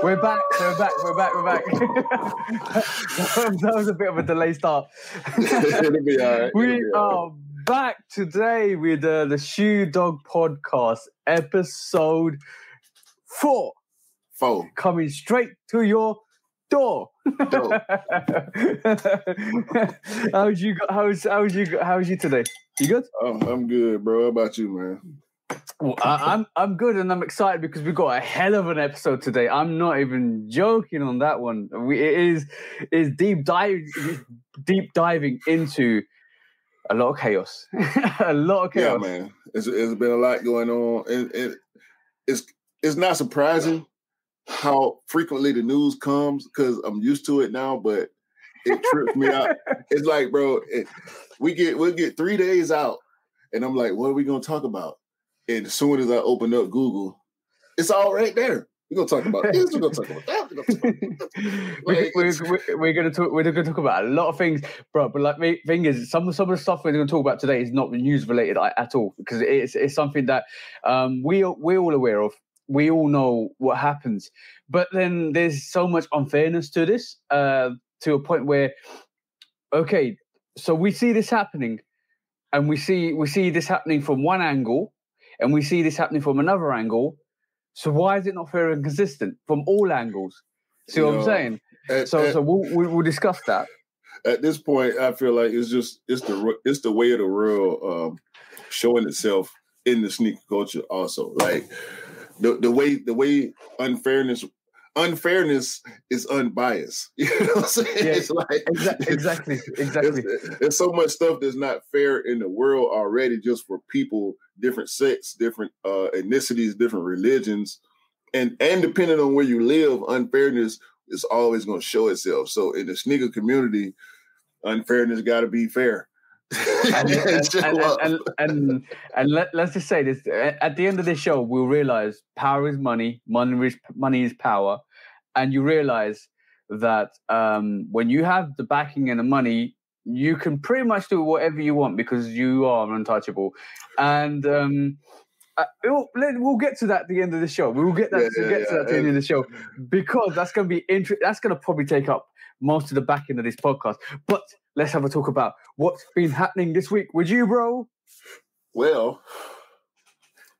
We're back. That was a bit of a delayed start. It'll be all right. We are back today with the Shoe Dog Podcast, episode 4. Coming straight to your door. How's you today? You good? I'm good, bro. How about you, man? Well, I'm good, and I'm excited because we've got a hell of an episode today. I'm not even joking on that one. It is deep diving into a lot of chaos. A lot of chaos. Yeah, man. It's been a lot going on, and it's not surprising how frequently the news comes because I'm used to it now, but it trips me out. It's like, bro, we'll get 3 days out, and I'm like, what are we gonna talk about? And as soon as I open up Google, it's all right there. We're gonna talk about this. We're gonna talk about that. We're gonna talk about a lot of things, bro. But like, the thing is, some of the stuff we're gonna talk about today is not news related at all because it's something that we're all aware of. We all know what happens, but then there's so much unfairness to this, to a point where, okay, so we see this happening, and we see this happening from one angle. And we see this happening from another angle. So why is it not fair and consistent from all angles? See what I'm saying? So we'll discuss that. At this point, I feel like it's the way of the world showing itself in the sneaker culture. Also, like the way unfairness is unbiased. You know what I'm saying? Yeah, it's like exactly. There's so much stuff that's not fair in the world already, just for people, different sects, different ethnicities, different religions, and depending on where you live, unfairness is always going to show itself. So in the sneaker community, unfairness got to be fair. and let's just say this: at the end of this show, we'll realize power is money, money is power, and you realize that when you have the backing and the money, you can pretty much do whatever you want because you are untouchable. And we'll get to that at the end of the show. We will get to that at the end of the show because that's going to be that's going to probably take up most of the back end of this podcast. But let's have a talk about what's been happening this week with you, bro. Well,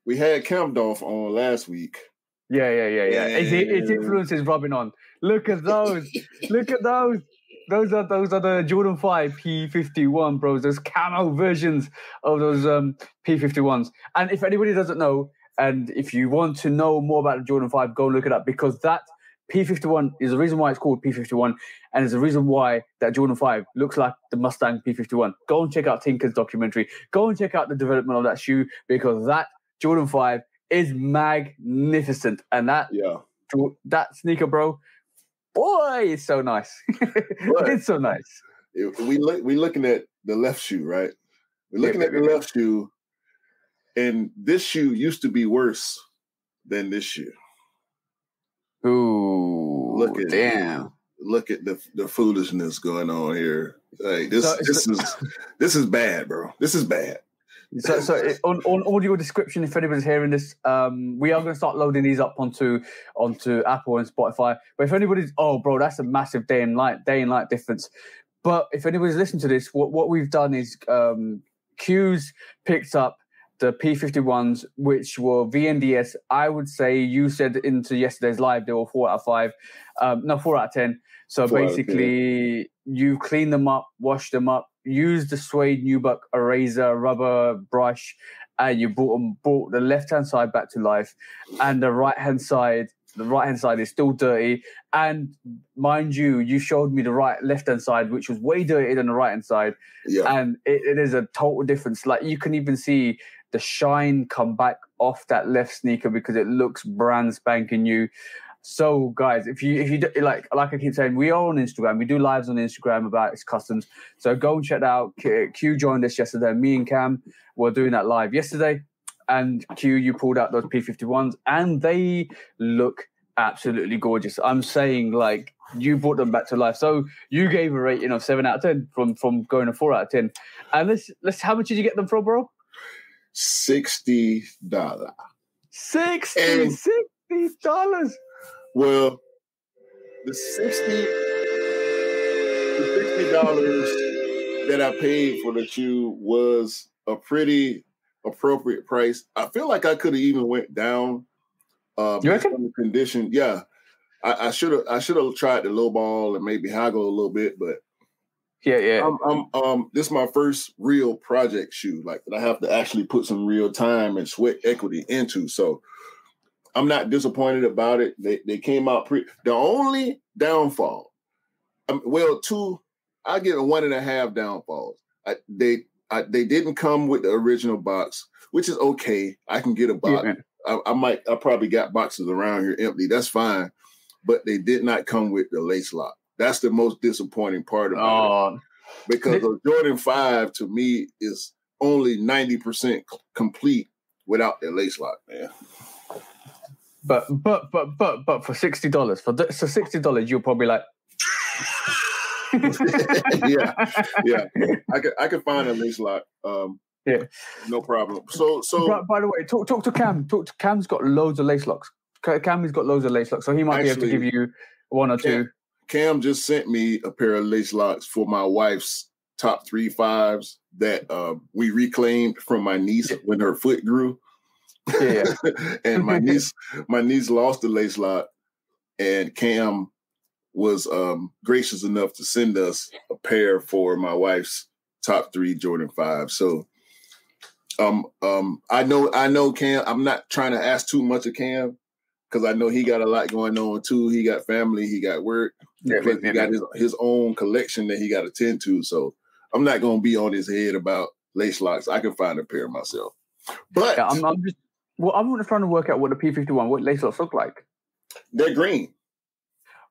we had Kampdorf on last week. Yeah. His influence is rubbing on. Look at those. Look at those. Those are the Jordan 5 P51, bros. Those camo versions of those P51s. And if anybody doesn't know, and if you want to know more about the Jordan 5, go look it up because that P51 is the reason why it's called P51, and is the reason why that Jordan 5 looks like the Mustang P51. Go and check out Tinker's documentary. Go and check out the development of that shoe because that Jordan 5 is magnificent. And that sneaker, bro, boy, it's so nice. It's so nice. We looking at the left shoe, right? We're looking at the left shoe, and this shoe used to be worse than this shoe. Ooh, look at the foolishness going on here. Like this is bad, bro. This is bad. So on audio description, if anybody's hearing this, we are going to start loading these up onto Apple and Spotify. But if anybody's, bro, that's a massive day and night difference. But if anybody's listening to this, what we've done is Q's picked up the P51s, which were VNDS. I would say you said into yesterday's live they were 4 out of 5. 4 out of 10. So basically, you clean them up, wash them up, use the suede Nubuck eraser rubber brush, and you brought the left-hand side back to life, and the right-hand side is still dirty. And mind you showed me the left-hand side, which was way dirtier than the right-hand side. Yeah. And it is a total difference. Like you can even see the shine come back off that left sneaker because it looks brand spanking new. So guys, if you like I keep saying, we are on Instagram. We do lives on Instagram about its customs. So go and check that out. Q joined us yesterday. Me and Cam were doing that live yesterday. And Q, you pulled out those P51s and they look absolutely gorgeous. I'm saying, like, you brought them back to life. So you gave a rating of 7 out of 10 from going to 4 out of 10. And let's how much did you get them from, bro? $60. $60. Well, the $60 that I paid for the shoe was a pretty appropriate price. I feel like I could have even went down based on the condition. Yeah, I should have tried the low ball and maybe haggle a little bit, but yeah. This is my first real project shoe, like that I have to actually put some real time and sweat equity into. So I'm not disappointed about it. They came out the only downfall, two. I get a 1.5 downfalls. They didn't come with the original box, which is okay. I can get a box. Yeah, I probably got boxes around here empty. That's fine. But they did not come with the lace lock. That's the most disappointing part about it. Because the Jordan 5 to me is only 90% complete without the lace lock, man. But for $60, for $60, you'll probably like. yeah. I could find a lace lock. Yeah, no problem. So by the way, talk to Cam. Cam's got loads of lace locks. Cam has got loads of lace locks, so he might be able to give you one or two. Cam just sent me a pair of lace locks for my wife's top 3 5s that we reclaimed from my niece when her foot grew. Yeah. And my niece lost the lace lock, and Cam was gracious enough to send us a pair for my wife's top 3 Jordan 5. So I know Cam. I'm not trying to ask too much of Cam because I know he got a lot going on too. He got family, he got work, he got his own collection that he got to tend to. So I'm not gonna be on his head about lace locks. I can find a pair myself. But yeah, I'm trying to work out what the P51, what lace locks look like. They're green.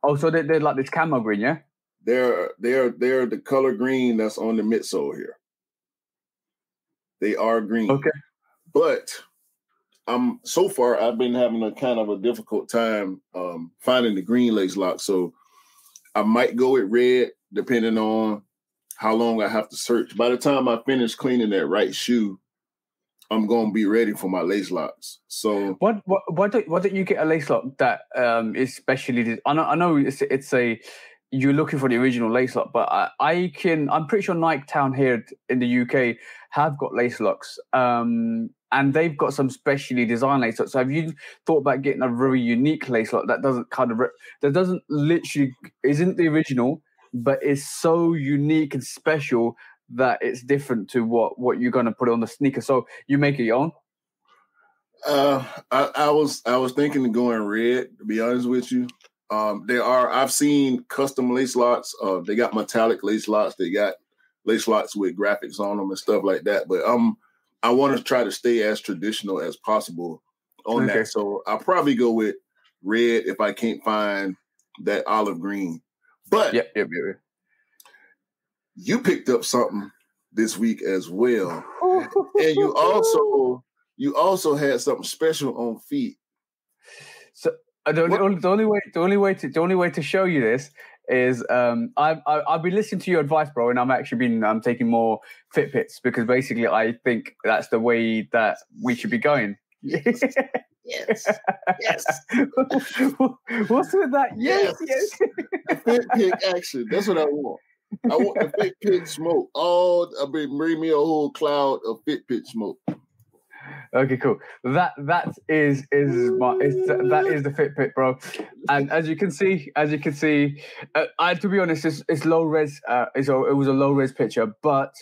Oh, so they're like this camo green, yeah? They're the color green that's on the midsole here. They are green. Okay. But so far I've been having a kind of a difficult time finding the green lace lock. So I might go with red depending on how long I have to search. By the time I finish cleaning that right shoe, I'm gonna be ready for my lace locks. So why don't you get a lace lock that is specially? I know it's a you're looking for the original lace lock, but I'm pretty sure Nike Town here in the UK have got lace locks, and they've got some specially designed lace locks. So have you thought about getting a very unique lace lock that isn't the original, but is so unique and special that it's different to what you're going to put on the sneaker? So you make it your own? I was thinking of going red, to be honest with you. I've seen custom lace locks. They got metallic lace locks. They got lace locks with graphics on them and stuff like that. But I want to try to stay as traditional as possible on that. So I'll probably go with red if I can't find that olive green. But yep. You picked up something this week as well, and you also had something special on feet. So the only way to show you this is I've been listening to your advice, bro, and I'm actually been taking more Fitbits because basically I think that's the way that we should be going. Yes. What's with that? Yes. The Fitbit action. That's what I want. I want the Fitbit smoke. Bring me a whole cloud of Fitbit smoke. Okay, cool. That is the Fitbit, bro. And as you can see, to be honest, it's low res. It was a low res picture, but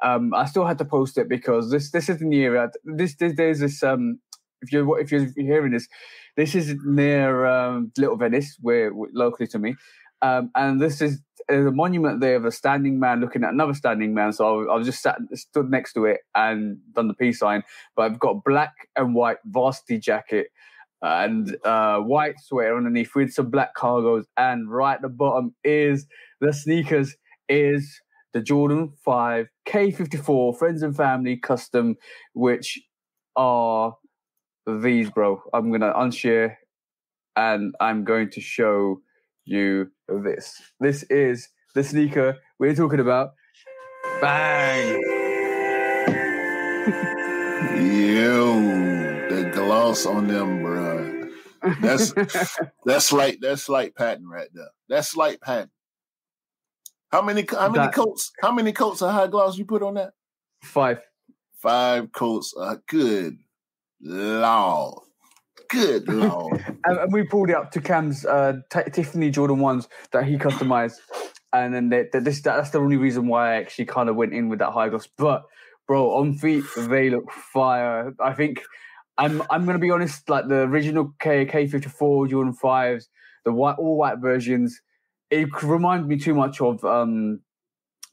I still had to post it because this is near. There's this if you're hearing this, this is near Little Venice, where locally to me, and there's a monument there of a standing man looking at another standing man. So I was just stood next to it and done the peace sign. But I've got black and white varsity jacket and white sweater underneath with some black cargos. And right at the bottom is the sneakers, is the Jordan 5 K54 Friends and Family Custom, which are these, bro. I'm going to unshare and I'm going to show you this. This is the sneaker we're talking about. Bang! Yo, the gloss on them, bro. That's slight patent right there. That's slight patent. How many coats of high gloss you put on that? 5. 5 coats. Good Lord. Good Lord. And we pulled it up to Cam's Tiffany Jordan 1s that he customized. And then that's the only reason why I actually kind of went in with that high gloss. But, bro, on feet, they look fire. I think I'm going to be honest, like the original K54 Jordan 5s, the all white versions, it reminds me too much of the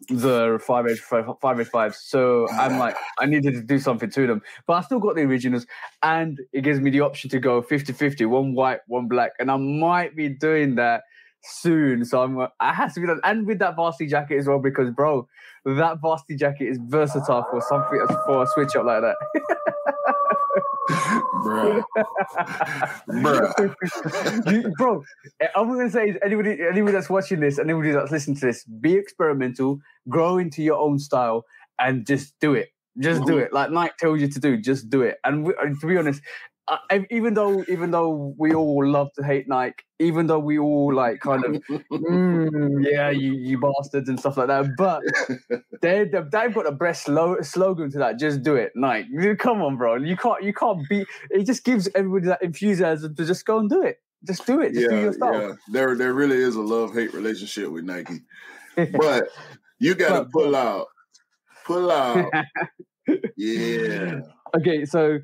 585s. So I'm like, I needed to do something to them. But I still got the originals, and it gives me the option to go 50-50, one white, one black. And I might be doing that soon. So I has to be done. And with that varsity jacket as well, because, bro, that varsity jacket is versatile for something, for a switch up like that. Bruh. Bro, I'm going to say, anybody that's watching this, anybody that's listening to this, be experimental, grow into your own style, and just do it. Just do it. Like Nike tells you to do, just do it. And to be honest, even though we all love to hate Nike, even though we all like kind of, yeah, you bastards and stuff like that, but they've got a best slogan to that. Just do it, Nike. Come on, bro. You can't beat. It just gives everybody that enthusiasm to just go and do it. Just do it. Just do your stuff. Yeah. There really is a love-hate relationship with Nike, but you got to pull out. Yeah. Okay, so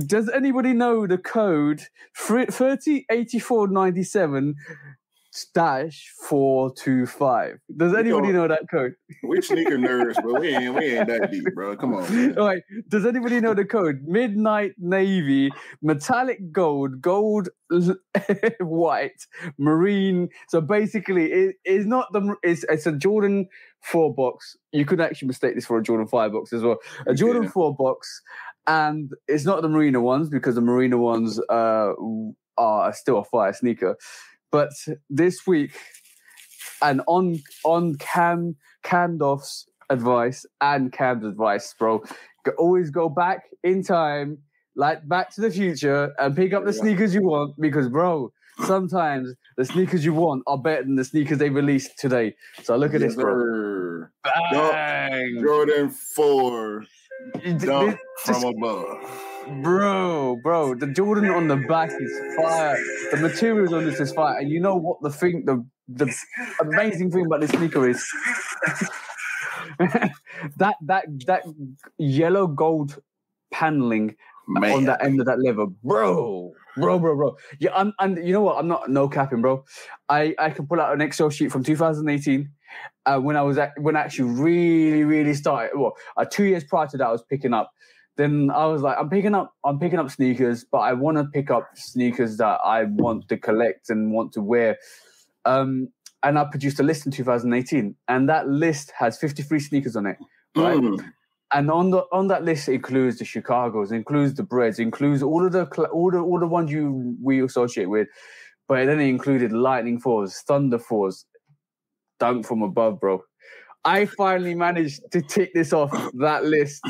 does anybody know the code 308497-425? Does anybody know that code? We sneaker nerds, but we ain't that deep, bro. Come on, man. All right. Does anybody know the code? Midnight Navy, metallic gold white, marine. So basically, it's a Jordan 4 box. You could actually mistake this for a Jordan 5 box as well. A Jordan 4 box. And it's not the Marina ones, because the Marina ones are still a fire sneaker. But this week, and on Candoff's advice and Cam's advice, bro, always go back in time, like Back to the Future, and pick up the sneakers you want, because, bro, sometimes the sneakers you want are better than the sneakers they released today. So look at this, bro. Bang! Jordan 4. Dunk from above. Bro, the Jordan on the back is fire. The materials on this is fire. And you know what the amazing thing about this sneaker is? that yellow gold paneling on that end of that leather. Bro. Yeah, and you know what? I'm not no capping, bro. I can pull out an Excel sheet from 2018. When I actually really started. Well, 2 years prior to that, I was picking up. Then I was like, I'm picking up sneakers, but I want to pick up sneakers that I want to collect and want to wear. And I produced a list in 2018, and that list has 53 sneakers on it, right? And on that list, it includes the Chicagos, includes the Breads, includes all the ones we associate with, but then it included Lightning 4s, Thunder 4s, Dunk from above, bro. I finally managed to tick this off that list.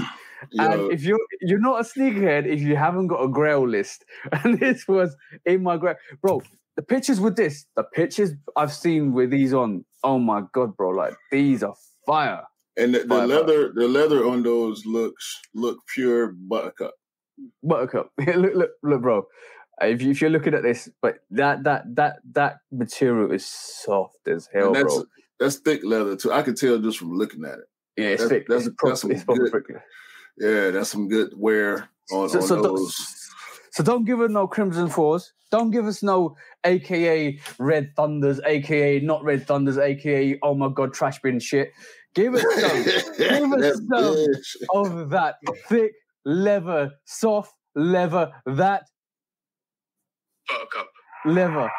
And if you're not a sneakerhead, if you haven't got a Grail list, and this was in my Grail, bro. The pictures I've seen with these on, oh my god, bro, like these are fire. And the leather on those look pure buttercup. Buttercup. look, bro. If you're looking at this, but that material is soft as hell, bro. That's thick leather too. I could tell just from looking at it. Yeah, it's thick. That's some good wear on those. So don't give us no Crimson 4s. Don't give us no AKA Red Thunders, AKA not Red Thunders, AKA oh my god trash bin shit. Give us some of that thick leather, soft leather, that leather.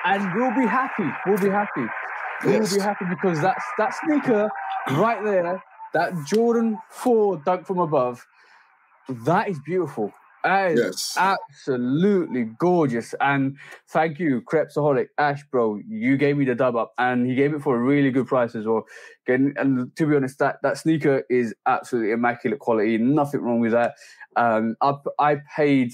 And we'll be happy. We'll be happy because that sneaker right there, that Jordan 4 Dunk from above, that is beautiful. That is Yes. absolutely gorgeous. And thank you, Crepsaholic Ash, bro. You gave me the dub up, and he gave it for a really good price as well. And to be honest, that sneaker is absolutely immaculate quality. Nothing wrong with that. I paid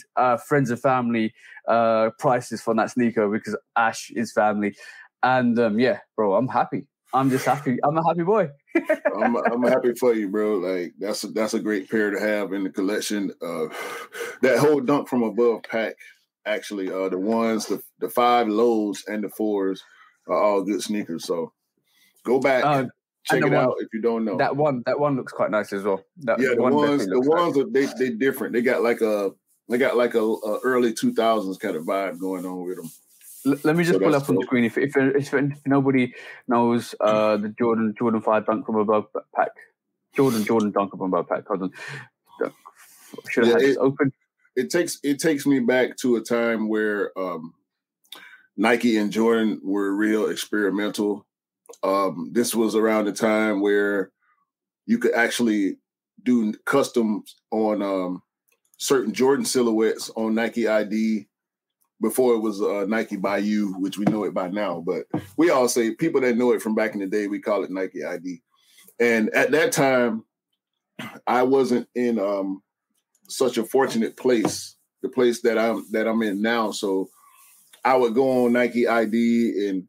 friends and family prices for that sneaker because Ash is family. And yeah, bro, I'm happy. I'm just happy. I'm a happy boy. I'm happy for you, bro. Like that's a great pair to have in the collection. That whole dunk from above pack, actually, the ones, the 5 lows and the 4s are all good sneakers. So go back, check it out if you don't know. That one looks quite nice as well. The ones are they different. They got like a early 2000s kind of vibe going on with them. Let me just pull up on the screen. If nobody knows the Jordan 5 dunk from above pack, Jordan dunk from above pack. Hold on, should have had this open. It takes me back to a time where Nike and Jordan were real experimental. This was around the time where you could actually do customs on certain Jordan silhouettes on Nike ID. Before it was Nike by You, which we know it by now, but we all say, people that know it from back in the day, we call it Nike ID. And at that time, I wasn't in such a fortunate place, the place that I'm in now. So I would go on Nike ID and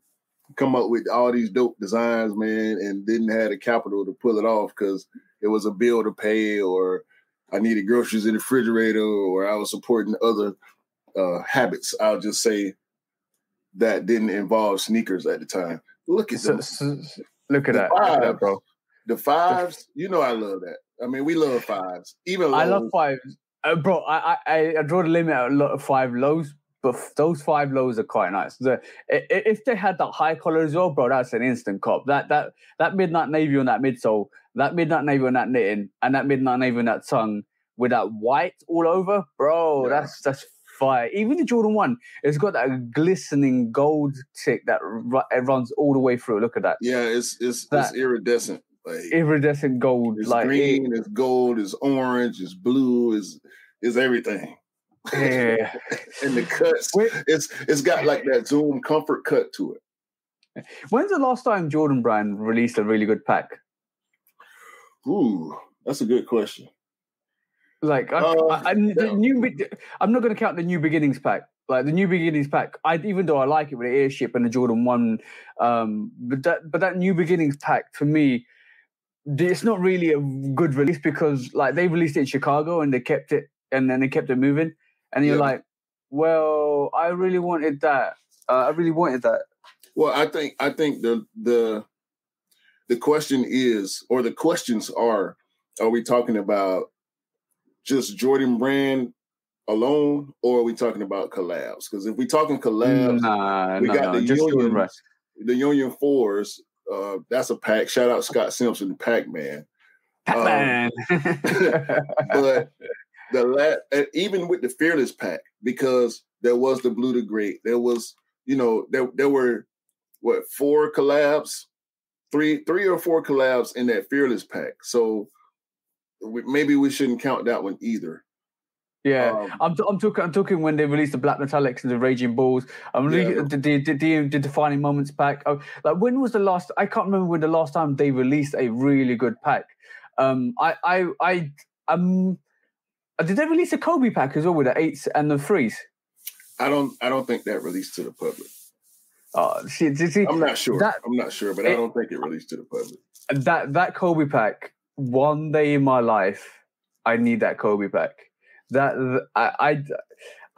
come up with all these dope designs, man, and didn't have the capital to pull it off because it was a bill to pay, or I needed groceries in the refrigerator, or I was supporting other habits, I'll just say, that didn't involve sneakers at the time. Look at them. Look at that, bro. The 5s, you know I love that. I mean, we love 5s. Even lows. I love 5s. Bro, I draw the limit at a lot of 5 lows, but those 5 lows are quite nice. If they had that high collar as well, bro, that's an instant cop. That midnight navy on that midsole, that midnight navy on that knitting, and that midnight navy on that tongue with that white all over, bro, that's fire. Even the Jordan 1, it's got that glistening gold tick that runs all the way through. Look at that. Yeah, it's iridescent. Like, iridescent gold. It's like green, it's gold, it's orange, it's blue, it's everything. Yeah. And the cuts, it's got like that Zoom comfort cut to it. When's the last time Jordan brand released a really good pack? Ooh, that's a good question. Like, I'm not going to count the New Beginnings pack. Like the New Beginnings pack, even though I like it with the Airship and the Jordan 1, but that New Beginnings pack for me, it's not really a good release because like they released it in Chicago and they kept it, and then they kept it moving, and you're like, well, I really wanted that. Well, I think the question is, or the questions are we talking about just Jordan brand alone, or are we talking about collabs? Because if we're talking collabs, the Union 4s. That's a pack. Shout out Scott Simpson, Pac-Man. Pac-Man. But even with the Fearless pack, because there was the Blue to Great, there was, there were 4 collabs, three or 4 collabs in that Fearless pack. So maybe we shouldn't count that one either. Yeah, I'm talking when they released the Black Metallics and the Raging Bulls. The Defining Moments pack. Like when was the last? I can't remember when the last time they released a really good pack. Did they release a Kobe pack as well with the 8s and the 3s? I don't think that released to the public. See, I'm not sure. But I don't think it released to the public. That Kobe pack. One day in my life, I need that Kobe pack. That I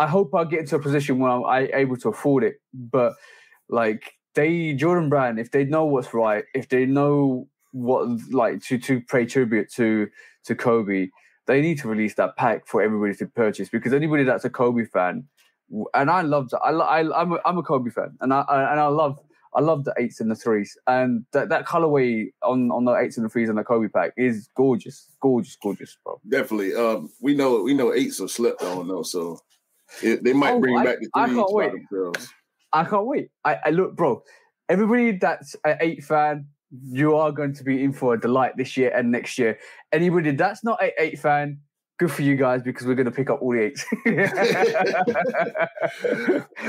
hope I get into a position where I'm able to afford it. But like Jordan brand, if they know what's right, if they know what like to pay tribute to Kobe, they need to release that pack for everybody to purchase, because anybody that's a Kobe fan, and I love that. I'm a Kobe fan, and I love the 8s and the 3s, and that colorway on the 8s and the 3s and the Kobe pack is gorgeous, bro. Definitely. We know 8s are slept on though, so they might bring back the 3s by themselves. I can't wait. I look, bro. Everybody that's an 8 fan, you are going to be in for a delight this year and next year. Anybody that's not an 8 fan, good for you guys because we're going to pick up all the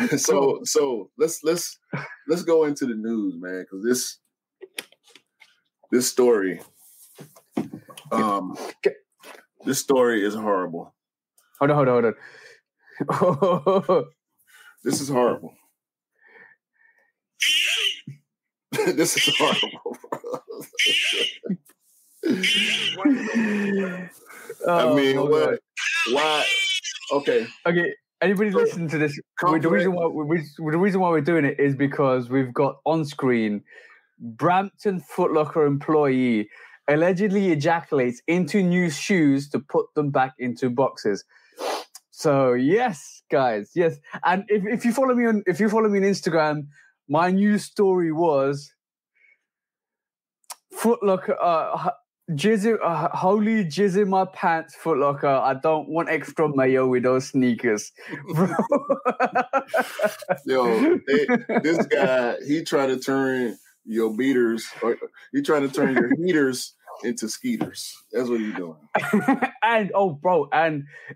8s. So let's go into the news, man, because this story, this story is horrible. Hold on. This is horrible. This is horrible. I mean, what? Why? Okay. Anybody listening to this? The reason why we're doing it is because we've got on screen Brampton Footlocker employee allegedly ejaculates into new shoes to put them back into boxes. So yes, guys, yes. And if you follow me on Instagram, my news story was Footlocker. Holy jizz in my pants, Footlocker. I don't want extra mayo with those sneakers. Yo, this guy, he trying to turn your beaters, or he trying to turn your heaters into skeeters. That's what he's doing. And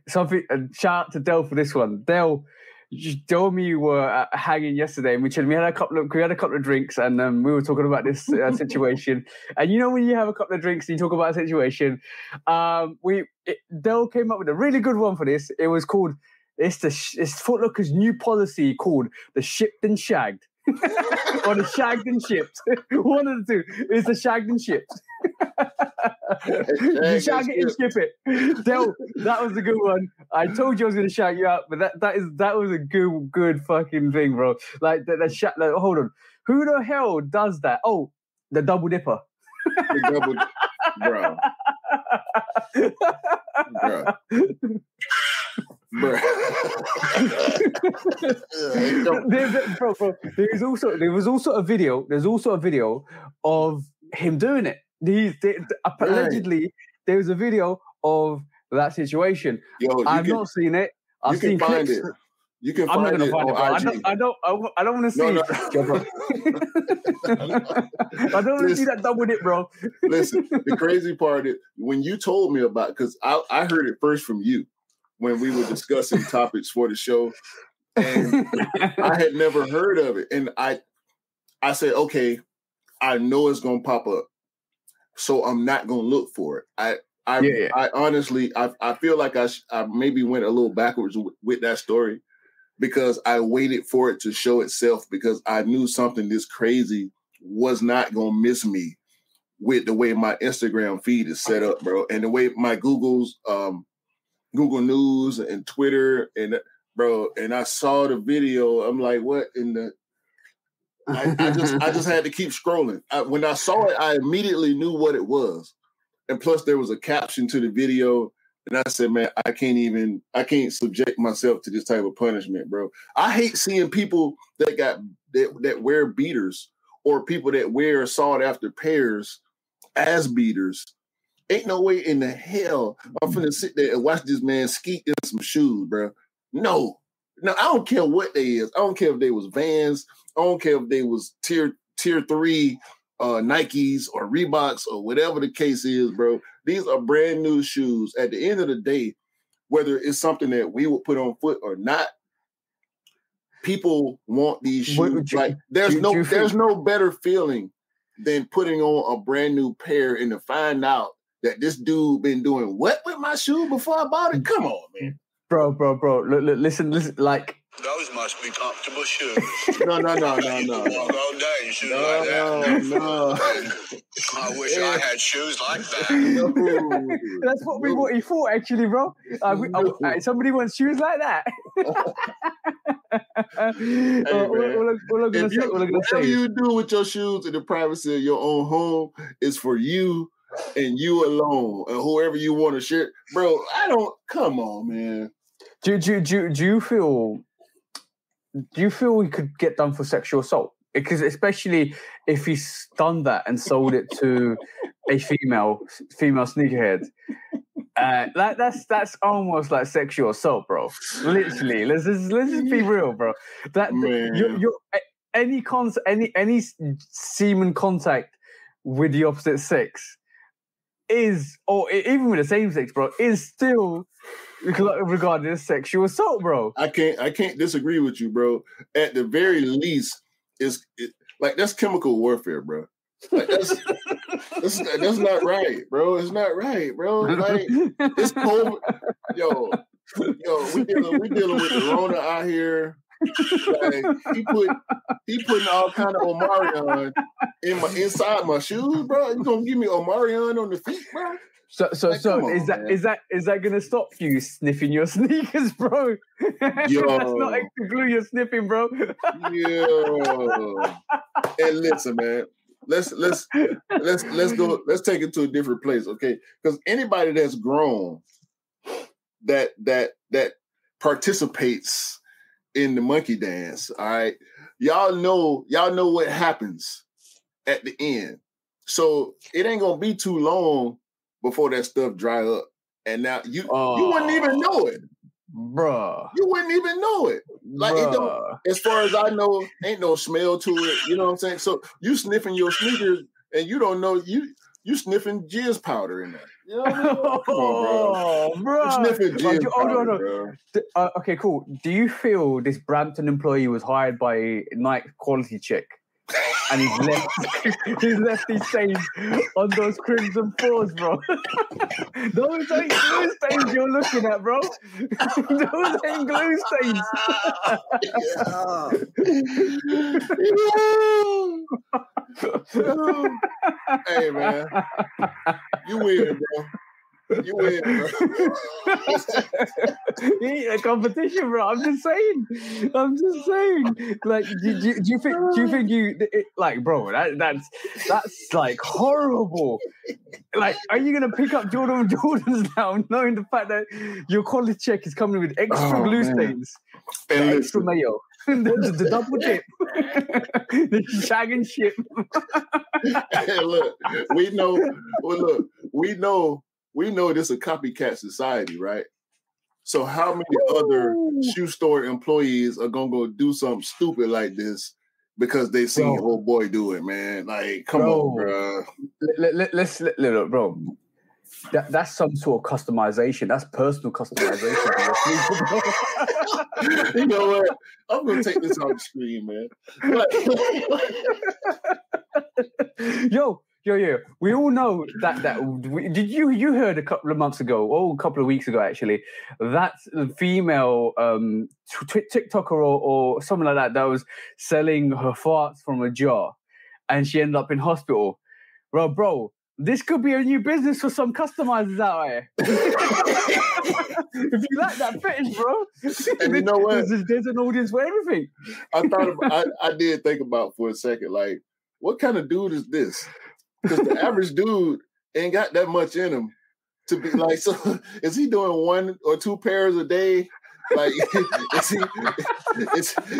something. Shout out to Dell for this one. Dell and me were hanging yesterday, and we had a couple of drinks, and we were talking about this situation. And you know, when you have a couple of drinks and you talk about a situation, Dell came up with a really good one for this. It was called it's Footlocker's new policy called the shipped and shagged. Or the shagged and shipped. One of the two. It's the shagged and shipped. You shag it and ship it. That was a good one. I told you I was going to shout you out, but that was a good fucking thing, bro. Like hold on. Who the hell does that? Oh, the double dipper. Bro. There was also a video. There's also a video of him doing it. Allegedly, there was a video of that situation. I've not seen it. I've seen clips. It. You can find it on IG. I don't want to see it. I don't want to see that double dip, bro. Listen, the crazy part is when you told me about it, because I heard it first from you when we were discussing topics for the show, and I had never heard of it. And I said, okay, I know it's going to pop up, so I'm not going to look for it. I honestly, I feel like I maybe went a little backwards with that story because I waited for it to show itself because I knew something this crazy was not going to miss me with the way my Instagram feed is set up, bro. And the way my Google News and Twitter and I saw the video. I'm like, what in the? I just had to keep scrolling. When I saw it, I immediately knew what it was. And plus there was a caption to the video. And I said, man, I can't subject myself to this type of punishment, bro. I hate seeing people that wear beaters or people that wear sought after pairs as beaters. Ain't no way in the hell I'm finna sit there and watch this man skeet in some shoes, bro. No, I don't care what they is. I don't care if they was Vans. I don't care if they was tier 3 Nikes or Reeboks or whatever the case is, bro. These are brand new shoes. At the end of the day, whether it's something that we would put on foot or not, people want these shoes. There's no better feeling than putting on a brand new pair and to find out that this dude been doing what with my shoe before I bought it? Come on, man. Bro. Look, listen, like. Those must be comfortable shoes. No. Walk all day in shoes like that. No. I wish I had shoes like that. No. That's what he thought, actually, bro. Somebody wants shoes like that. Whatever you do with your shoes in the privacy of your own home is for you and you alone, and whoever you want to share. Bro, come on, man. Do you feel he could get done for sexual assault? Because especially if he's done that and sold it to a female sneakerhead, that's almost like sexual assault, bro. Literally, let's just be real, bro. Any semen contact with the opposite sex is, or even with the same sex, bro, is still regarded as sexual assault, bro. I can't disagree with you, bro. At the very least, that's chemical warfare, bro. Like that's not right, bro. It's not right, bro. Like it's COVID. Yo, we dealing with the Rona out here. Like he putting all kind of Omarion inside my shoes, bro. You gonna give me Omarion on the feet, bro? So is that gonna stop you sniffing your sneakers, bro? Yo. That's not extra glue you're sniffing, bro. Yo. And listen, man. Let's go. Let's take it to a different place, okay? Because anybody that's grown that participates in the monkey dance, all right, y'all know what happens at the end. So it ain't gonna be too long before that stuff dry up, and now you wouldn't even know it, bruh. You wouldn't even know it. Like it don't, as far as I know, ain't no smell to it. You know what I'm saying? So you sniffing your sneakers, and you don't know you sniffing jizz powder in there. You know what I mean? Come on, bro. You sniffing jizz powder, bro. Okay, cool. Do you feel this Brampton employee was hired by a Nike quality check? And he's left his stains on those crimson fours, bro. Those ain't glue stains you're looking at, bro. Those ain't glue stains. Hey, man. You weird, bro. You win, bro. It ain't a competition, bro. I'm just saying. Like, do you think like, bro? That's like horrible. Like, are you gonna pick up Jordans now, knowing the fact that your quality check is coming with extra glue stains, and extra mayo, the double dip, the shag and ship? Hey, look, we know this is a copycat society, right? So how many other shoe store employees are gonna go do something stupid like this because they seen old boy do it, man? Like, come on, bro. Let's look, bro. That's some sort of customization. That's personal customization. You know what? I'm gonna take this off the screen, man. Yo. We all know that did you heard a couple of months ago, a couple of weeks ago actually, that female TikToker or something like that was selling her farts from a jar, and she ended up in hospital. Bro, this could be a new business for some customizers out there. If you like that fetish, bro, and you know what? There's an audience for everything. I did think about for a second, like, what kind of dude is this? Because the average dude ain't got that much in him to be like, so is he doing 1 or 2 pairs a day? Like,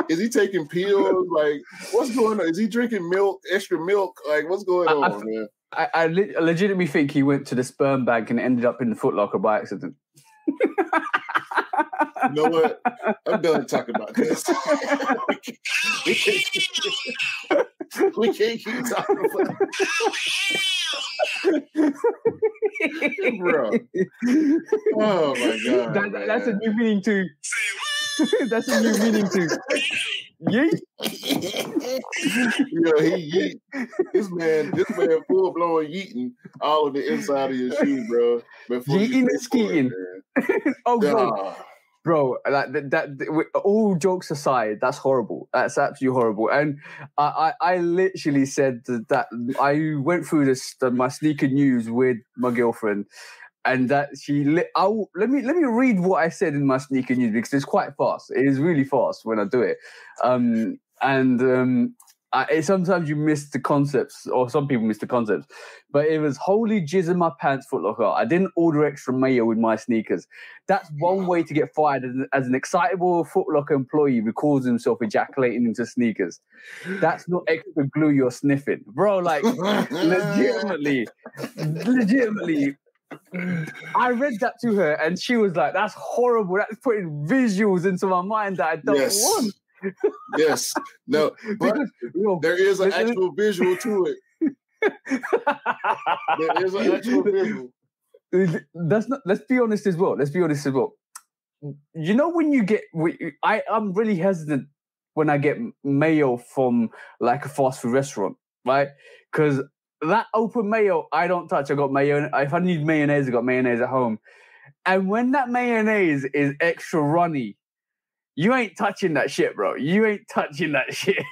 is he taking pills? Like, what's going on? Is he drinking milk, extra milk? Like, what's going on, man? I legitimately think he went to the sperm bank and ended up in the Footlocker by accident. You know what? I'm done talking about this. We can't keep talking about it. Bro. Oh my God. That's a new meaning too. That's a new meaning too. Yeet. Yo, he yeet. This man full blown yeeting all of the inside of your shoe, bro. Yeeting and skeeting. Oh God. Bro, like that. All jokes aside, that's horrible. That's absolutely horrible. And I literally said that I went through my sneaker news with my girlfriend, and that let me read what I said in my sneaker news, because it's quite fast. It is really fast when I do it. Sometimes you miss the concepts, or some people miss the concepts, but it was holy jizz in my pants Footlocker. I didn't order extra mayo with my sneakers. That's one way to get fired as an excitable Footlocker employee who calls himself ejaculating into sneakers. That's not extra glue you're sniffing. Bro, like, legitimately. I read that to her and she was like, that's horrible. That's putting visuals into my mind that I don't want. Yes. No, but there is an actual visual to it. There is an actual visual. That's not. Let's be honest as well. You know, when you get, I'm really hesitant when I get mayo from like a fast food restaurant, right? Because that open mayo, I don't touch. I got mayo. If I need mayonnaise, I got mayonnaise at home. And when that mayonnaise is extra runny, you ain't touching that shit, bro. You ain't touching that shit.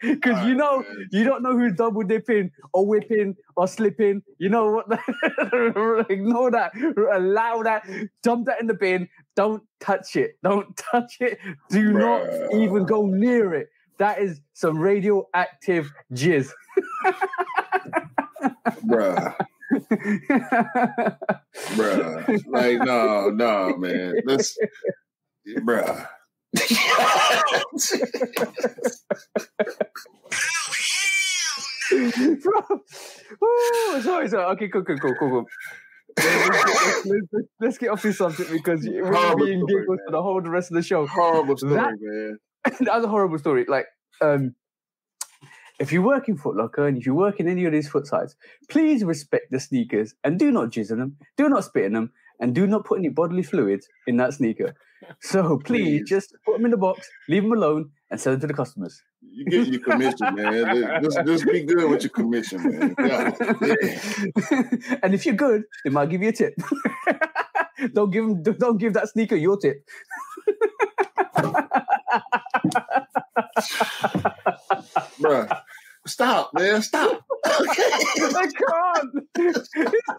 Because you don't know who's double dipping or whipping or slipping. You know what? Ignore that. Allow that. Dump that in the bin. Don't touch it. Don't touch it. Do not even go near it. That is some radioactive jizz. Bruh. Bruh. Like, no, man. Let's... Bruh. Sorry. Okay, cool. Let's get off this subject because we're being giggles for the rest of the show. Horrible story, man. That's a horrible story. Like, if you work in Footlocker and if you work in any of these foot sites, please respect the sneakers and do not jizz in them, do not spit in them, and do not put any bodily fluids in that sneaker. So please just put them in the box, leave them alone, and sell them to the customers. You get your commission, man. Just be good with your commission, man. Yeah. And if you're good, they might give you a tip. Don't give that sneaker your tip. Bruh. Stop, man. Stop. I can't. It's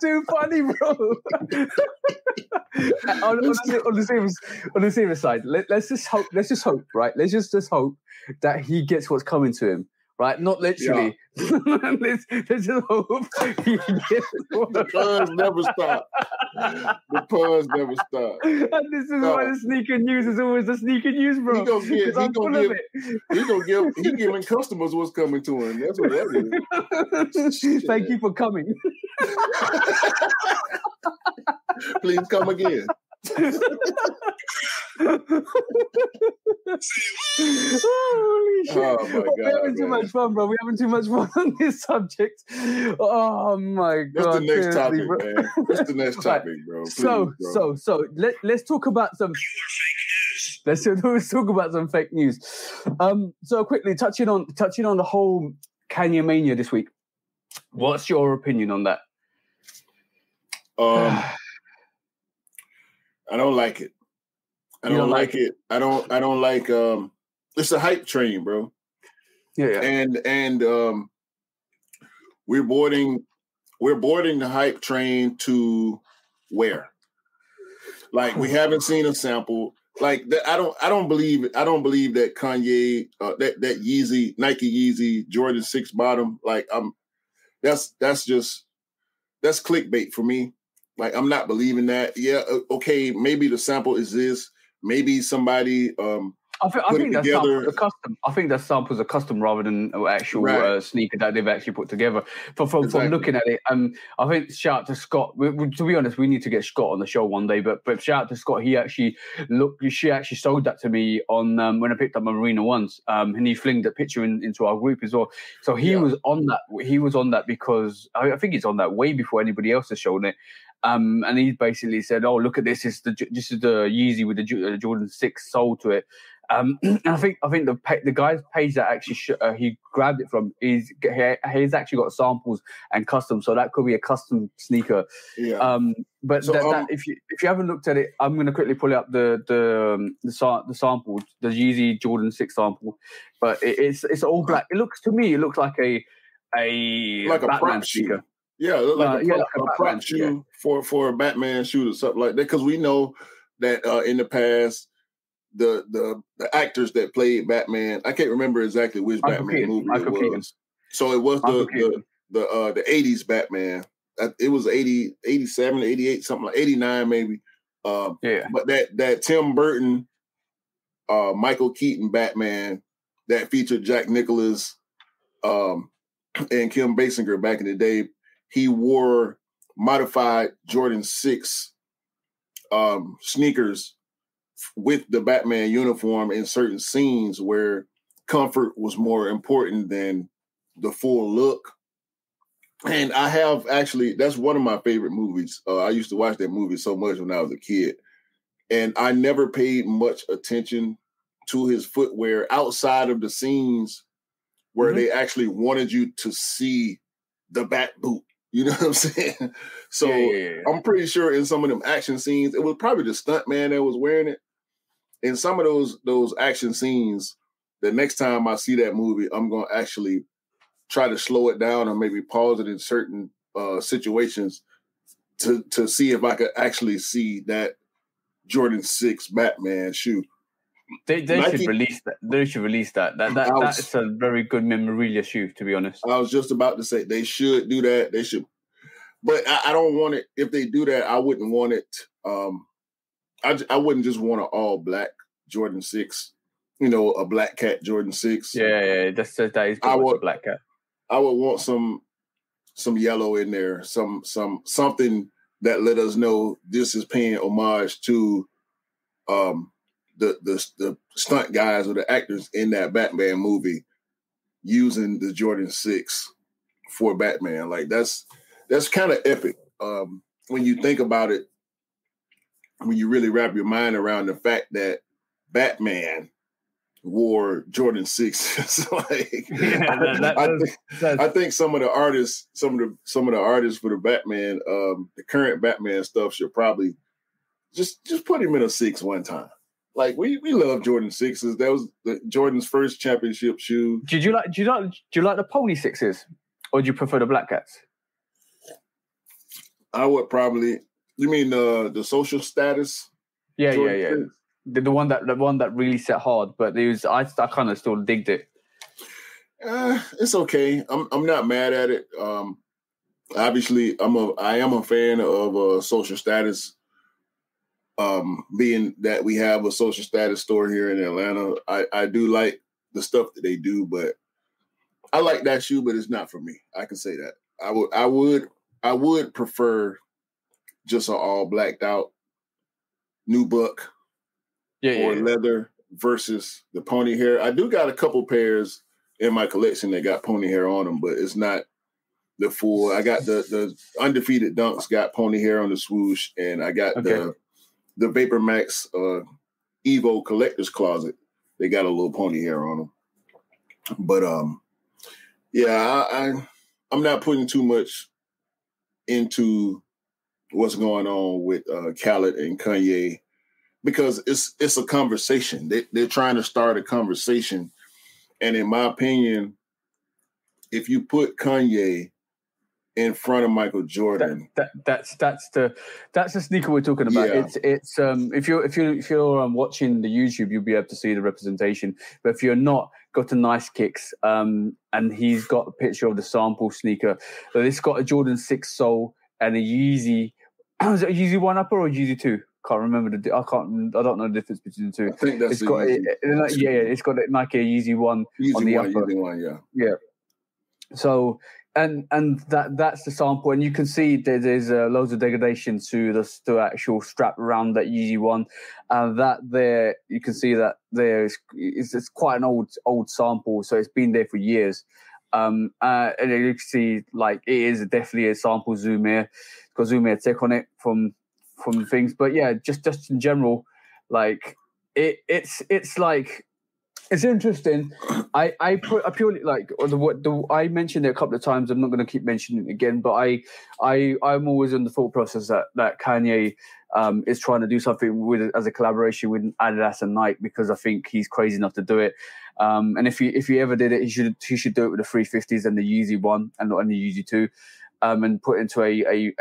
too funny, bro. on the serious side, let's just hope, right? Let's just hope that he gets what's coming to him, right? Not literally. Yeah. let's just hope he gets the puns never stop. The puns never stop. And this is why the sneaker news is always the sneaker news, bro. He giving customers what's coming to him. That's what that is. Thank you for coming. Please come again. Holy shit. Oh my God, we're having too much fun, bro. We're having too much fun on this subject. Oh my God. What's the next topic, man? What's the next topic, bro? Please, so let's talk about some let's talk about some fake news. So quickly touching on the whole Kanye mania this week. What's your opinion on that? I don't like it. I don't like it. I don't like it's a hype train, bro. Yeah. And we're boarding the hype train to where? Like, we haven't seen a sample. Like, I don't believe that Kanye that Yeezy, Nike Yeezy Jordan 6 bottom, like, that's clickbait for me. Like, I'm not believing that. Yeah, okay, maybe the sample is this. Maybe somebody I think that sample's a custom. I think that sample's a custom rather than an actual sneaker that they've actually put together. From looking at it, I think shout out to Scott. To be honest, we need to get Scott on the show one day. But shout out to Scott. She actually sold that to me on when I picked up my Marina ones. And he flinged that picture into our group as well. So he was on that. He was on that because I think he's on that way before anybody else has shown it. And he basically said, "Oh, look at this! This is the Yeezy with the Jordan 6 sole to it." And I think the guy's page that actually he grabbed it from he's actually got samples and custom, so that could be a custom sneaker. Yeah. But if you haven't looked at it, I'm going to quickly pull up the sample, the Yeezy Jordan 6 sample. But it's all black. It looks like a Batman sneaker. Yeah, like a prop shoe for a Batman shoe or something like that. Because we know that in the past, the actors that played Batman, I can't remember exactly which Batman movie it was. So it was the 80s Batman. It was 80, 87, 88, something like 89 maybe. But that Tim Burton, Michael Keaton Batman that featured Jack Nicklaus and Kim Basinger back in the day, he wore modified Jordan 6 sneakers with the Batman uniform in certain scenes where comfort was more important than the full look. And I have actually, that's one of my favorite movies. I used to watch that movie so much when I was a kid. And I never paid much attention to his footwear outside of the scenes where they actually wanted you to see the back boot. You know what I'm saying? So I'm pretty sure in some of them action scenes, it was probably the stunt man that was wearing it. In some of those action scenes, the next time I see that movie, I'm going to actually try to slow it down or maybe pause it in certain situations to see if I could actually see that Jordan 6 Batman shoe. They should release that. They should release that. That's a very good memorabilia shoe, to be honest. I was just about to say they should do that. They should, but I don't want it. If they do that, I wouldn't want it. I wouldn't just want an all black Jordan 6. You know, a black cat Jordan 6. Yeah, that is good. A black cat. I would want some yellow in there, something that let us know this is paying homage to the stunt guys or the actors in that Batman movie using the Jordan 6 for Batman. Like that's kind of epic. When you think about it, when you really wrap your mind around the fact that Batman wore Jordan 6. Like, I think some of the artists, some of the artists for the Batman, the current Batman stuff should probably just put him in a 6 one time. Like we love Jordan 6s. That was Jordan's first championship shoe. Do you like the pony 6s, or do you prefer the black cats? I would probably. You mean the social status? Yeah. The one that really set hard, but I kind of still digged it. It's okay. I'm not mad at it. Obviously, I am a fan of social status. Being that we have a social status store here in Atlanta, I do like the stuff that they do, but I like that shoe, but it's not for me. I can say that. I would prefer just an all blacked out nubuck. Or leather versus the pony hair. I do got a couple pairs in my collection that got pony hair on them, but it's not the full. I got the undefeated dunks got pony hair on the swoosh, and I got the Vapor Max Evo collector's closet. They got a little pony hair on them. But I'm not putting too much into what's going on with Khaled and Kanye. Because it's a conversation. They're trying to start a conversation. And in my opinion, if you put Kanye in front of Michael Jordan, that's the sneaker we're talking about. Yeah. It's if you're watching the YouTube, you'll be able to see the representation. But if you're not, go to Nice Kicks, and he's got a picture of the sample sneaker. So it's got a Jordan 6 sole and a Yeezy. Was it a Yeezy 1 upper or a Yeezy 2? Can't remember I don't know the difference between the two. I think that's it's got it's got a Nike Yeezy 1 on the upper. Yeezy 1, yeah. So and that's the sample, and you can see there's loads of degradation to the actual strap around that Yeezy 1, and that there you can see that it's quite an old sample, so it's been there for years. And you can see like it is definitely a sample Zoom here. It's got Zoom here tech on it from things, but yeah, just in general, like it's like it's interesting. I purely like I mentioned it a couple of times. I'm not going to keep mentioning it again, but I'm always in the thought process that Kanye is trying to do something as a collaboration with Adidas and Nike, because I think he's crazy enough to do it. And if he ever did it, he should do it with the 350s and the Yeezy 1 and not only Yeezy 2. And put into a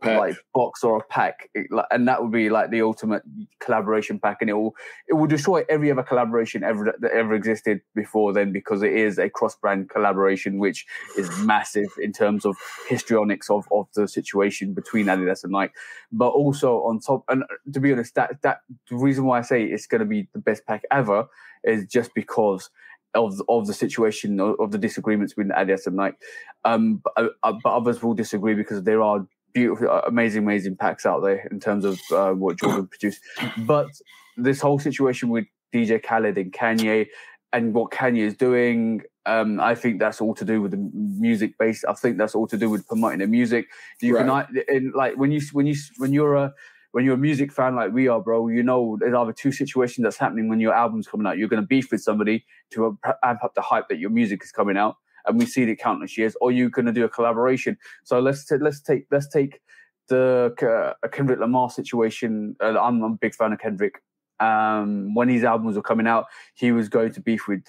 like box or a pack, and that would be like the ultimate collaboration pack, and it will destroy every other collaboration that ever existed before then, because it is a cross-brand collaboration, which is massive in terms of histrionics of the situation between Adidas and Nike. But also on top, and to be honest, that the reason why I say it's going to be the best pack ever is just because of the situation of the disagreements between Adidas and Nike, but others will disagree because there are beautiful, amazing packs out there in terms of what Jordan produced. But this whole situation with DJ Khaled and Kanye and what Kanye is doing, I think that's all to do with the music base. I think that's all to do with promoting the music. You can, and like when you're a music fan like we are, bro, you know there's either two situations that's happening when your album's coming out. You're going to beef with somebody to amp up the hype that your music is coming out, and we see it countless years, or you're going to do a collaboration. So let's take the Kendrick Lamar situation. I'm a big fan of Kendrick. When his albums were coming out, he was going to beef with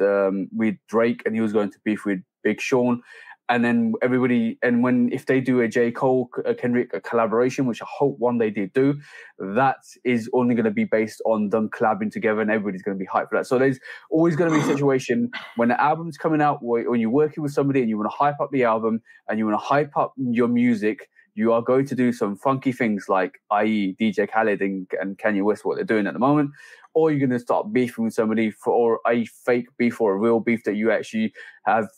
Drake, and he was going to beef with Big Sean, and then if they do a J. Cole Kendrick collaboration, which I hope one day they do, that is only going to be based on them collabing together, and everybody's going to be hyped for that. So there's always going to be a situation when the album's coming out, when you're working with somebody and you want to hype up the album and you want to hype up your music. You are going to do some funky things like, i.e. DJ Khaled and Kanye West, what they're doing at the moment, or you're going to start beefing with somebody or a fake beef or a real beef that you actually have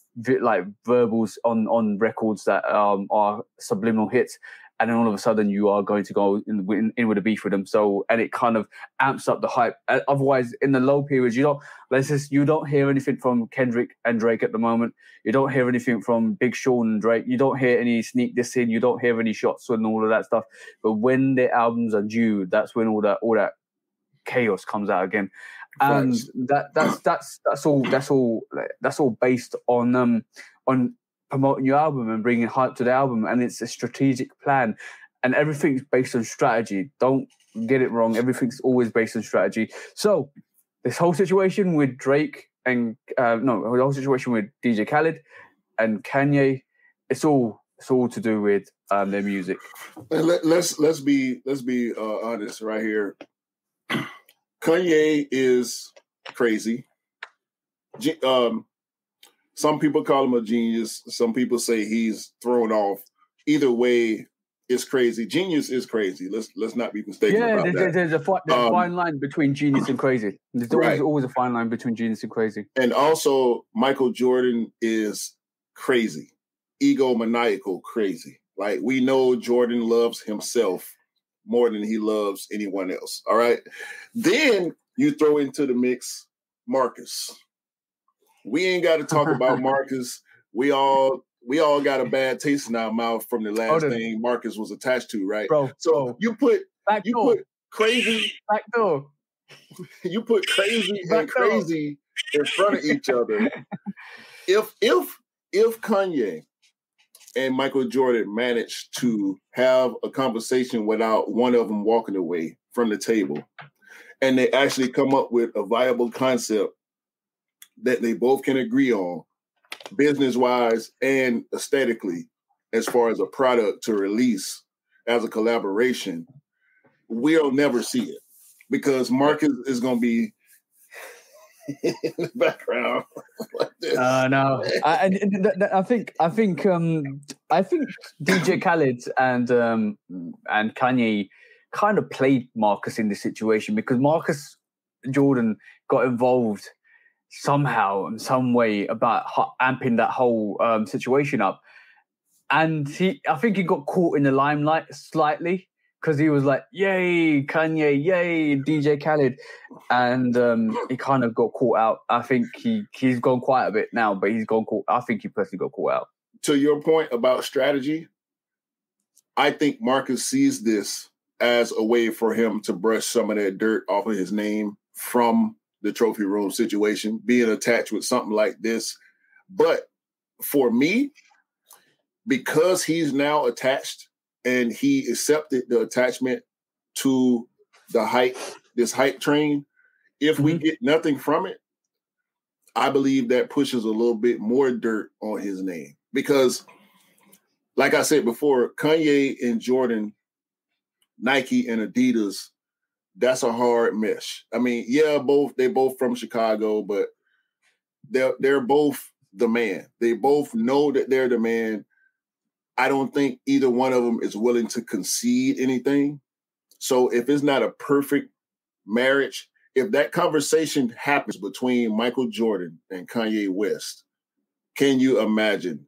like verbals on records that are subliminal hits, and then all of a sudden you are going to go in with a beef with them. So, and it kind of amps up the hype. Otherwise, in the low periods, you don't hear anything from Kendrick and Drake at the moment. You don't hear anything from Big Sean and Drake. You don't hear any sneak dissing. You don't hear any shots and all of that stuff. But when their albums are due, that's when all that chaos comes out again. And that's all based on promoting your album and bringing hype to the album, and it's a strategic plan, and everything's based on strategy. Don't get it wrong. Everything's always based on strategy. So this whole situation with Drake and the whole situation with DJ Khaled and Kanye, it's all to do with their music. And let's be honest right here. Kanye is crazy. Some people call him a genius. Some people say he's thrown off. Either way, it's crazy. Genius is crazy. Let's not be mistaken about that. There's a fine line between genius and crazy. There's always a fine line between genius and crazy. And also, Michael Jordan is crazy, egomaniacal crazy. Like, we know Jordan loves himself more than he loves anyone else. All right. Then you throw into the mix Marcus. We ain't got to talk about Marcus. We all got a bad taste in our mouth from the last thing Marcus was attached to, right? You put crazy backdoor. You put crazy and crazy in front of each other. If Kanye and Michael Jordan managed to have a conversation without one of them walking away from the table, and they actually come up with a viable concept that they both can agree on, business-wise and aesthetically, as far as a product to release as a collaboration, we'll never see it, because Marcus is going to be in the background like this. No, I think DJ Khaled and Kanye kind of played Marcus in this situation, because Marcus Jordan got involved somehow in some way about amping that whole situation up, and I think he got caught in the limelight slightly, because he was like, yay Kanye, yay DJ Khaled, and he kind of got caught out. I think he's gone quiet a bit now, but I think he personally got caught out. To your point about strategy, I think Marcus sees this as a way for him to brush some of that dirt off of his name from the trophy room situation, being attached with something like this. But for me, because he's now attached and he accepted the attachment to this hype train, if we get nothing from it, I believe that pushes a little bit more dirt on his name. Because, like I said before, Kanye and Jordan, Nike and Adidas, that's a hard mesh. I mean, yeah, they both from Chicago, but they're both the man. They both know that they're the man. I don't think either one of them is willing to concede anything. So if it's not a perfect marriage, if that conversation happens between Michael Jordan and Kanye West, can you imagine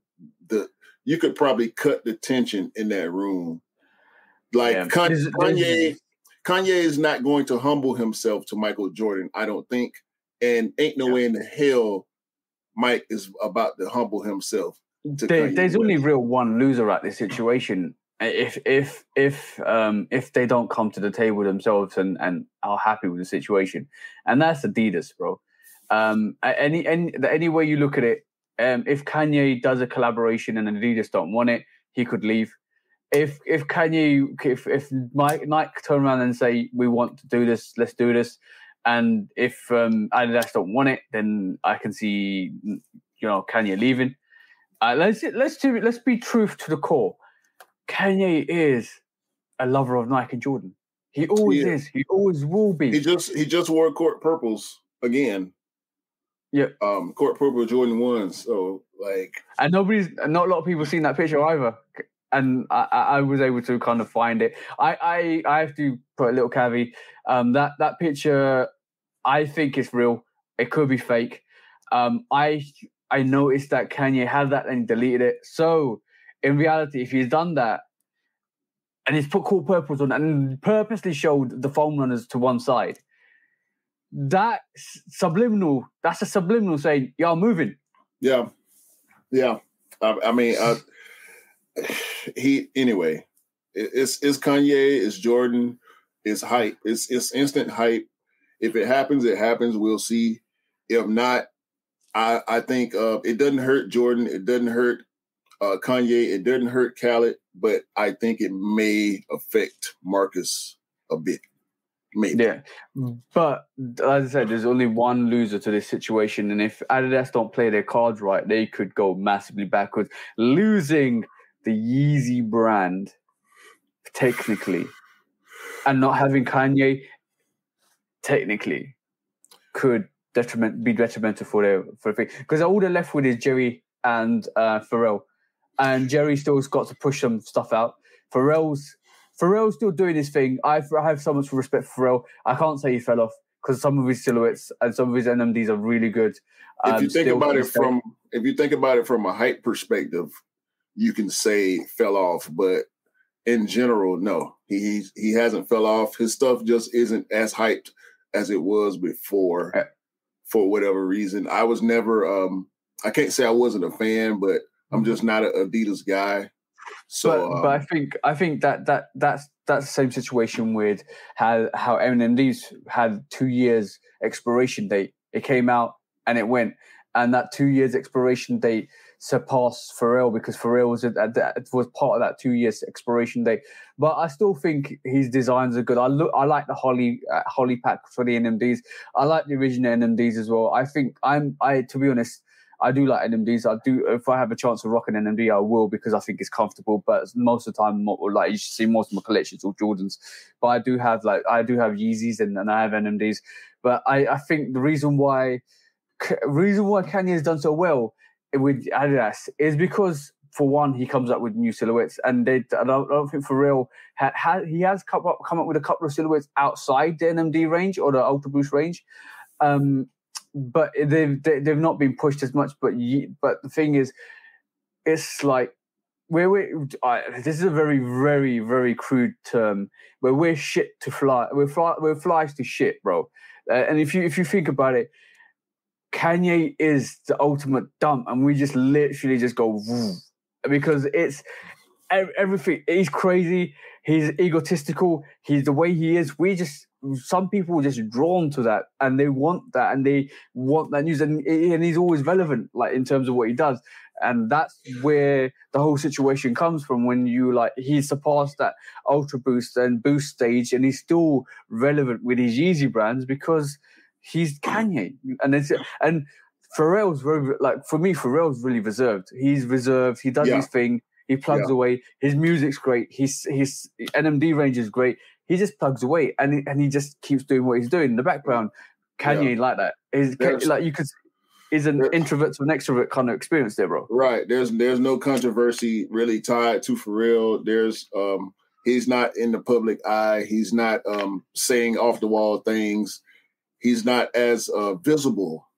you could probably cut the tension in that room. Like, yeah. Kanye is not going to humble himself to Michael Jordan, I don't think. And ain't no way in the hell Mike is about to humble himself. There's only real one loser at this situation. If they don't come to the table themselves and are happy with the situation, and that's Adidas, bro. Any way you look at it, if Kanye does a collaboration and Adidas don't want it, he could leave. If Nike turn around and say we want to do this, let's do this, and if Adidas don't want it, then I can see Kanye leaving. Let's be truth to the core. Kanye is a lover of Nike and Jordan. He always is. He always will be. He just wore court purples again. Yeah. Court purple Jordan 1s. So and not a lot of people seen that picture either. And I was able to kind of find it. I have to put a little caveat. That picture, I think it's real. It could be fake. I noticed that Kanye had that and deleted it. So in reality, if he's done that and he's put cool purples on and purposely showed the foam runners to one side, that's subliminal. That's a subliminal saying, "Yeah, I'm moving." Yeah. I mean, anyway. It's Kanye. It's Jordan. It's hype. It's instant hype. If it happens, it happens. We'll see. If not, I think it doesn't hurt Jordan. It doesn't hurt Kanye. It doesn't hurt Khaled. But I think it may affect Marcus a bit. Maybe. Yeah. But as I said, there's only one loser to this situation. And if Adidas don't play their cards right, they could go massively backwards. Losing the Yeezy brand, technically, and not having Kanye, technically, could be detrimental for the thing, because all they're left with is Jerry and Pharrell, and Jerry still's got to push some stuff out. Pharrell's still doing his thing. I have so much respect for Pharrell. I can't say he fell off because some of his silhouettes and some of his NMDs are really good. If you think about it from a hype perspective, you can say fell off, but in general, no, he hasn't fell off. His stuff just isn't as hyped as it was before. Yeah. For whatever reason, I was never. I can't say I wasn't a fan, but I'm just not an Adidas guy. So, but I think that's the same situation with how NMDs had 2 years expiration date. It came out and it went, and that 2 years expiration date surpassed Pharrell because Pharrell was part of that 2 years expiration date. But I still think his designs are good. I like the Holly pack for the NMDs. I like the original NMDs as well. I think to be honest, I do like NMDs. I do. If I have a chance to rock an NMD, I will, because I think it's comfortable. But most of the time, like you should see most of my collections or Jordans. But I do have Yeezys and I have NMDs. But I think the reason why Kanye has done so well with Adidas is because, for one, he comes up with new silhouettes, and I don't think Pharrell he has come up with a couple of silhouettes outside the NMD range or the Ultra Boost range. But they've not been pushed as much. But the thing is, it's like this is a very, very, very crude term, where we're shit to fly. We're flies to shit, bro. And if you think about it, Kanye is the ultimate dump, and we just literally just go woo, because it's everything. He's crazy. He's egotistical. He's the way he is. Some people are just drawn to that, and they want that, and they want that news, and he's always relevant, like in terms of what he does, and that's where the whole situation comes from. When he's surpassed that Ultra Boost and Boost stage, and he's still relevant with his Yeezy brands because he's Kanye, and Pharrell's very, for me, Pharrell's really reserved. He's reserved. He does his thing. He plugs away. His music's great. His NMD range is great. He just plugs away, and he just keeps doing what he's doing in the background. Kanye ain't like that. He's an introvert to an extrovert kind of experience there, bro. Right. There's no controversy really tied to Pharrell. He's not in the public eye. He's not saying off the wall things. He's not as visible,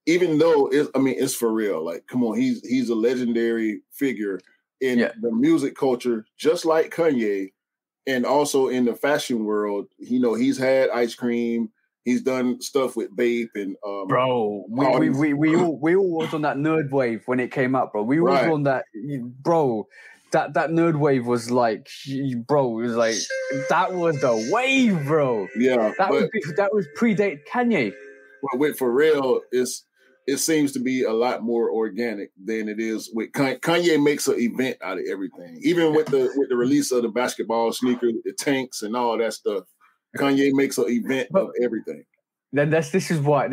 even though it's Pharrell. Like, come on, he's a legendary figure in the music culture, just like Kanye. And also in the fashion world, he's had ice cream. He's done stuff with Bape and bro. We all was on that nerd wave when it came out, bro. We was on that, bro. That nerd wave was like, bro. It was like that was the wave, bro. Yeah, that was predate Kanye. But with Pharrell, it seems to be a lot more organic than it is with Kanye. Kanye makes an event out of everything, even with the release of the basketball sneaker, the tanks, and all that stuff. Kanye makes an event of everything. Then this is why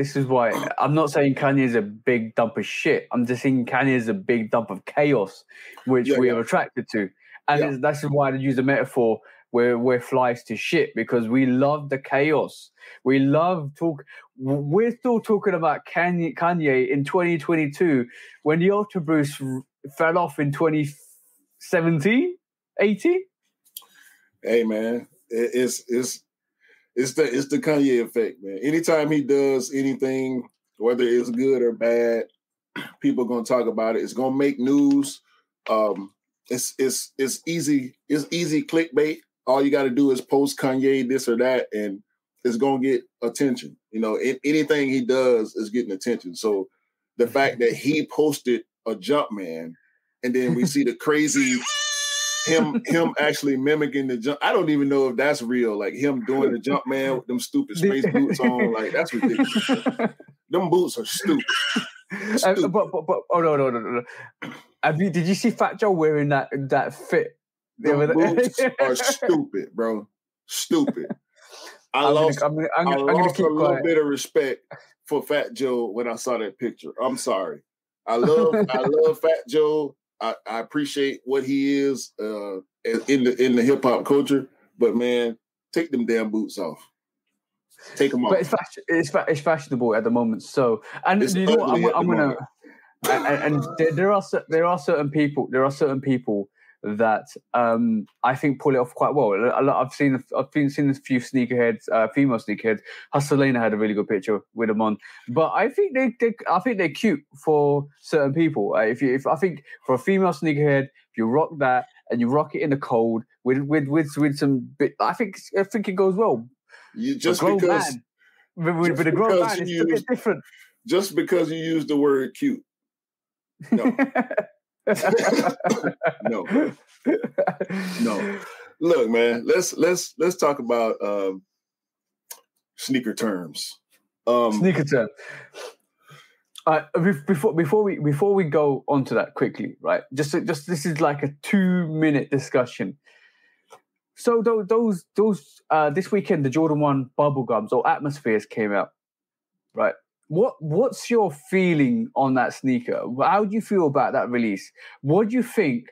I'm not saying Kanye is a big dump of shit. I'm just saying Kanye is a big dump of chaos, which we are attracted to, and that's why I use the metaphor we're flies to shit, because we love the chaos. We love talk. We're still talking about Kanye in 2022 when the Ultra Boost fell off in 2017, 18. Hey man, it's the Kanye effect, man. Anytime he does anything, whether it's good or bad, people are gonna talk about it. It's gonna make news. It's easy clickbait. All you got to do is post Kanye this or that, and it's gonna get attention. You know, anything he does is getting attention. So the fact that he posted a jump man, and then we see the crazy him actually mimicking the jump. I don't even know if that's real. Like him doing the jump man with them stupid space boots on. Like that's ridiculous. Them boots are stupid. But oh no. Did you see Fat Joe wearing that fit? Them boots are stupid, bro. Stupid. I lost a little bit of respect for Fat Joe when I saw that picture. I'm sorry. I love Fat Joe. I appreciate what he is in the hip hop culture, but man, take them damn boots off. Take them off. But it's fashionable at the moment. So, and you know what? I'm gonna. And there are certain people that I think pull it off quite well. I've seen a few sneakerheads, female sneakerheads. Hustlina had a really good picture with them on, but I think they're cute for certain people. If I think for a female sneakerhead, if you rock that and you rock it in the cold with some bit, I think it goes well. With a grown man, it's a bit different. Just because you use the word cute. No. No. Look, man, let's talk about sneaker terms. Sneaker terms. Before we go on to that quickly, right? Just this is like a 2-minute discussion. So those this weekend the Jordan 1 bubblegums or atmospheres came out, right? What's your feeling on that sneaker? How do you feel about that release? What do you think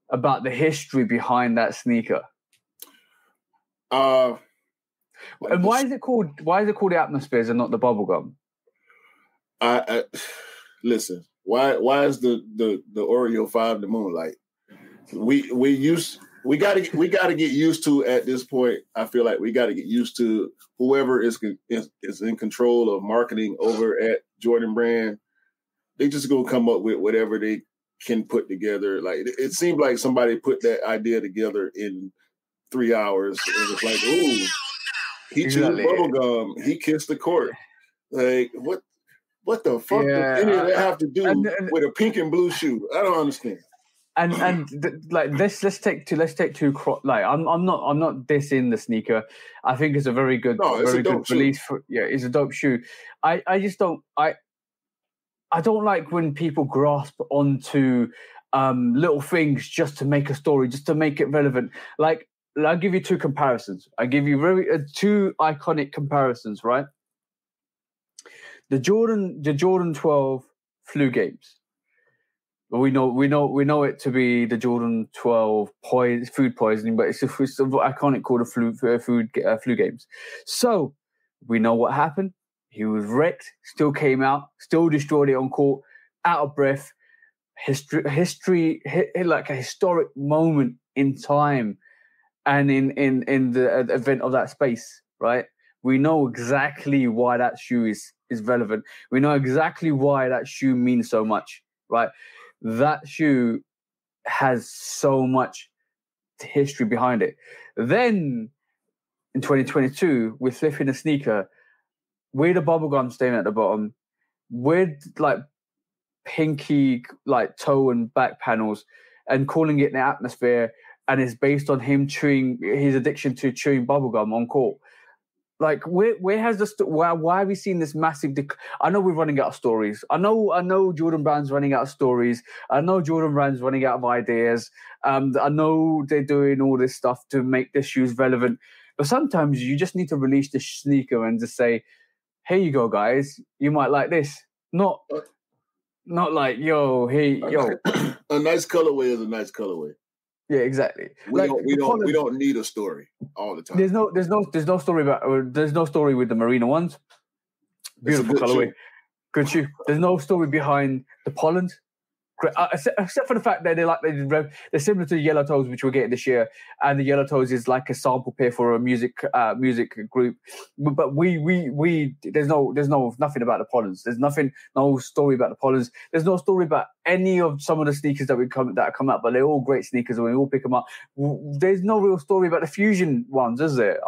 about the history behind that sneaker? And why is it called the atmospheres and not the bubblegum? I listen. Why is the Oreo 5 the Moonlight? We got to get used to at this point. I feel like we got to get used to whoever is in control of marketing over at Jordan Brand. They just gonna come up with whatever they can put together. Like it seemed like somebody put that idea together in 3 hours. It was like, ooh, he chewed bubblegum. He kissed the court. Like what the fuck does any of that have to do with a pink and blue shoe? I don't understand. Like let's take two. Like I'm not dissing the sneaker. I think it's a very good, good release. It's a dope shoe. I just don't. I don't like when people grasp onto little things just to make a story, just to make it relevant. Like I'll give you two comparisons. I give you two iconic comparisons. Right. The Jordan 12 flu games. We know it to be the Jordan 12 food poisoning, but it's iconic called the flu games. So we know what happened. He was wrecked, still came out, still destroyed it on court, out of breath. History, like a historic moment in time, and in the event of that space, right? We know exactly why that shoe is relevant. We know exactly why that shoe means so much, right? That shoe has so much history behind it. Then in 2022, we're flipping a sneaker with the bubblegum stain at the bottom, with like pinky like toe and back panels, and calling it the atmosphere, and it's based on him chewing his addiction to chewing bubblegum on court. Like, where has this? Why have we seen this massive? I know we're running out of stories. I know Jordan Brand's running out of stories. I know Jordan Brand's running out of ideas. I know they're doing all this stuff to make the shoes relevant. But sometimes you just need to release the sneaker and just say, "Here you go, guys. You might like this." Not like, yo, hey, yo. A nice colorway is a nice colorway. Yeah, exactly. We don't need a story all the time. There's no story with the Marina ones. Beautiful colorway, good shoe. There's no story behind the Pollens. Except for the fact that they're similar to the Yellow Toes, which we're getting this year, and the Yellow Toes is like a sample pair for a music group. But we there's nothing about the Pollens. There's no story about the Pollens. There's no story about any of some of the sneakers that come out, but they're all great sneakers and we all pick them up. There's no real story about the Fusion ones, is there?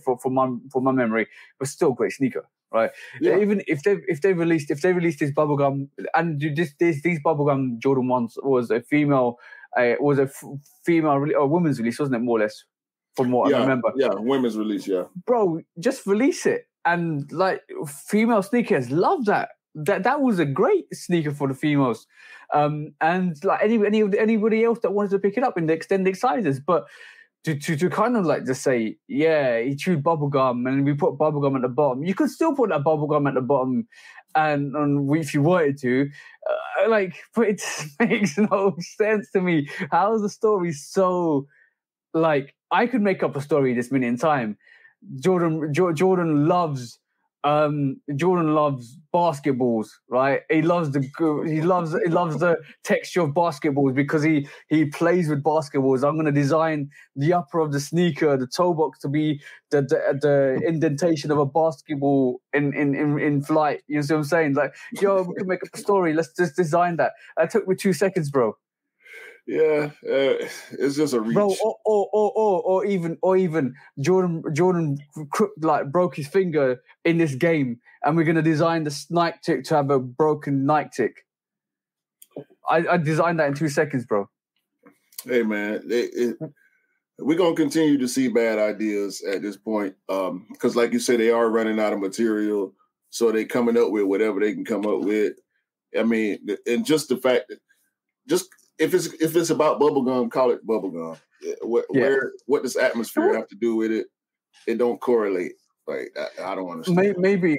From my memory, but still great sneaker. Right. Yeah. Even if they released this bubblegum, and these bubblegum Jordan ones was a female or women's release, wasn't it, more or less, from what I remember? Yeah, women's release, yeah. Bro, just release it. And like female sneakers love that. That was a great sneaker for the females. And like anybody else that wanted to pick it up in the extended sizes. But to kind of like just say, yeah, he chewed bubblegum and we put bubblegum at the bottom. You could still put that bubblegum at the bottom and if you wanted to. But it makes no sense to me. How is the story so, like, I could make up a story this minute in time. Jordan loves basketballs, right? He loves the texture of basketballs because he plays with basketballs. I'm going to design the upper of the sneaker, the toe box, to be the indentation of a basketball in flight. You know what I'm saying? Like, yo, we can make up a story. Let's just design that. That took me 2 seconds, bro. Yeah, it's just a reach. Bro, or even Jordan broke his finger in this game, and we're gonna design the Nike tick to have a broken Nike tick. I designed that in 2 seconds, bro. Hey man, we're gonna continue to see bad ideas at this point, because like you said, they are running out of material, so they're coming up with whatever they can come up with. I mean, and just the fact that if it's about bubblegum, call it bubblegum. What does atmosphere have to do with it? It don't correlate. Like, I don't understand. Maybe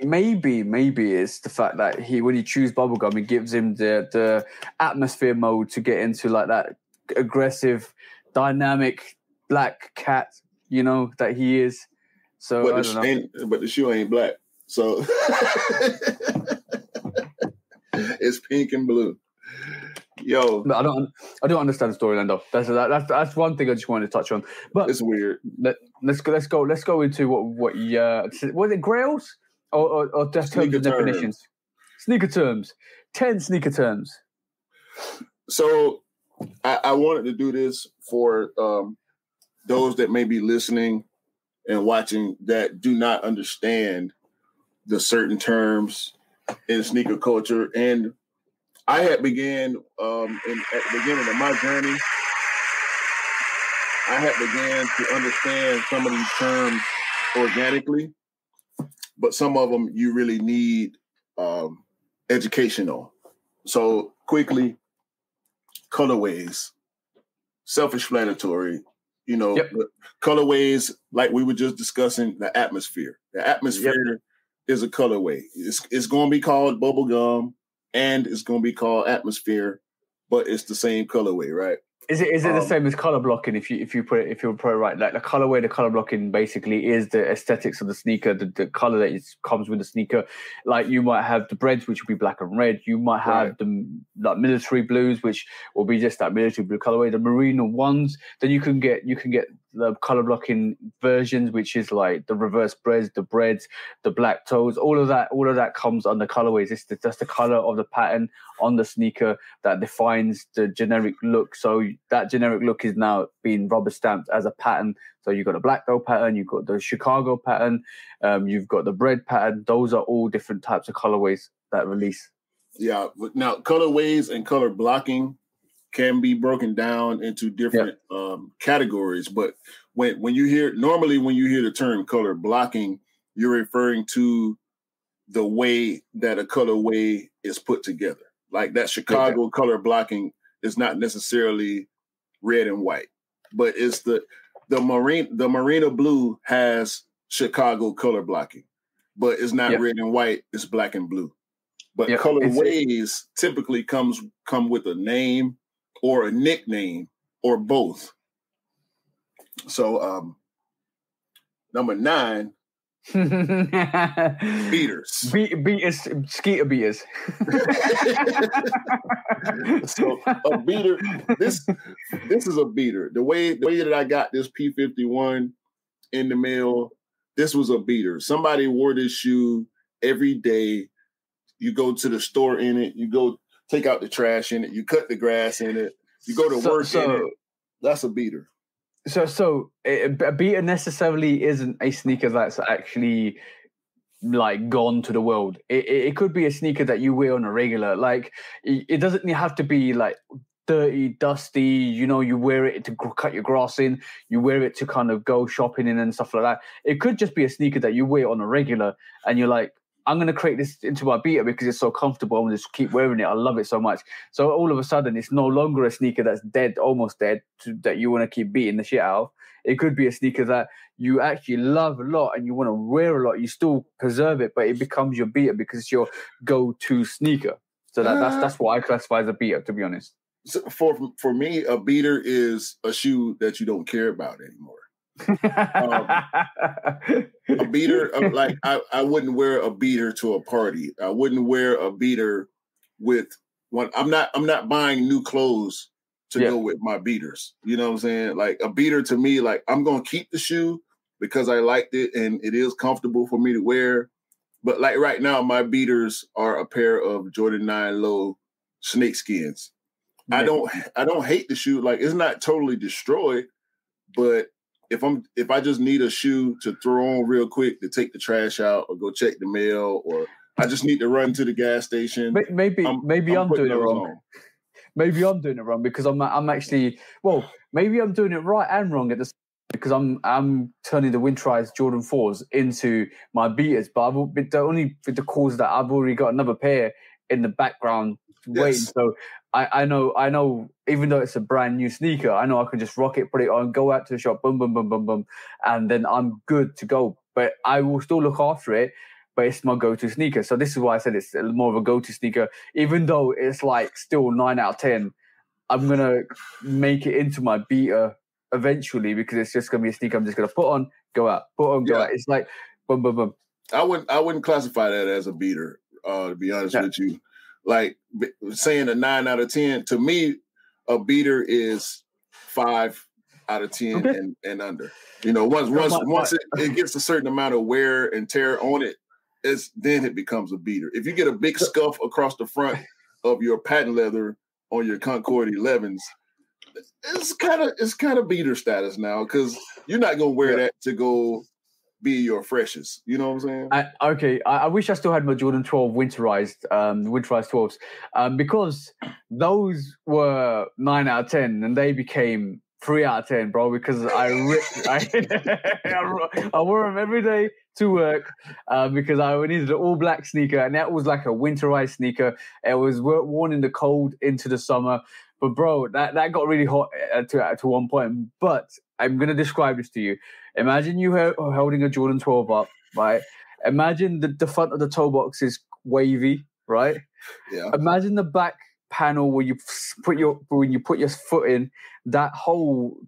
it's the fact that when he chews bubblegum, it gives him the atmosphere mode to get into like that aggressive, dynamic black cat, you know, that he is. So but the shoe ain't black. So it's pink and blue. Yo, I don't understand the storyline though. That's one thing I just wanted to touch on. But it's weird. Let's go into what was it, grails or just terms and definitions? Sneaker terms. 10 sneaker terms. So I wanted to do this for those that may be listening and watching that do not understand the certain terms in sneaker culture. And I had began at the beginning of my journey. I had began to understand some of these terms organically, but some of them you really need education on. So quickly, colorways, self-explanatory. You know, colorways, like we were just discussing, the atmosphere. The atmosphere is a colorway. It's going to be called bubblegum. And it's going to be called atmosphere, but it's the same colorway, right? Is it the same as color blocking? If you put it right, like the color blocking basically is the aesthetics of the sneaker, the color that comes with the sneaker. Like you might have the breads, which will be black and red. You might have the like military blues, which will be just that military blue colorway. The marine ones, then you can get the color blocking versions, which is like the reverse breads, the black toes, all of that comes under colorways. It's just the color of the pattern on the sneaker that defines the generic look. So that generic look is now being rubber stamped as a pattern. So you've got the black toe pattern, you've got the Chicago pattern, you've got the bread pattern. Those are all different types of colorways that release. Yeah. Now, colorways and color blocking can be broken down into different categories. But when you hear the term color blocking, you're referring to the way that a colorway is put together. Like that Chicago color blocking is not necessarily red and white, but it's the Marina Blue has Chicago color blocking, but it's not red and white, it's black and blue. But colorways typically come with a name or a nickname or both. So number 9, beaters. Beaters, skeeter beaters. So a beater, this is a beater. The way that I got this P51 in the mail, this was a beater. Somebody wore this shoe every day. You go to the store in it, you go take out the trash in it, you cut the grass in it, you go to work in it. That's a beater. So a beater necessarily isn't a sneaker that's actually like gone to the world. It could be a sneaker that you wear on a regular. Like it doesn't have to be like dirty, dusty. You know, you wear it to cut your grass in. You wear it to kind of go shopping in and stuff like that. It could just be a sneaker that you wear on a regular, and you're like, I'm going to create this into my beater because it's so comfortable. I'm going to just keep wearing it. I love it so much. So all of a sudden, it's no longer a sneaker that's dead, almost dead, that you want to keep beating the shit out of. It could be a sneaker that you actually love a lot and you want to wear a lot. You still preserve it, but it becomes your beater because it's your go-to sneaker. So that's what I classify as a beater, to be honest. So for me, a beater is a shoe that you don't care about anymore. A beater, like I wouldn't wear a beater to a party. I wouldn't wear a beater with one. I'm not buying new clothes to go with my beaters. You know what I'm saying? Like a beater to me, like I'm gonna keep the shoe because I liked it and it is comfortable for me to wear. But like right now, my beaters are a pair of Jordan 9 Low snake skins. I don't hate the shoe. Like it's not totally destroyed, but if I just need a shoe to throw on real quick to take the trash out or go check the mail, or I just need to run to the gas station. Maybe I'm doing it wrong. Maybe I'm doing it wrong because I'm actually, well, maybe I'm doing it right and wrong at the same time because I'm turning the winterized Jordan 4s into my beaters, but I've been only with the cause that I've already got another pair in the background waiting. So I know, even though it's a brand new sneaker, I know I can just rock it, put it on, go out to the shop, boom, boom, boom, boom, boom, and then I'm good to go. But I will still look after it, but it's my go-to sneaker. So this is why I said it's more of a go-to sneaker. Even though it's like still 9 out of 10, I'm going to make it into my beater eventually because it's just going to be a sneaker I'm just going to put on, go out, put on, go out. It's like boom, boom, boom. I wouldn't classify that as a beater, to be honest with you. Like saying a 9 out of 10, to me, a beater is 5 out of 10 and under. You know, once it gets a certain amount of wear and tear on it, then it becomes a beater. If you get a big scuff across the front of your patent leather on your Concord 11s, it's kind of beater status now because you're not gonna wear that to go be your freshest. You know what I'm saying? I wish I still had my Jordan 12 winterized 12s, because those were 9 out of 10 and they became 3 out of 10, bro, because I wore them every day to work because I needed an all black sneaker, and that was like a winterized sneaker. It was worn in the cold into the summer. But bro, that got really hot to one point. But I'm going to describe this to you. Imagine you holding a Jordan 12 up, right? Imagine the front of the toe box is wavy, right? Yeah. Imagine the back panel where you put your foot in, that whole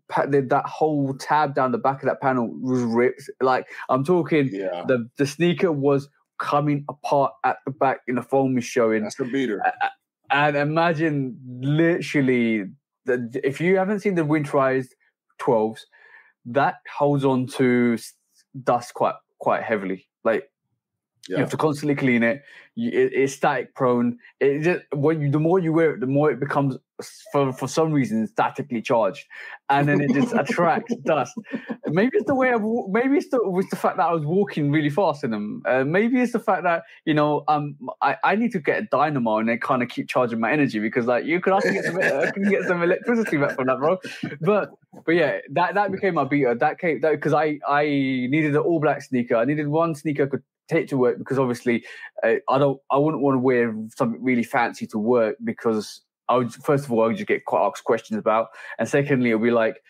tab down the back of that panel was ripped. Like I'm talking, the sneaker was coming apart at the back and the foam is showing. That's a beater. And imagine literally if you haven't seen the winterized 12s, that holds on to dust quite heavily. Like you have to constantly clean it. It's static prone. It just the more you wear it, the more it becomes for some reason statically charged, and then it just attracts dust. Maybe it's the way maybe it's the fact that I was walking really fast in them. Maybe it's the fact that I need to get a dynamo and then kind of keep charging my energy, because like I can get some electricity back from that, bro. But yeah, that became my beater. That came because I needed an all black sneaker. I needed one sneaker I could take to work, because obviously I wouldn't want to wear something really fancy to work, because first of all I would just get asked questions about, and secondly it'll be like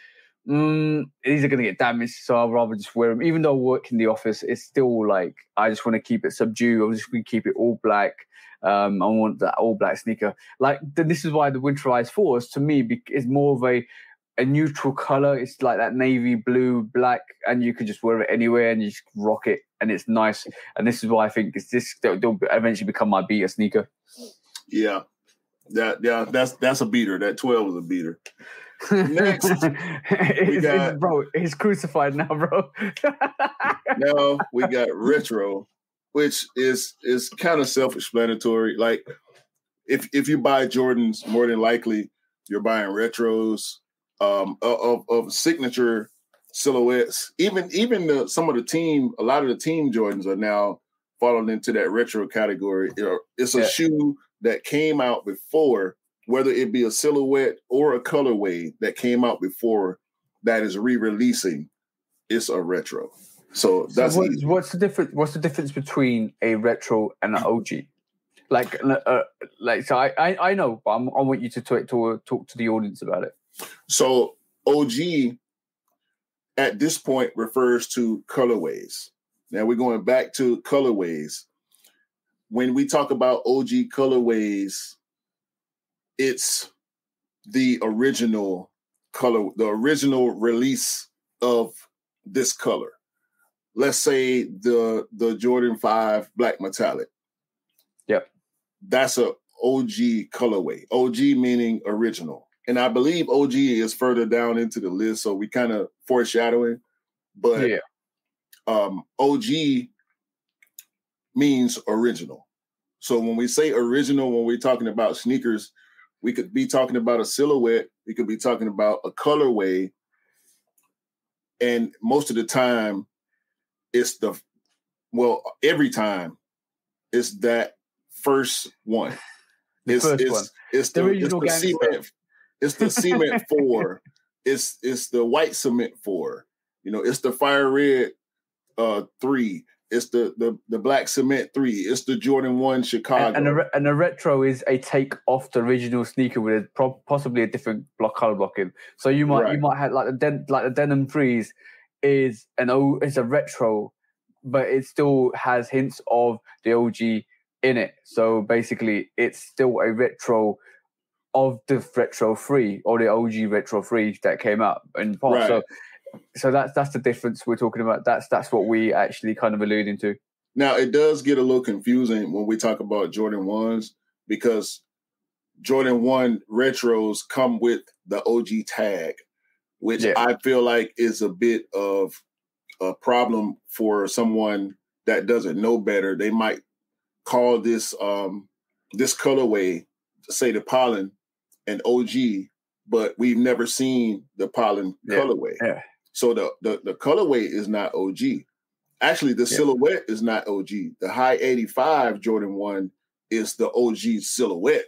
these are going to get damaged, so I'd rather just wear them. Even though I work in the office, it's still like I just want to keep it subdued. I just want to keep it all black. I want that all black sneaker. Like this is why the Winterize 4s to me is more of a neutral color. It's like that navy blue, black, and you can just wear it anywhere and you just rock it, and it's nice. And this is why I think they'll eventually become my beater sneaker. Yeah, that's a beater. That 12 is a beater. Next, bro, he's crucified now, bro. Now we got retro, which is kind of self-explanatory. Like if you buy Jordans, more than likely you're buying retros of signature silhouettes. Even some of the team, a lot of the team Jordans are now falling into that retro category. It's a shoe that came out before, whether it be a silhouette or a colorway that came out before that is re-releasing, it's a retro. So that's what's the difference? What's the difference between a retro and an OG? So I know, but I want you to talk to the audience about it. So OG at this point refers to colorways. Now we're going back to colorways. When we talk about OG colorways, it's the original color, the original release of this color. Let's say the Jordan 5 Black Metallic. Yep. That's a OG colorway. OG meaning original. And I believe OG is further down into the list, so we kind of foreshadowing. But OG means original. So when we say original, when we're talking about sneakers, we could be talking about a silhouette. We could be talking about a colorway. And most of the time, every time, it's that first one. It's the cement 4. It's the white cement 4. It's the fire red 3. It's the black cement 3. It's the Jordan 1 Chicago. And the retro is a take off the original sneaker with possibly a different color blocking. So you might have like the denim 3s is it's a retro, but it still has hints of the OG in it. So basically, it's still a retro of the retro 3 or the OG retro 3 that came out in the past. Right. So that's the difference we're talking about. That's what we actually kind of alluding to. Now, it does get a little confusing when we talk about Jordan 1s, because Jordan 1 retros come with the OG tag, which I feel like is a bit of a problem for someone that doesn't know better. They might call this colorway, say the pollen, an OG, but we've never seen the pollen colorway. Yeah. So the colorway is not OG. Actually, the silhouette is not OG. The high 85 Jordan 1 is the OG silhouette.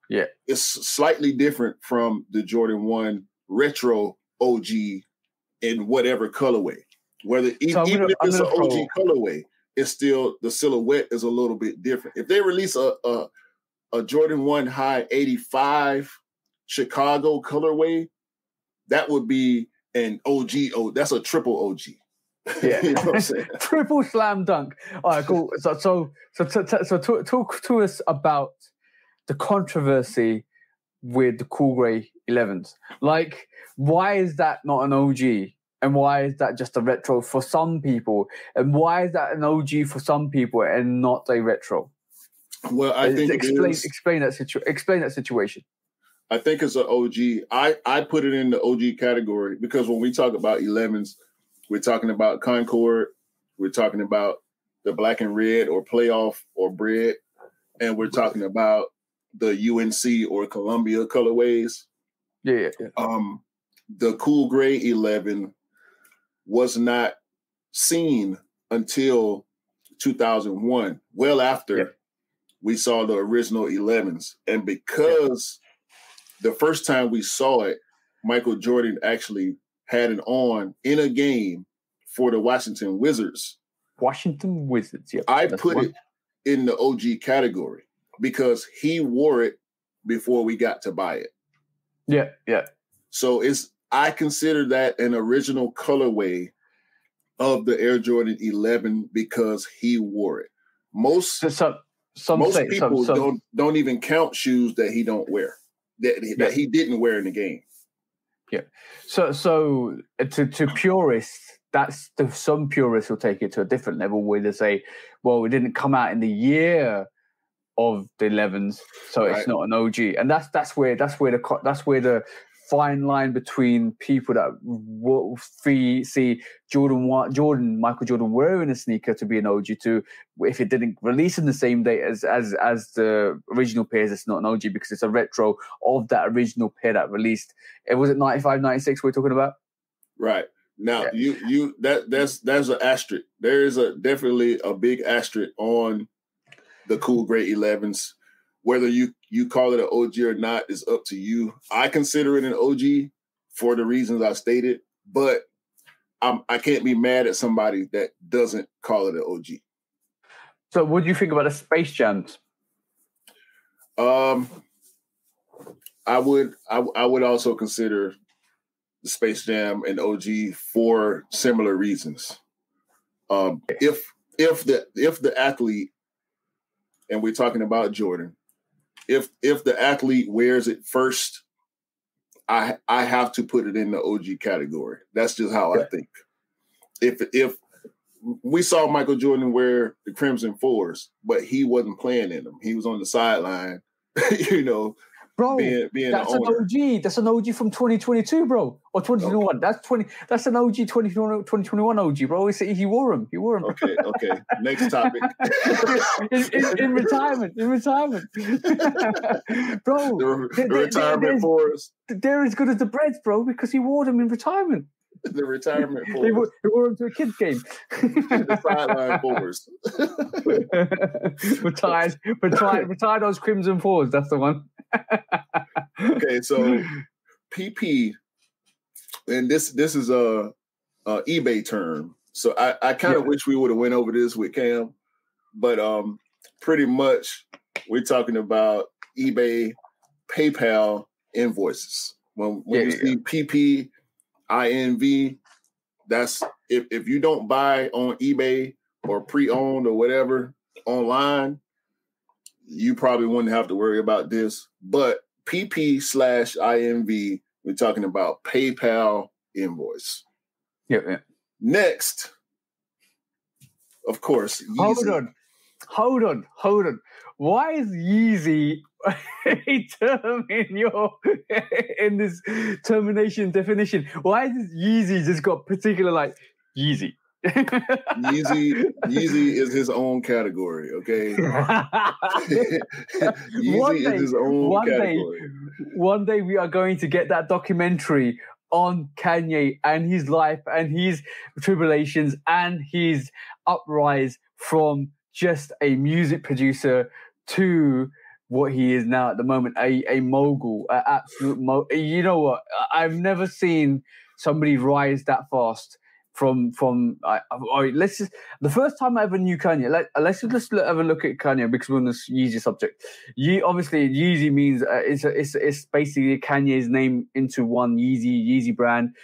Yeah. It's slightly different from the Jordan 1 retro OG in whatever colorway. Even if it's an OG colorway, it's still, the silhouette is a little bit different. If they release a Jordan 1 high 85 Chicago colorway, that would be an OG. That's a triple OG. Yeah, you know what I'm saying? Triple slam dunk. All right, cool. So talk to us about the controversy with the cool grey 11s. Like, why is that not an OG? And why is that just a retro for some people? And why is that an OG for some people and not a retro? Well, I think explain that situation. I think it's an OG. I put it in the OG category because when we talk about 11s, we're talking about Concord, we're talking about the black and red or playoff or bread, and we're talking about the UNC or Columbia colorways. Yeah. The cool gray 11 was not seen until 2001, well after we saw the original 11s. And because the first time we saw it, Michael Jordan actually had it on in a game for the Washington Wizards. I put it in the OG category because he wore it before we got to buy it. Yeah. So I consider that an original colorway of the Air Jordan 11 because he wore it. Most people don't even count shoes that he don't wear, that he didn't wear in the game. Yeah. So to purists, some purists will take it to a different level where they say, well, it didn't come out in the year of the 11s, so it's not an OG. And that's where the fine line between people that see Michael Jordan wearing a sneaker to be an OG to if it didn't release in the same day as the original pairs, it's not an OG because it's a retro of that original pair that released. It was it 95, 96 we're talking about? Right. Now that's an asterisk. There is definitely a big asterisk on the cool gray 11s. Whether you call it an OG or not is up to you. I consider it an OG for the reasons I stated, but I can't be mad at somebody that doesn't call it an OG. So what do you think about the Space Jams? I would also consider the Space Jam an OG for similar reasons. If the athlete, and we're talking about Jordan, if the athlete wears it first, I have to put it in the OG category. That's just how I think. If we saw Michael Jordan wear the Crimson 4s, but he wasn't playing in them, he was on the sideline, Bro, being that's an owner. OG. That's an OG from 2022, bro, or 2021. Okay. That's an OG 2021 OG, bro. He wore them. Okay. Next topic. in retirement, bro. The retirement fours. They're as good as the Breads, bro, because he wore them in retirement. The retirement fours. He wore them to a kids game. The sideline fours. Retire those Crimson 4s. That's the one. Okay, so PP, and this is a eBay term. So I kind of wish we would have went over this with Cam, but pretty much we're talking about eBay, PayPal invoices. When you see PP, INV, that's if you don't buy on eBay or pre-owned or whatever online, you probably wouldn't have to worry about this. But PP/INV, we're talking about PayPal invoice. Yeah. Next, of course, Yeezy. Hold on. Why is Yeezy a term in this termination definition? Why is Yeezy just got particular like Yeezy? Yeezy is his own category, okay? Yeezy is his own category. One day we are going to get that documentary on Kanye and his life and his tribulations and his uprise from just a music producer to what he is now at the moment, a mogul, an absolute mogul. You know what? I've never seen somebody rise that fast from let's just, the first time I ever knew Kanye, let's just have a look at Kanye because we're on this Yeezy subject. Obviously Yeezy means it's basically Kanye's name into one Yeezy brand.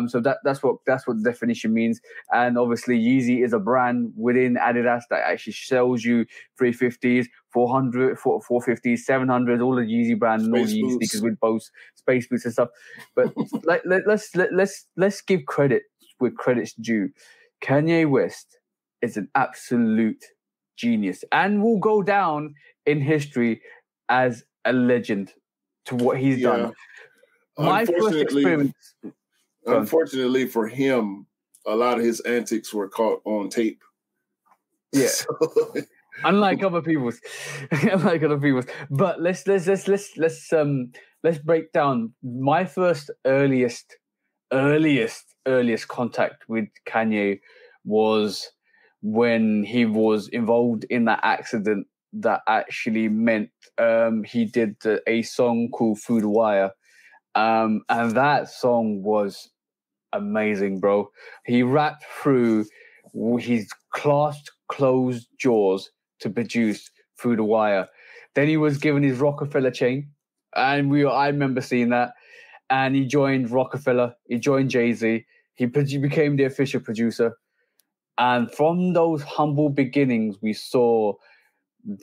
So that's what the definition means. And obviously Yeezy is a brand within Adidas that actually sells you 350s, 400, 450s, 700s, all the Yeezy brand and all the Yeezy sneakers with both space boots and stuff. But let's give credit with credit's due. Kanye West is an absolute genius and will go down in history as a legend. to what he's done. My first experience. Unfortunately for him, a lot of his antics were caught on tape. Yeah. Unlike other people's. But let's break down my first earliest contact with Kanye was when he was involved in that accident that actually meant he did a song called Through the Wire. And that song was amazing, bro. He rapped through his clasped closed jaws to produce Through the Wire. Then he was given his Rockefeller chain, and I remember seeing that. And he joined Rockefeller. He joined Jay-Z. He became the official producer. And from those humble beginnings, we saw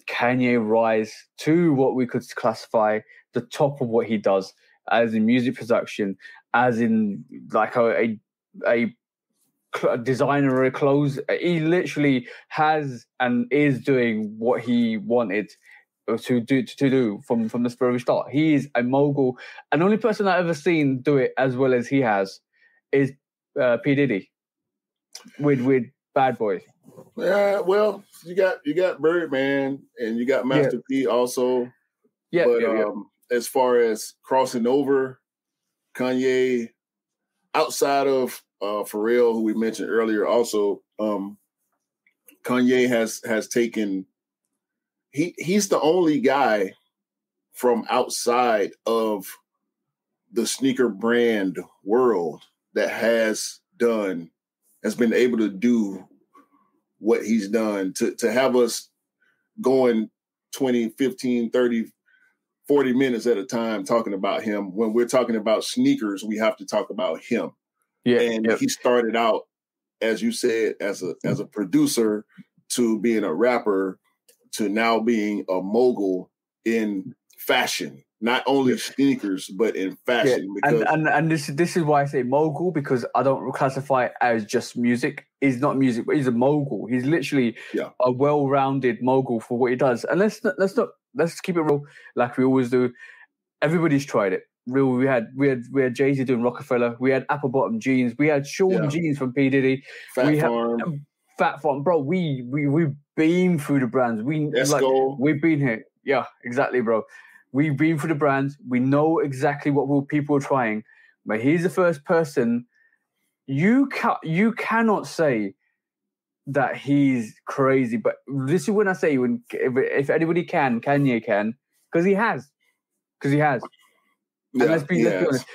Kanye rise to what we could classify the top of what he does, as in music production, as in like a designer or a clothes. He literally has and is doing what he wanted to do from the very start. He is a mogul, and the only person I've ever seen do it as well as he has is P. Diddy with Bad Boy. Yeah, well, you got Birdman and you got Master P also. Yeah, but as far as crossing over, Kanye, outside of Pharrell, who we mentioned earlier, also Kanye has taken. He's the only guy from outside of the sneaker brand world that has been able to do what he's done, to have us going 20, 15, 30, 40 minutes at a time talking about him. When we're talking about sneakers, we have to talk about him. Yeah, and he started out, as you said, as a producer, to being a rapper, to now being a mogul in fashion. Not only sneakers, but in fashion. Because and this is why I say mogul, because I don't classify it as just music. He's not music, but he's a mogul. He's literally a well-rounded mogul for what he does. And let's keep it real, like we always do. Everybody's tried it. Real, we had Jay-Z doing Rockefeller. We had apple bottom jeans. We had short jeans from P. Diddy. Fat Farm, bro. We been through the brands. We've been here. Yeah, exactly, bro. We've been through the brands. We know exactly what people are trying. But he's the first person. You cannot say that he's crazy. But this is when I say, if anybody can, Kanye can, because he has. And let's be honest.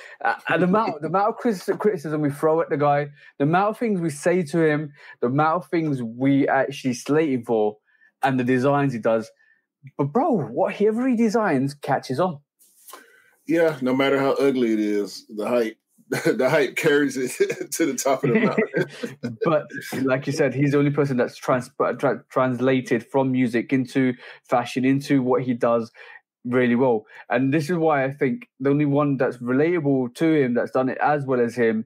And the amount of criticism we throw at the guy, the amount of things we say to him, the amount of things we actually slate him for, and the designs he does. But bro, whatever he designs catches on. Yeah, no matter how ugly it is, the hype carries it to the top of the mountain. But like you said, he's the only person that's translated from music into fashion, into what he does really well. And this is why I think the only one that's relatable to him, that's done it as well as him,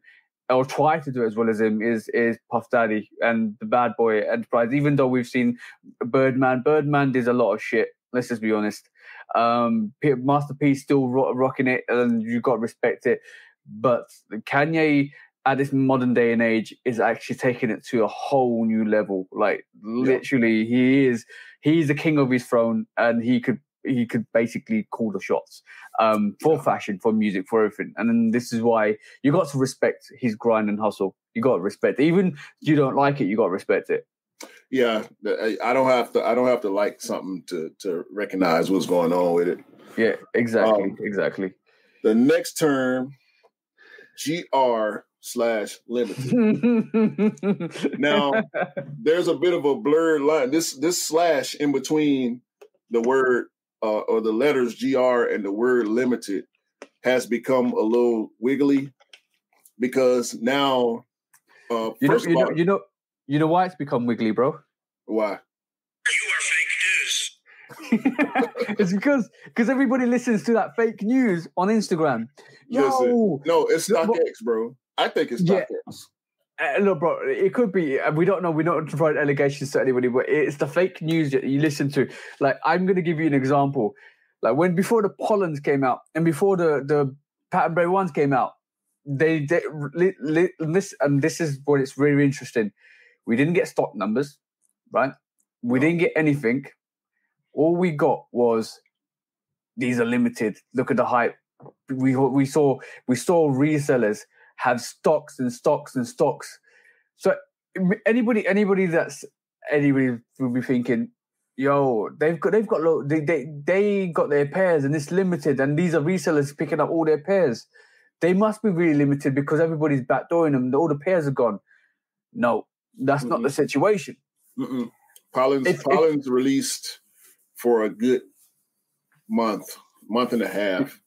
or try to do as well as him, is Puff Daddy and the Bad Boy Enterprise. Even though we've seen Birdman does a lot of shit. Let's just be honest. Master P still rocking it, and you got to respect it. But Kanye, at this modern day and age, is actually taking it to a whole new level. Like literally, he's the king of his throne, and he could basically call the shots for fashion, for music, for everything. And then this is why you got to respect his grind and hustle. You got to respect it. Even if you don't like it, you got to respect it. Yeah, I don't have to like something to recognize what's going on with it. Yeah, exactly. The next term, GR/limited. Now, there's a bit of a blurred line. This slash in between the word or the letters GR and the word limited has become a little wiggly, because now you know why it's become wiggly, bro? Why? You are fake news. It's because everybody listens to that fake news on Instagram. No, it's StockX, bro. I think it's StockX. Look, bro, it could be. We don't know. We don't provide allegations to anybody, but it's the fake news that you listen to. Like, I'm going to give you an example. Like before the Pollens came out and before the Pattern Break ones came out, this is what it's really interesting. We didn't get stock numbers, right? We didn't get anything. All we got was these are limited. Look at the hype. We saw resellers have stocks and stocks and stocks. So anybody will be thinking, yo, they got their pairs and it's limited, and these are resellers picking up all their pairs. They must be really limited because everybody's backdooring them. All the pairs are gone. No, that's not the situation. Pollens released for a good month and a half.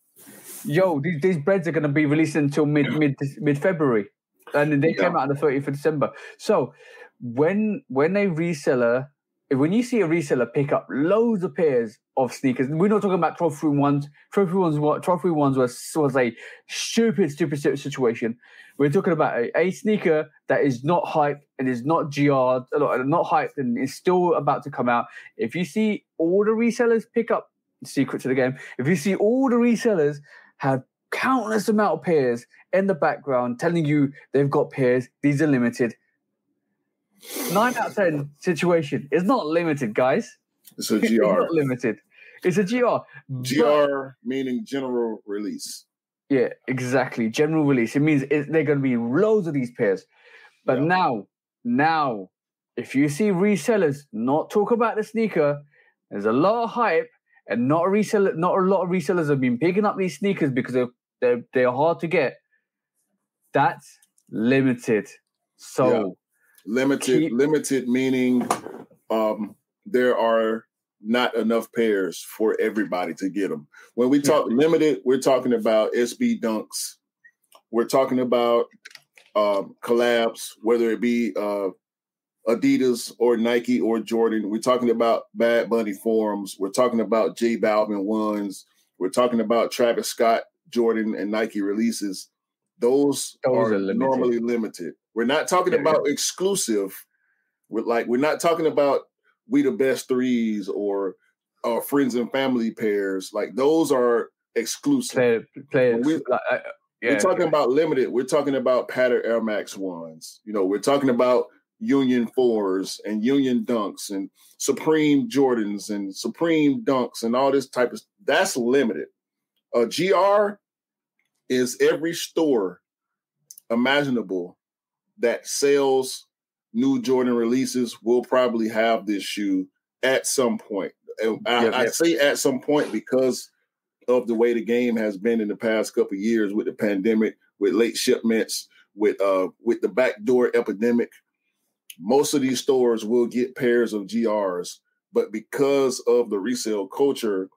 Yo, these breads are going to be released until mid February, and they came out on the 30th of December. So when you see a reseller pick up loads of pairs of sneakers, we're not talking about trophy ones. Trophy ones was a stupid situation. We're talking about a sneaker that is not hyped and is not GR'd, not hyped and is still about to come out. If you see all the resellers pick up, secret to the game, if you see all the resellers have countless amount of pairs in the background telling you they've got pairs, these are limited. 9 out of 10 situation is not limited, guys. It's a GR. It's not limited. It's a GR. GR meaning general release. Yeah, exactly. General release. It means they're going to be loads of these pairs. But now, if you see resellers not talk about the sneaker, there's a lot of hype, and not a lot of resellers have been picking up these sneakers because they're hard to get. That's limited. So limited meaning there are not enough pairs for everybody to get them. When we talk limited, we're talking about SB Dunks. We're talking about collabs, whether it be Adidas or Nike or Jordan. We're talking about Bad Bunny forums. We're talking about J Balvin ones. We're talking about Travis Scott, Jordan, and Nike releases. Those are normally limited. We're not talking about exclusive. We're not talking about We the Best Threes or friends and family pairs. Like those are exclusive. We're talking about limited. We're talking about Pattern Air Max ones. We're talking about Union 4s and Union Dunks and Supreme Jordans and Supreme Dunks and all this type of stuff. That's limited. A GR is every store imaginable that sells new Jordan releases will probably have this shoe at some point. I say at some point because of the way the game has been in the past couple of years with the pandemic, with late shipments, with the backdoor epidemic. Most of these stores will get pairs of GRs, but because of the resale culture,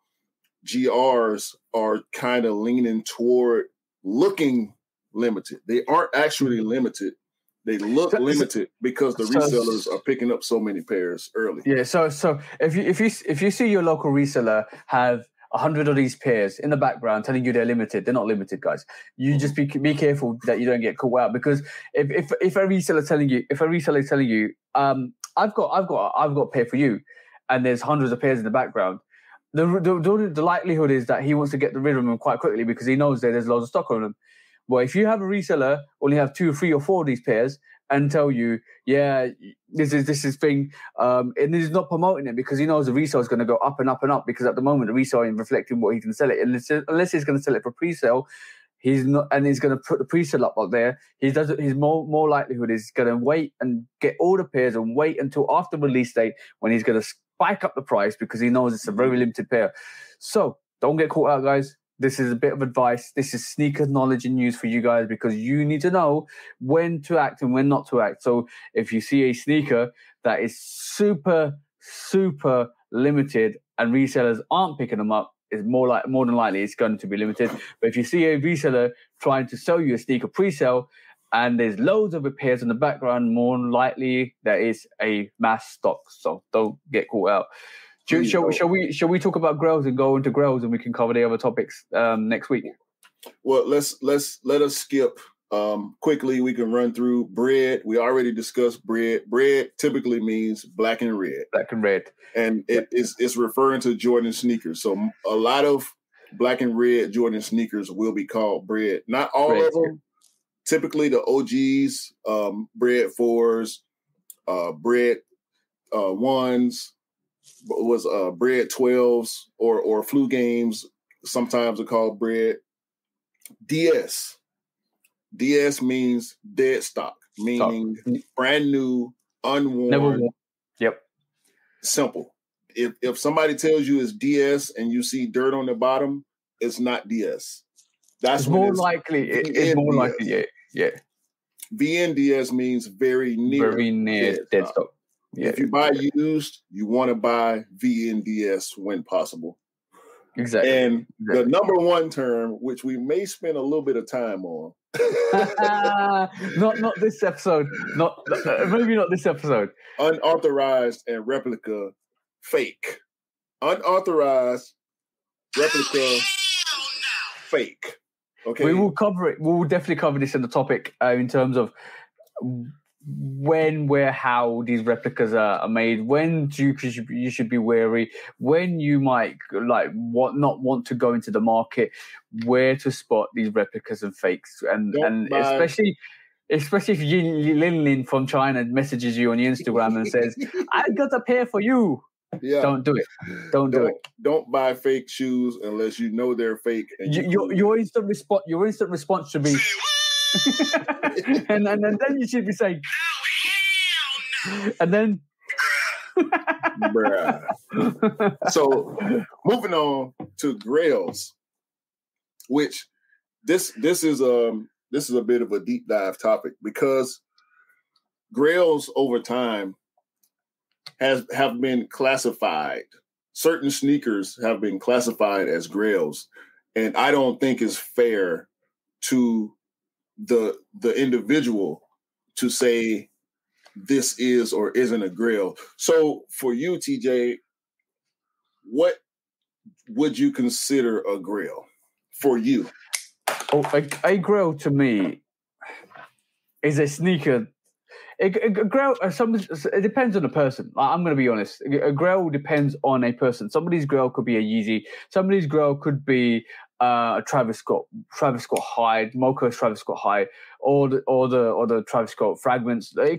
GRs are kind of leaning toward looking limited. They aren't actually limited. They look limited because the resellers are picking up so many pairs early. Yeah. So if you see your local reseller have 100 of these pairs in the background telling you they're limited, they're not limited, guys. You just be careful that you don't get caught out, because if a reseller is telling you, I've got a pair for you, and there's hundreds of pairs in the background, the likelihood is that he wants to get rid of them quite quickly because he knows that there's loads of stock on them. Well, if you have a reseller only have 2, 3, or 4 of these pairs and tell you, this is thing, and he's not promoting it because he knows the resale is going to go up and up and up, because at the moment the resale is reflecting what he can sell it. Unless he's going to sell it for pre-sale, he's not, and he's going to put the pre-sale up there. His more likelihood is going to wait and get all the pairs and wait until after release date when he's going to spike up the price because he knows it's a very limited pair. So don't get caught out, guys. This is a bit of advice. This is sneaker knowledge and news for you guys, because you need to know when to act and when not to act. So if you see a sneaker that is super, super limited and resellers aren't picking them up, it's more than likely it's going to be limited. But if you see a reseller trying to sell you a sneaker pre-sale and there's loads of repairs in the background, more than likely there is a mass stock. So don't get caught out. Shall we talk about Grails and go into Grails, and we can cover the other topics next week? Well, let us skip Quickly, we can run through bread. We already discussed bread. Bread typically means black and red. Black and red. And it's referring to Jordan sneakers. So a lot of black and red Jordan sneakers will be called bread. Not all of them. Typically the OGs, bread 4s, bread 1s, was bread 12s or flu games. Sometimes are called bread. DS. DS means dead stock, meaning brand new, unworn. Never worn. Yep. Simple. If somebody tells you it's DS and you see dirt on the bottom, it's not DS. That's more likely. It's more likely. Yeah. VNDS means very near dead stock. Yeah. If you buy used, you want to buy VNDS when possible. Exactly. And the number one term, which we may spend a little bit of time on. not this episode. Maybe not this episode. Unauthorized and replica fake. Unauthorized replica fake. Okay. We will cover it. We will definitely cover this in the topic in terms of when, where, how these replicas are made, when you should be wary, when you might not want to go into the market, where to spot these replicas and fakes, and especially if Lin from China messages you on your Instagram and says, "I got a pair for you." Yeah. Don't do it. Don't do it. Don't buy fake shoes unless you know they're fake. And your instant response should be, and then you should be saying, and then, bruh. So moving on to grails, which this is a bit of a deep dive topic because grails over time have been classified. Certain sneakers have been classified as grails, and I don't think it's fair to the individual to say this is or isn't a grail. So for you, TJ, what would you consider a grail for you? Oh, a grail to me is a sneaker. A grail, it depends on the person. I'm going to be honest. A grail depends on a person. Somebody's grail could be a Yeezy. Somebody's grail could be a Travis Scott hide, Mocha's Travis Scott hide, or the Travis Scott fragments. A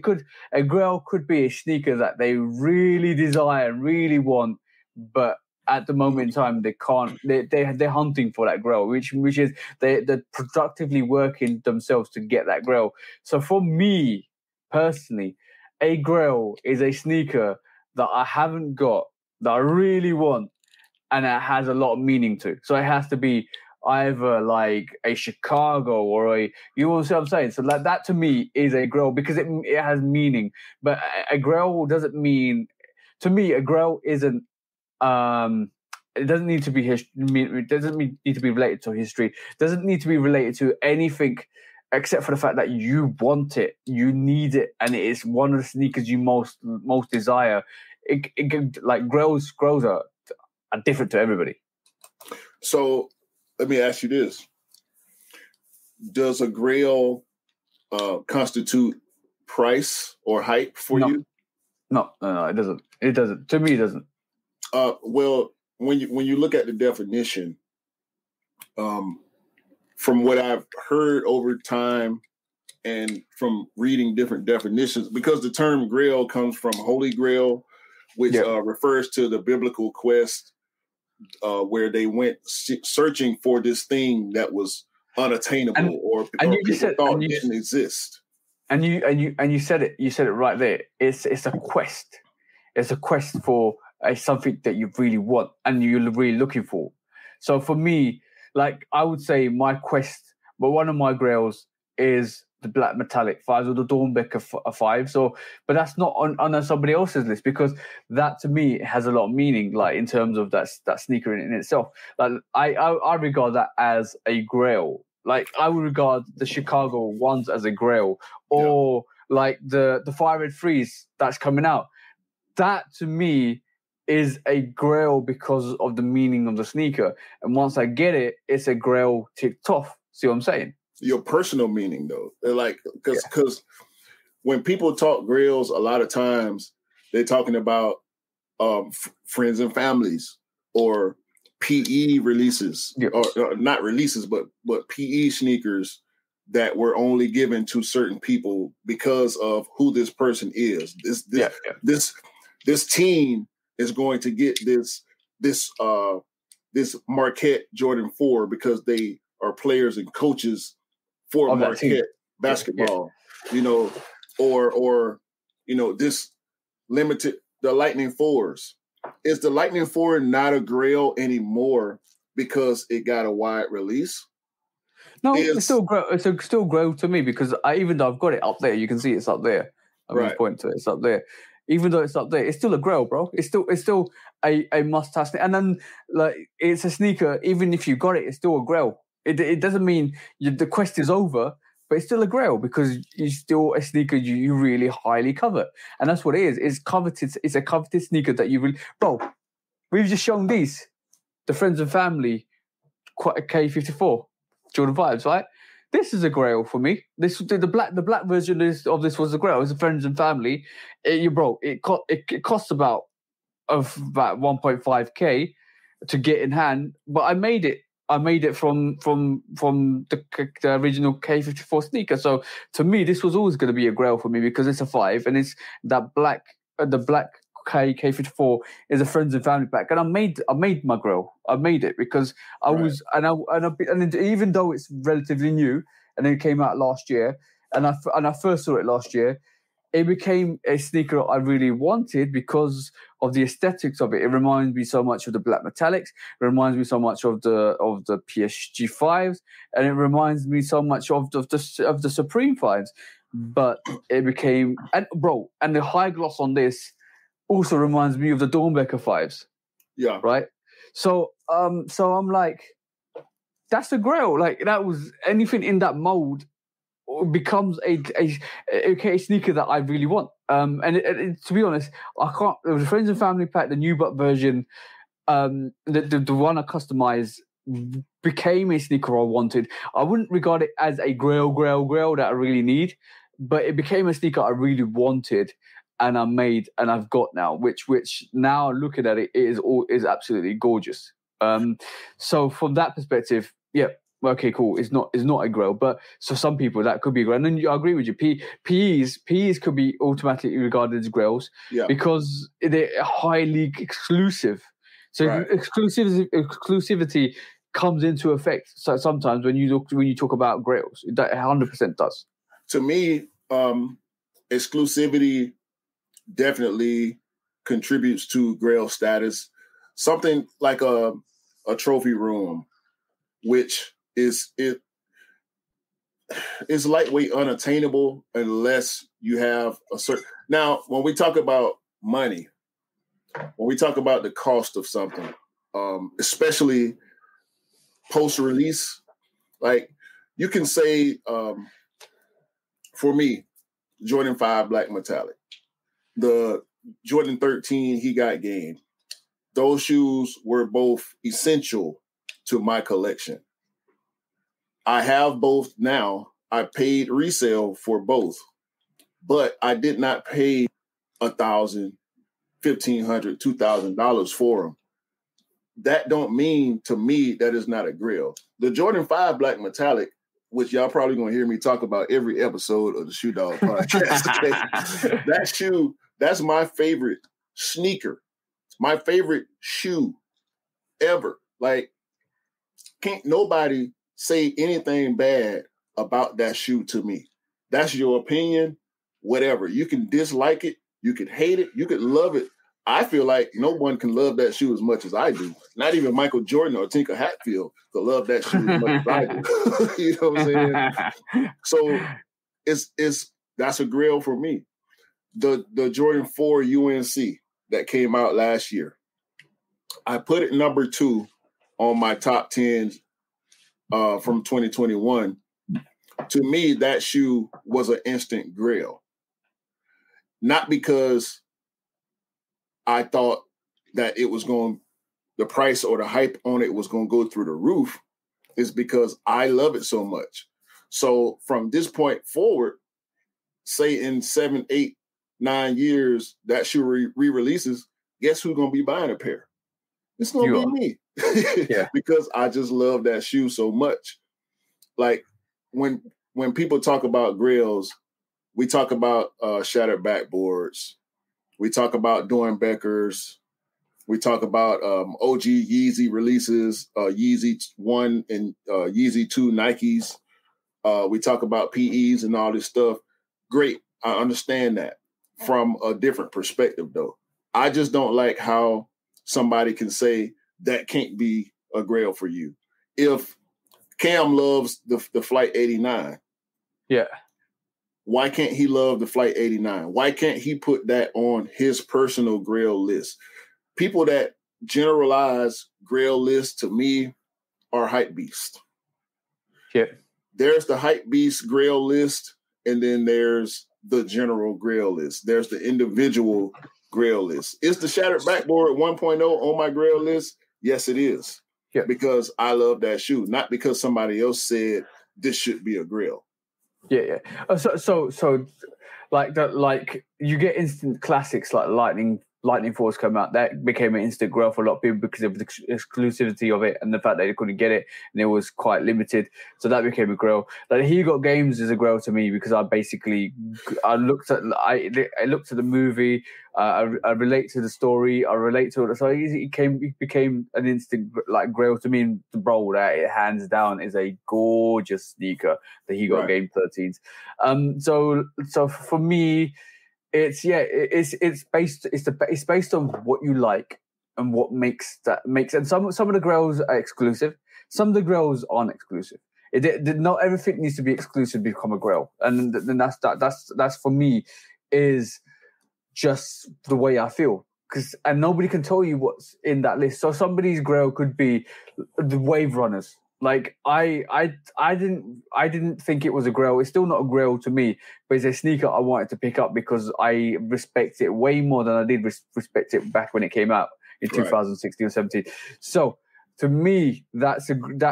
grail could be a sneaker that they really desire and really want, but at the moment in time they can't. They're hunting for that grail, which is they're productively working themselves to get that grail. So for me personally, a grail is a sneaker that I haven't got, that I really want, and it has a lot of meaning to. So it has to be either like a Chicago or you know what I'm saying? So like that to me is a grail because it has meaning. But a grail doesn't mean, to me, a grail isn't, it doesn't need to be it doesn't need to be related to history. It doesn't need to be related to anything except for the fact that you want it, you need it, and it is one of the sneakers you most desire. It like grails are different to everybody. So let me ask you this: does a grail constitute price or hype for you? No, it doesn't. It doesn't. To me, it doesn't. Well, when you look at the definition, from what I've heard over time and from reading different definitions, because the term grail comes from Holy Grail, which refers to the biblical quest where they went searching for this thing that was unattainable or people thought didn't exist. And you said it. You said it right there. It's a quest. It's a quest for something that you really want and you're really looking for. So for me, like I would say my quest, but one of my grails is the black metallic 5s or the Dornbecker 5. So, but that's not on somebody else's list because that to me has a lot of meaning, like in terms of that sneaker in itself. Like I regard that as a grail. Like I would regard the Chicago ones as a grail, or like the Fire Red 3s that's coming out. That to me is a grail because of the meaning of the sneaker. And once I get it, it's a grail ticked off. See what I'm saying? your personal meaning though. They're like, because when people talk grails, a lot of times they're talking about friends and families or PE releases, or not releases, but PE sneakers that were only given to certain people because of who this person is. This team is going to get this Marquette Jordan 4 because they are players and coaches for Marquette basketball, or this limited, the Lightning 4s. Is the Lightning 4 not a grail anymore because it got a wide release? No, it's still grail. It's still grail to me because even though I've got it up there, you can see it's up there. I'm going to point to it. It's up there. Even though it's up there, it's still a grail, bro. It's still a must-have. And then it's a sneaker. Even if you got it, it's still a grail. It doesn't mean the quest is over, but it's still a grail because it's still a sneaker you really highly covet. And that's what it is. It's coveted. It's a coveted sneaker that you really... Bro, we've just shown these. The friends and family, quite a K54, Jordan 5s, right? This is a grail for me. The black version of this was a grail. It's a friends and family. It costs about 1.5K to get in hand, but I made it. I made it from the original K54 sneaker. So to me, this was always going to be a grail for me because it's a 5 and it's that black. The black K54 is a friends and family pack, and I made my grail. I made it because I was and even though it's relatively new and it came out last year, and I first saw it last year. It became a sneaker I really wanted because of the aesthetics of it. It reminds me so much of the black metallics. It reminds me so much of the PSG 5s, and it reminds me so much of the Supreme 5s. But it became and the high gloss on this also reminds me of the Dornbecker 5s. Yeah. Right. So I'm like, that's a grail. Like that was anything in that mold. Becomes a sneaker that I really want. And to be honest, I can't. The friends and family pack, the new but version, the one I customized became a sneaker I wanted. I wouldn't regard it as a grail that I really need, but it became a sneaker I really wanted, and I made and I've got now. Which now looking at it is absolutely gorgeous. So from that perspective, yeah. Okay, cool. It's not a grail, but so some people that could be a grail. And then I agree with you. PEs could be automatically regarded as grails because they're highly exclusive. So exclusivity comes into effect. So sometimes when you talk about grails, that 100% does. To me, exclusivity definitely contributes to grail status. Something like a trophy room, which is lightweight, unattainable unless you have a certain. Now, when we talk about money, when we talk about the cost of something, especially post-release, like you can say, for me, Jordan 5 Black Metallic, the Jordan 13 he got game. Those shoes were both essential to my collection. I have both now. I paid resale for both, but I did not pay $1,000, $1,500, $2,000 for them. That don't mean to me that is not a grail. The Jordan 5 Black Metallic, which y'all probably gonna hear me talk about every episode of the Shoe Dog podcast. That shoe, that's my favorite sneaker. My favorite shoe ever. Like, can't nobody say anything bad about that shoe to me. That's your opinion, whatever. You can dislike it, you can hate it, you can love it. I feel like no one can love that shoe as much as I do. Not even Michael Jordan or Tinker Hatfield could love that shoe as much as I do. You know what I'm saying? So that's a grail for me. The Jordan 4 UNC that came out last year, I put it number 2 on my top 10 from 2021. To me, that shoe was an instant grail. Not because I thought that the price or the hype on it was going to go through the roof. It's because I love it so much. So from this point forward, say in 7, 8, 9 years, that shoe re-releases, guess who's going to be buying a pair? It's going to be me. Yeah. Because I just love that shoe so much. Like when people talk about grails, we talk about shattered backboards. We talk about Dornbeckers. We talk about OG Yeezy releases, Yeezy 1 and Yeezy 2 Nikes. We talk about PEs and all this stuff. Great. I understand that from a different perspective, though. I just don't like how somebody can say that can't be a grail for you. If Cam loves the Flight 89, yeah, why can't he love the Flight 89? Why can't he put that on his personal grail list? People that generalize grail lists to me are hype beasts. Yeah. There's the hype beast grail list, and then there's the general grail list. There's the individual grail list. Is the Shattered Backboard 1.0 on my grail list? Yes, it is. Yeah. Because I love that shoe, not because somebody else said this should be a grail. Yeah. So like you get instant classics like Lightning Force come out. That became an instant grail for a lot of people because of the exclusivity of it and the fact that they couldn't get it and it was quite limited. So that became a grail. Like He Got Games is a grail to me because I looked at the movie. I relate to the story. I relate to it. So it became an instant like grail to me. And bro, that it hands down is a gorgeous sneaker. The He Got Game 13s. So for me. It's based on what you like and what makes. And some of the grails are exclusive. Some of the grails aren't exclusive. Not everything needs to be exclusive to become a grail, and then that's for me is just the way I feel. And nobody can tell you what's in that list. So somebody's grail could be the Wave Runners. Like I didn't think it was a grail. It's still not a grail to me, but it's a sneaker I wanted to pick up because I respect it way more than I did respect it back when it came out in 2016 or 17. So to me, that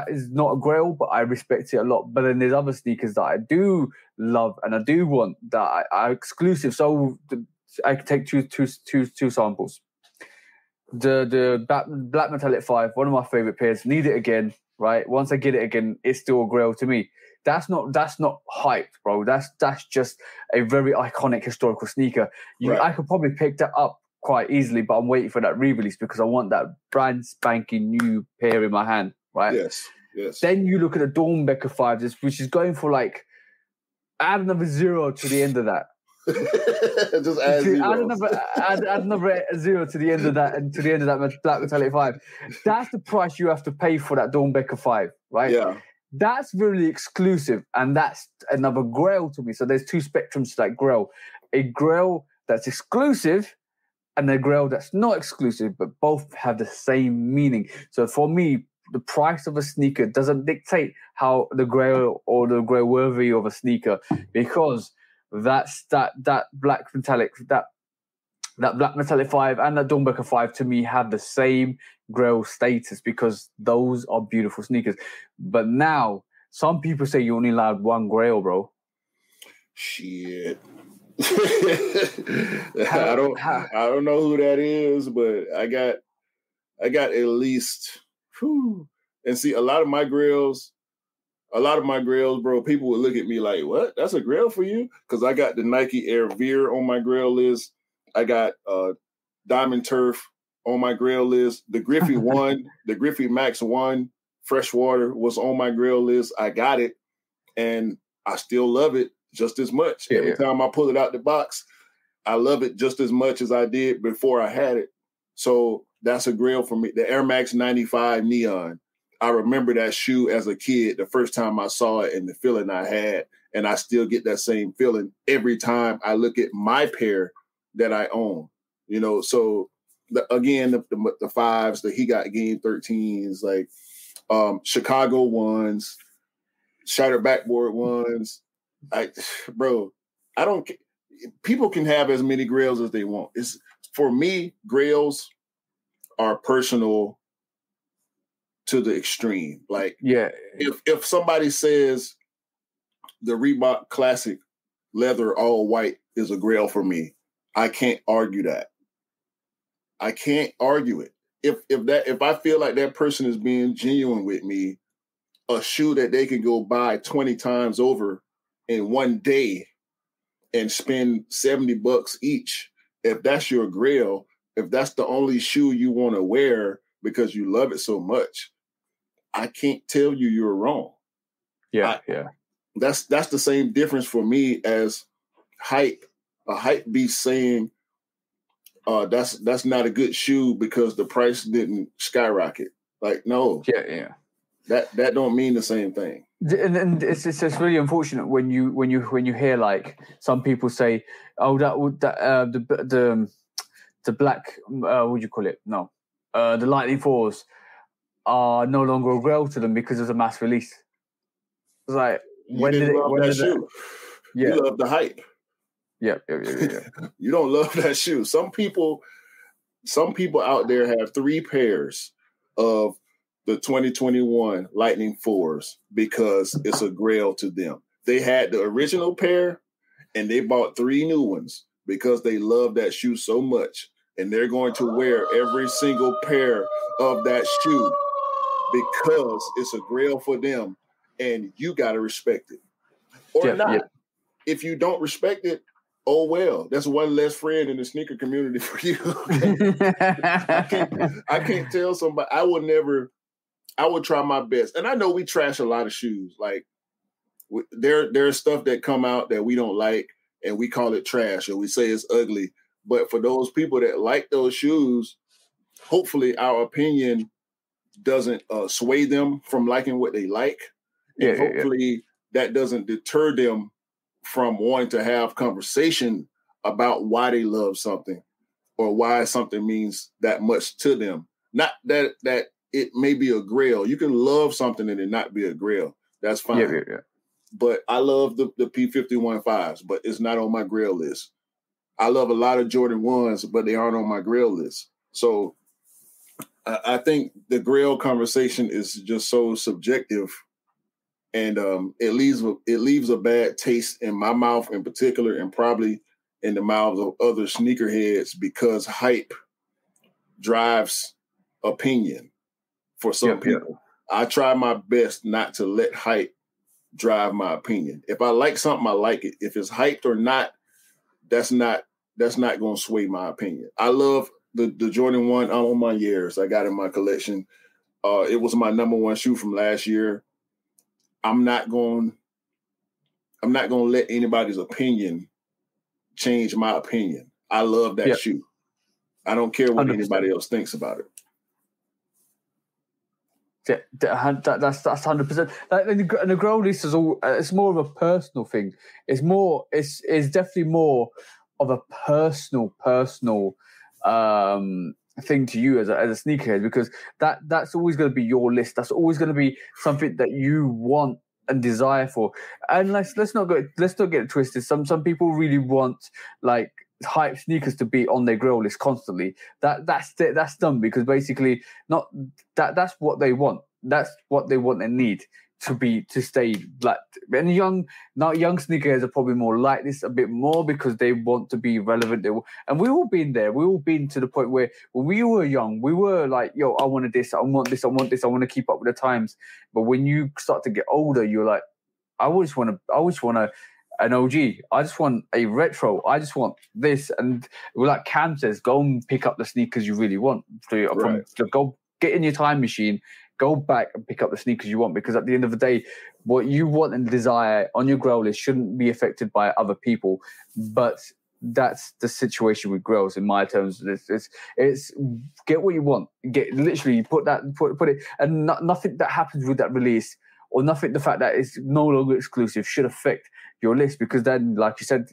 is not a grail, but I respect it a lot. But then there's other sneakers that I do love and I do want that are exclusive. So I can take two samples. The Black Metallic 5, one of my favorite pairs. Need it again. Right. Once I get it again, it's still a grail to me. That's not hyped, bro. That's just a very iconic historical sneaker. I could probably pick that up quite easily, but I'm waiting for that re-release because I want that brand spanking new pair in my hand. Right. Yes. Then you look at the Dornbecker 5, which is going for like add another 0 to the end of that. Just add another 0 to the end of that and to the end of that Black Metallic 5. That's the price you have to pay for that Dornbecker 5, right? Yeah. That's really exclusive, and that's another grail to me. So there's two spectrums to that grail. A grail that's exclusive and a grail that's not exclusive, but both have the same meaning. So for me, the price of a sneaker doesn't dictate how the grail or the grail worthy of a sneaker, because that's that Black Metallic, that Black Metallic 5 and that Dornbecker 5 to me have the same grail status because those are beautiful sneakers. But now some people say you only allowed one grail, bro. Shit. I don't know who that is, but I got at least. Whew. And see, a lot of my grails, bro, people would look at me like, what? That's a grail for you? Because I got the Nike Air Veer on my grail list. I got Diamond Turf on my grail list. The Griffey 1, the Griffey Max 1 Freshwater was on my grail list. I got it, and I still love it just as much. Every time I pull it out the box, I love it just as much as I did before I had it. So that's a grail for me. The Air Max 95 Neon. I remember that shoe as a kid, the first time I saw it and the feeling I had, and I still get that same feeling every time I look at my pair that I own. You know, so the fives, the He Got Game 13s, like Chicago ones, Shattered Backboard ones. I don't. People can have as many grails as they want. It's for me, grails are personal to the extreme. Like, if somebody says the Reebok Classic leather all white is a grail for me. I can't argue that. I can't argue it. If I feel like that person is being genuine with me, a shoe that they can go buy 20 times over in one day and spend $70 each, if that's your grail, if that's the only shoe you want to wear because you love it so much, I can't tell you you're wrong. Yeah. That's the same difference for me as hype. A hype beast saying that's not a good shoe because the price didn't skyrocket. Like, no. Yeah. That don't mean the same thing. And it's really unfortunate when you hear like some people say, oh, the black what do you call it? No, the Lightning 4s are no longer a grail to them because of a mass release. It's like You love the hype. Yeah. You don't love that shoe. Some people out there have 3 pairs of the 2021 Lightning 4s because it's a grail to them. They had the original pair and they bought 3 new ones because they love that shoe so much. And they're going to wear every single pair of that shoe because it's a grail for them. And you got to respect it. Or not. Yeah. If you don't respect it, oh, well, that's one less friend in the sneaker community for you. I can't tell somebody. I would try my best. And I know we trash a lot of shoes. Like there's stuff that come out that we don't like and we call it trash or we say it's ugly. But for those people that like those shoes, hopefully our opinion doesn't sway them from liking what they like. And hopefully that doesn't deter them from wanting to have conversation about why they love something or why something means that much to them. Not that it may be a grail. You can love something and it not be a grail. That's fine. Yeah. But I love the P51 5s, but it's not on my grail list. I love a lot of Jordan 1s, but they aren't on my grail list. So I think the grail conversation is just so subjective. And it leaves a bad taste in my mouth in particular, and probably in the mouths of other sneakerheads, because hype drives opinion for some people. I try my best not to let hype drive my opinion. If I like something, I like it. If it's hyped or not, that's not going to sway my opinion. I love the Jordan 1 on my years I got in my collection. It was my number 1 shoe from last year. I'm not going to let anybody's opinion change my opinion. I love that shoe. I don't care what 100%. Anybody else thinks about it. Yeah, that's 100%. And the grail list is all. It's more of a personal thing. It's definitely more of a personal thing to you as a sneakerhead, because that's always going to be your list. That's always going to be something that you want and desire for. And let's not get it twisted. Some people really want like hype sneakers to be on their grail list constantly. That's dumb, because basically that's what they want. That's what they want and need to stay like. And young sneakerheads are probably more like this a bit more because they want to be relevant. And we've all been there. We've all been to the point where when we were young, we were like, yo, I wanted this, I want this, I want this, I want to keep up with the times. But when you start to get older, you're like, I just want an OG. I just want a retro. I just want this. And like Cam says, go and pick up the sneakers you really want. Go get in your time machine, go back and pick up the sneakers you want, because at the end of the day, what you want and desire on your grail list shouldn't be affected by other people. But that's the situation with grails in my terms. It's get what you want. Get literally put it, and nothing that happens with that release, or nothing, the fact that it's no longer exclusive, should affect your list, because then, like you said,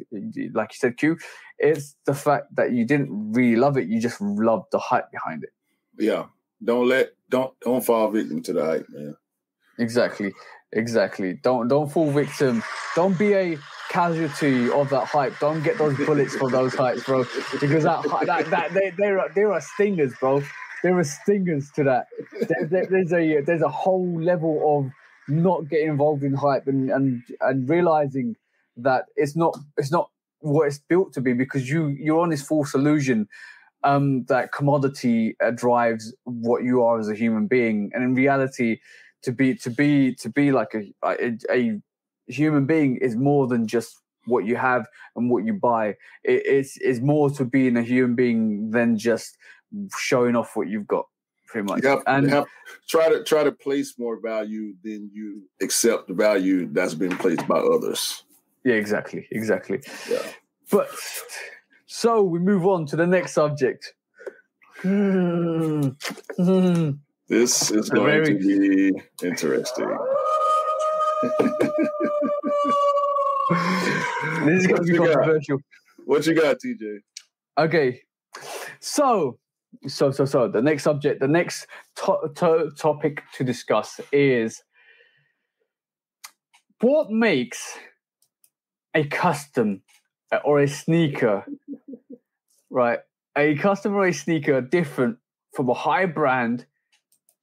Q, it's the fact that you didn't really love it, you just loved the hype behind it. Yeah. Don't fall victim to the hype, man. Exactly. Don't fall victim. Don't be a casualty of that hype. Don't get those bullets from those hypes, bro. Because there are stingers, bro. There are stingers to that. There's a whole level of not getting involved in hype and realizing that it's not what it's built to be, because you're on this false illusion that commodity drives what you are as a human being, and in reality, to be like a human being is more than just what you have and what you buy. It's more to being a human being than just showing off what you've got, pretty much. You have try to place more value than you accept the value that's been placed by others. Yeah, exactly. Yeah. But so we move on to the next subject. This is going to be interesting. This is going to be controversial. What you got, TJ? Okay, so the next subject, the next topic to discuss is what makes a custom or a sneaker, right? A custom or a sneaker different from a high brand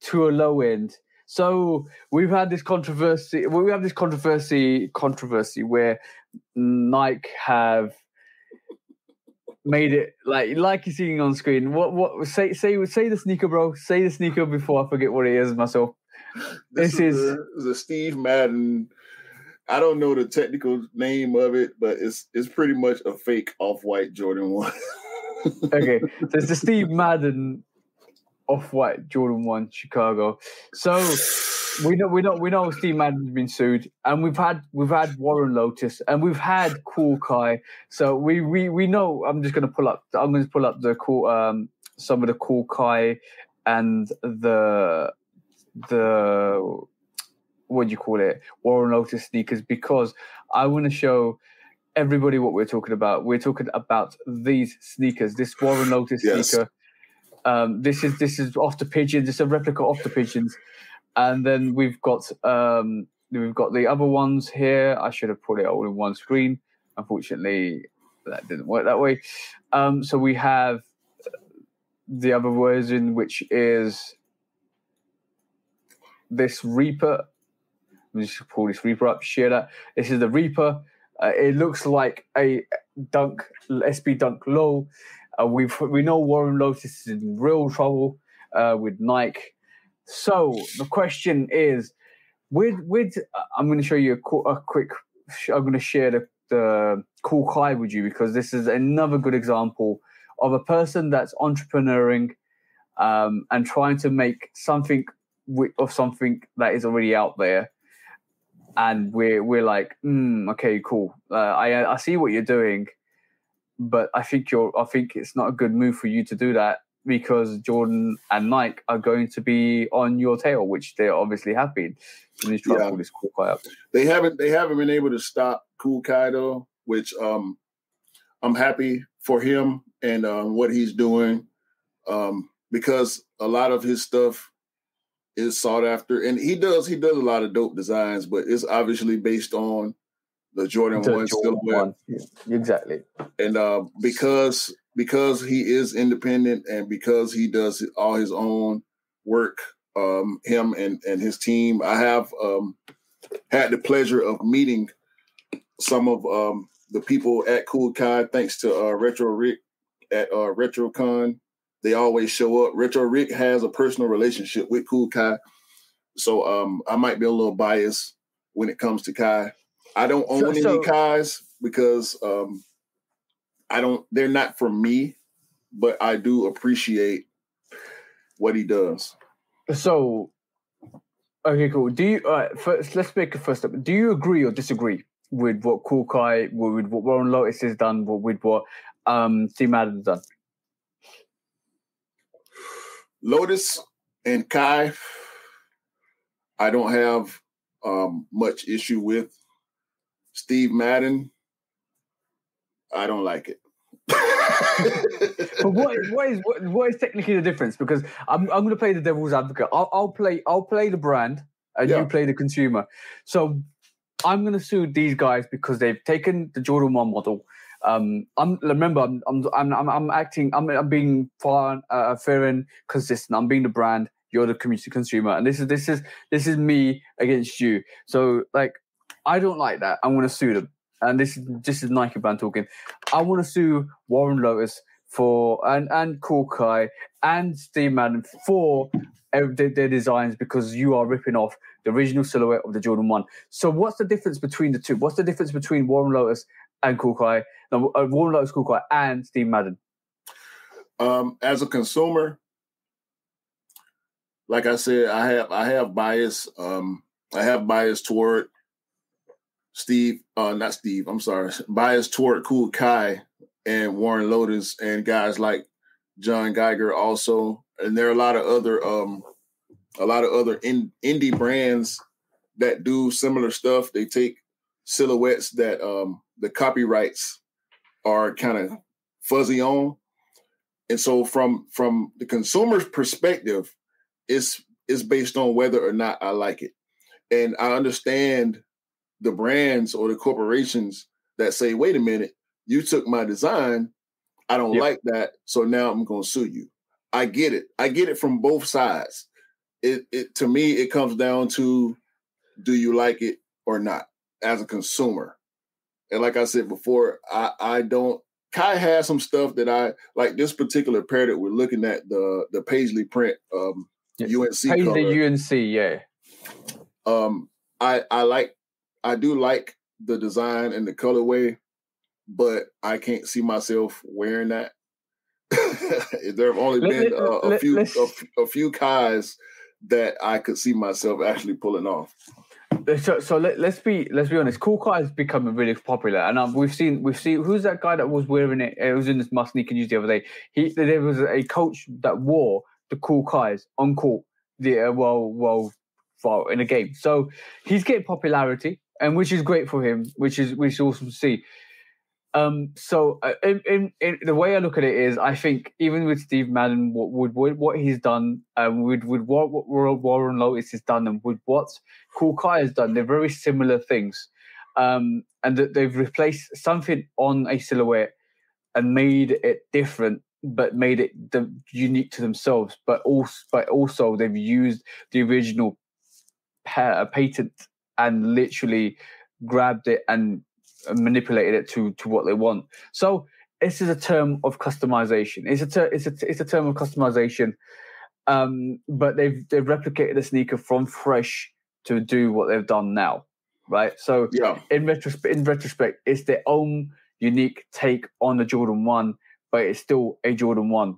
to a low end. So we've had this controversy. We have this controversy where Nike have made it like you're seeing on screen. What say the sneaker, bro? Say the sneaker before I forget what it is myself. This is the Steve Madden. I don't know the technical name of it, but it's pretty much a fake Off-White Jordan 1. Okay, so it's the Steve Madden Off-White Jordan 1 Chicago. So we know Steve Madden's been sued, and we've had Warren Lotus, and we've had Cool Kai. So we know. I'm going to pull up the cool some of the Cool Kai and the what do you call it, Warren Lotus sneakers, because I want to show everybody what we're talking about. We're talking about these sneakers, this Warren Lotus sneaker. This is off the Pigeons. It's a replica of the Pigeons, and then we've got the other ones here. I should have put it all in one screen. Unfortunately, that didn't work that way. So we have the other version, which is this Reaper. Let me just pull this Reaper up. Share that. This is the Reaper. It looks like a Dunk SB Dunk Low. We know Warren Lotus is in real trouble with Nike. So the question is, I'm going to show you a quick. I'm going to share the Cool Kai with you, because this is another good example of a person that's entrepreneuring and trying to make something of something that is already out there. And we're like, okay, cool. I see what you're doing, but I think it's not a good move for you to do that, because Jordan and Nike are going to be on your tail, which they obviously have been. So let's try to pull this Cool Kai up. They haven't been able to stop Cool Kai though, which I'm happy for him and what he's doing, because a lot of his stuff is sought after, and he does a lot of dope designs, but it's obviously based on the Jordan 1 silhouette. Yeah, exactly. And because he is independent and because he does all his own work, him and his team, I have had the pleasure of meeting some of the people at Cool Kai, thanks to Retro Rick at RetroCon. They always show up. Retro Rick has a personal relationship with Cool Kai, so I might be a little biased when it comes to Kai. I don't own any Kais because they're not for me, but I do appreciate what he does. So, okay, cool. Do you first? Let's make a first step. Do you agree or disagree with what Cool Kai, with what Warren Lotus has done, with what Steve Madden has done? Lotus and Kai, I don't have much issue with. Steve Madden, I don't like it. But what is technically the difference? Because I'm going to play the devil's advocate. I'll play the brand, and you play the consumer. So I'm going to sue these guys because they've taken the Jordan 1 model. I'm being fair and consistent. I'm being the brand. you're the community consumer, and this is me against you. So like, I don't like that. I'm going to sue them. And this is Nike brand talking. I want to sue Warren Lotus for and Cool Kai and Steve Madden for their designs, because you are ripping off the original silhouette of the Jordan 1. So what's the difference between the two? What's the difference between Warren Lotus and Cool Kai? No, Warren Lotus, Cool Kai, and Steve Madden? As a consumer, like I said, I have bias. I have bias toward bias toward Cool Kai and Warren Lotus and guys like John Geiger also. And there are a lot of other indie brands that do similar stuff. They take silhouettes that the copyrights are kind of fuzzy on. And so from the consumer's perspective, it's based on whether or not I like it. And I understand the brands or the corporations that say, wait a minute, you took my design. I don't like that. So now I'm going to sue you. I get it. I get it from both sides. It to me, it comes down to, do you like it or not as a consumer? And like I said before, I don't. Kai has some stuff that I like. This particular pair that we're looking at, the Paisley print, UNC Paisley color. UNC, yeah. I do like the design and the colorway, but I can't see myself wearing that. There have only been a few Kais that I could see myself actually pulling off. So let's be honest. Cool Kai is becoming really popular, and we've seen who's that guy that was wearing it? It was in this must sneaker news the other day. There was a coach that wore the Cool Kais on court. In a game, so he's getting popularity, and which is great for him, which is awesome to see. So in the way I look at it is, I think even with Steve Madden, what he's done, with what Warren Lotus has done, and with what Cool Kai has done, they're very similar things, and that they've replaced something on a silhouette and made it different, but made it unique to themselves. But also they've used the original patent and literally grabbed it and manipulated it to what they want. So this is a term of customization. It's a term of customization. But they've replicated the sneaker from fresh to do what they've done now, right? So in retrospect, it's their own unique take on the Jordan 1, but it's still a Jordan 1.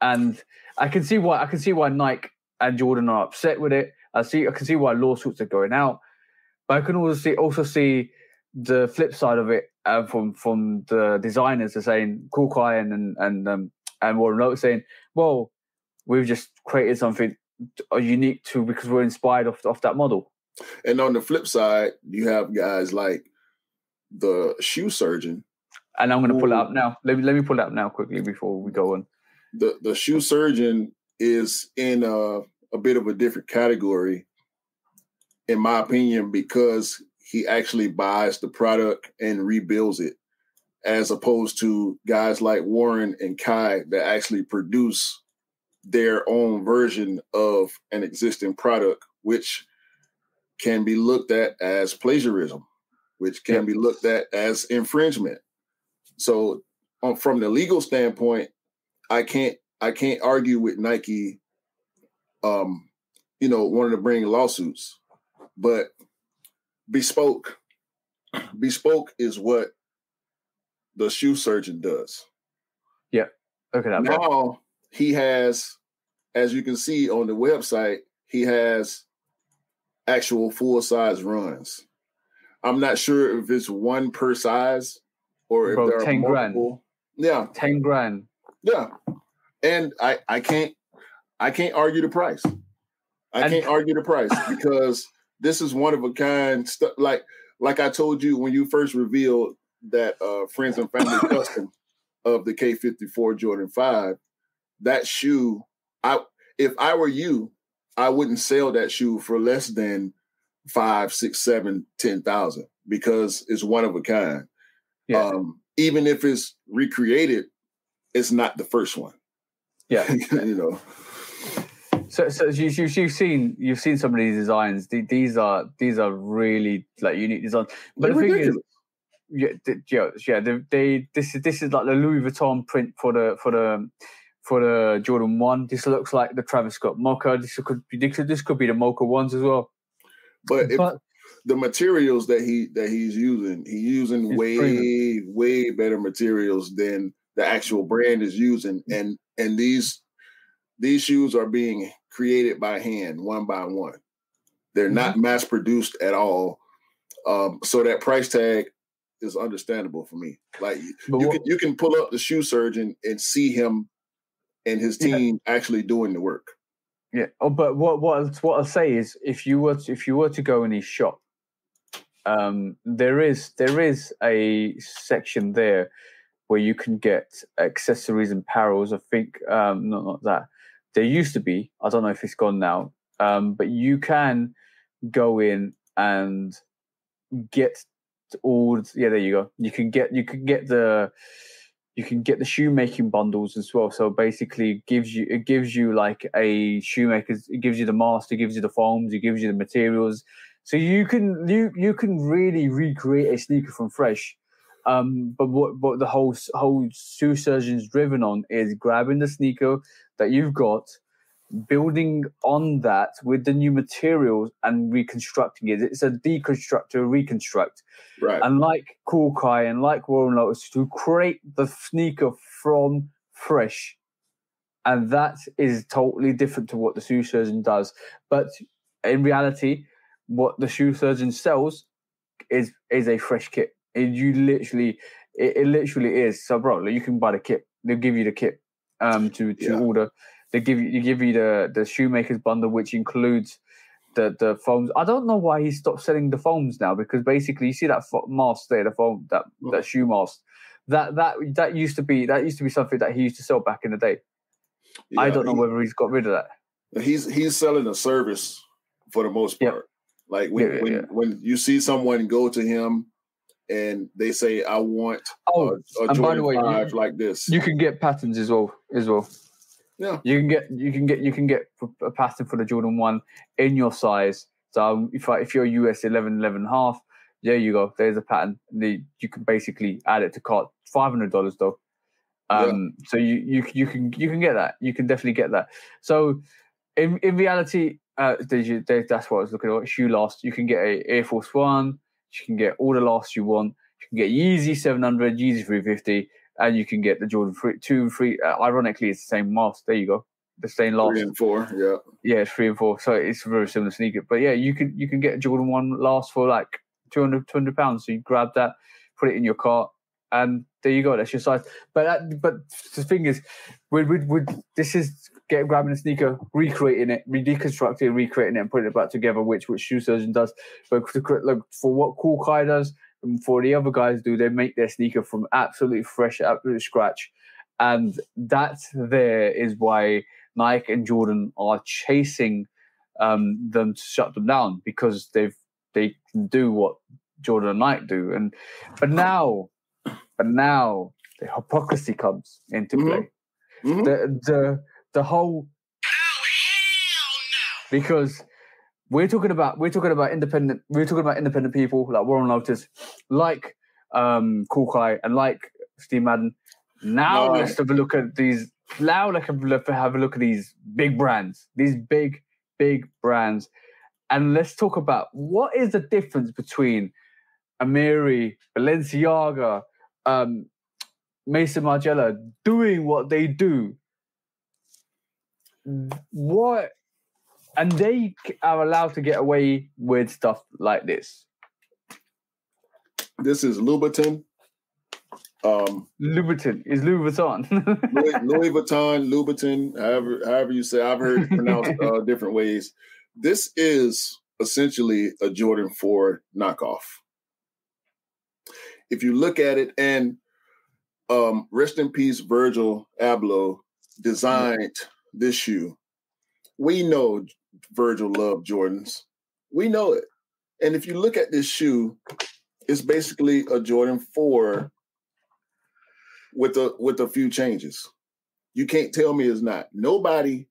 And I can see why Nike and Jordan are upset with it. I can see why lawsuits are going out, but I can also see the flip side of it from the designers are saying, Cool Kai and Warren Lotus saying, well, we've just created something unique because we're inspired off that model. And on the flip side, you have guys like the shoe surgeon. And I'm going to pull it up now. Let me pull it up now quickly before we go on. The shoe surgeon is in a bit of a different category, in my opinion, because he actually buys the product and rebuilds it, as opposed to guys like Warren and Kai that actually produce their own version of an existing product, which can be looked at as plagiarism, which can be looked at as infringement. So from the legal standpoint, I can't argue with Nike, wanting to bring lawsuits, but bespoke is what the shoe surgeon does. Yeah. Okay. Now he has, as you can see on the website, he has actual full size runs. I'm not sure if it's one per size or if there are 10 multiple. Grand. Yeah. 10 grand. Yeah. And I can't argue the price. I can't argue the price because this is one of a kind stuff. Like I told you when you first revealed that Friends and Family custom of the K54 Jordan 5, that shoe, if I were you, I wouldn't sell that shoe for less than 5, 6, 7, 10,000 because it's one of a kind. Yeah. Even if it's recreated, it's not the first one. Yeah. So you've seen some of these designs. These are really like unique designs. But They're the thing ridiculous. is, this is like the Louis Vuitton print for the Jordan 1. This looks like the Travis Scott Mocha. This could be the Mocha ones as well. But the materials that he's using way better materials than the actual brand is using, and these shoes are being created by hand, one by one. They're not mass produced at all. So that price tag is understandable for me. Like you can pull up the shoe surgeon and see him and his team actually doing the work. Yeah. Oh, but what I'll say is, if you were to go in his shop, there is a section there where you can get accessories and apparels. I think not that. There used to be. I don't know if it's gone now. But you can go in and get all. Yeah, there you go. You can get the shoemaking bundles as well. So basically, it gives you like a shoemaker's. It gives you the mask. It gives you the foams. It gives you the materials. So you can really recreate a sneaker from fresh. But what the whole shoe surgeon's driven on is grabbing the sneaker that you've got, building on that with the new materials and reconstructing it. It's a deconstruct to a reconstruct. Right. And like Cool Kai and like Warren Lotus, to create the sneaker from fresh. And that is totally different to what the shoe surgeon does. But in reality, what the shoe surgeon sells is a fresh kit. It literally is. So, bro, like, you can buy the kit. They'll give you the kit to order. They give you the shoemaker's bundle, which includes the foams. I don't know why he stopped selling the foams now, because basically you see that mask there, the foam, that shoe mask. That used to be something that he used to sell back in the day. Yeah, I don't know whether he's got rid of that. He's selling a service for the most part. Yep. Like when you see someone go to him and they say, "I want a Jordan by the way, 5 like this," you can get patterns as well. Yeah, you can get a pattern for the Jordan 1 in your size. So if you're US 11.5, there you go. There's a pattern. You can basically add it to cart. $500 though. So you can get that. You can definitely get that. So in reality, that's what I was looking at. Shoe last, you can get a Air Force 1. You can get all the lasts you want. You can get Yeezy 700, Yeezy 350. And you can get the Jordan 2 and 3. Ironically, it's the same mask. There you go. The same last. 3 and 4, yeah. Yeah, it's 3 and 4. So it's a very similar sneaker. But yeah, you can get a Jordan 1 last for like £200. So you grab that, put it in your cart, and there you go. That's your size. But the thing is, this is grabbing a sneaker, recreating it, deconstructing, recreating it, and putting it back together, which shoe surgeon does. But look, for what Cool Kai does, and for the other guys do, they make their sneaker from absolutely fresh, absolute scratch. And that there is why Nike and Jordan are chasing them to shut them down, because they can do what Jordan and Nike do. But now the hypocrisy comes into play. Mm-hmm. The whole because we're talking about independent people like Warren Lotus, like Cool Kai, and like Steve Madden. Now let's have a look at these. Now let's have a look at these big brands, these big brands, and let's talk about what is the difference between Amiri, Balenciaga, Mason Margiela doing what they do. What? And they are allowed to get away with stuff like this. This is Louboutin. Louboutin is Louis Vuitton. Louis Vuitton, Louboutin, however you say. I've heard it pronounced different ways. This is essentially a Jordan 4 knockoff. If you look at it, and rest in peace, Virgil Abloh designed this shoe. We know Virgil loved Jordans. We know it. And if you look at this shoe, it's basically a Jordan 4 with a few changes. You can't tell me it's not. Nobody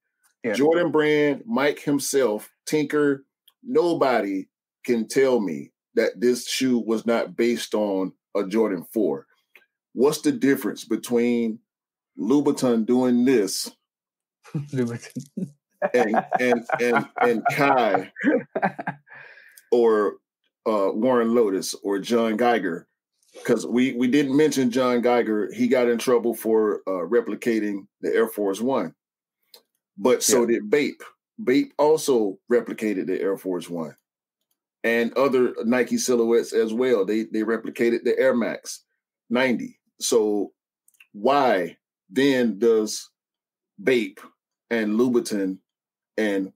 Jordan Brand, Mike himself, Tinker, nobody can tell me that this shoe was not based on a Jordan 4. What's the difference between Louboutin doing this and Kai or Warren Lotus or John Geiger? Because we didn't mention John Geiger. He got in trouble for replicating the Air Force One. But so did Bape. Bape also replicated the Air Force One and other Nike silhouettes as well. They replicated the Air Max 90. So why then does Bape and Louboutin and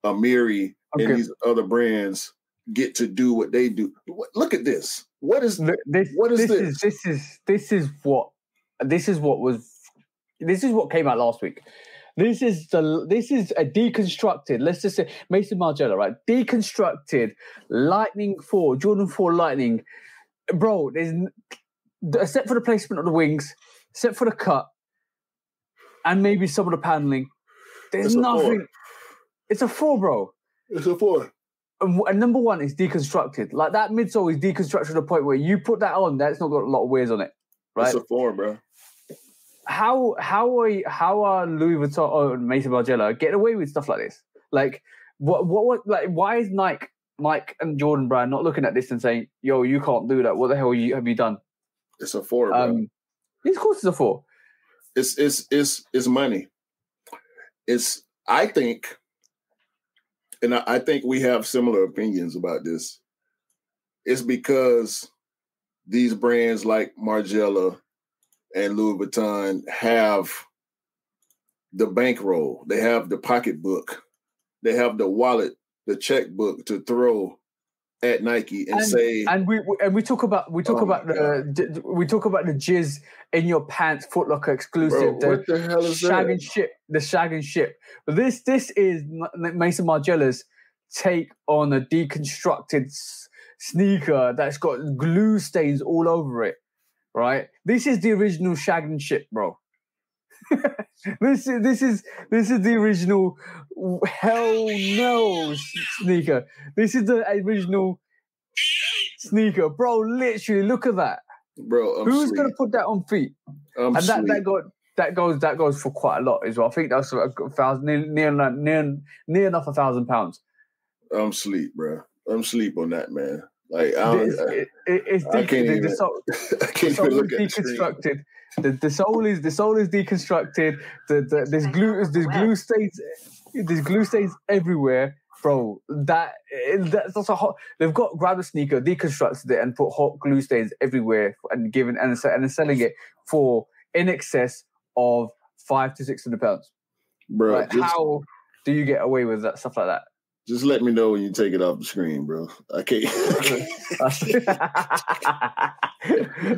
Amiri and these other brands get to do what they do? Look at this. What is this? This is what came out last week. This is a deconstructed, let's just say Mason Margiela, right? Deconstructed Lightning 4, Jordan 4 Lightning. Bro, there's except for the placement of the wings, except for the cut, and maybe some of the paneling, there's nothing. 4. It's a 4, bro. It's a 4. And number one is deconstructed. Like that midsole is deconstructed to the point where you put that on, that's not got a lot of wears on it, right? It's a 4, bro. How are Louis Vuitton or Mason Margiela getting away with stuff like this? Like what like why is Nike, Mike and Jordan Brand not looking at this and saying, "Yo, you can't do that. What the hell have you done?" It's a 4, bro. Of course, it's a 4. It's money. I think we have similar opinions about this. It's because these brands like Margiela and Louis Vuitton have the bankroll, they have the pocketbook, they have the wallet, the checkbook to throw at Nike and say. And we talk about the jizz in your pants, Footlocker exclusive. Bro, what the hell is shag that? And ship, the shag and ship. But this is Mason Margiela's take on a deconstructed sneaker that's got glue stains all over it. Right, this is the original shag and ship, bro. this is the original hell no sneaker. This is the original sneaker, bro. Literally, look at that, bro. Who's gonna put that on feet? That goes for quite a lot as well. I think that's $1,000, near enough £1,000. I'm sleep, bro. I'm sleep on that, man. Like I can't even look at deconstructed. The sole is deconstructed. There's glue stains everywhere, bro. That's also hot. They've grabbed a sneaker, deconstructed it, and put hot glue stains everywhere, and selling it for in excess of £500 to £600. Bro, like, how do you get away with that stuff like that? Just let me know when you take it off the screen, bro. I can't.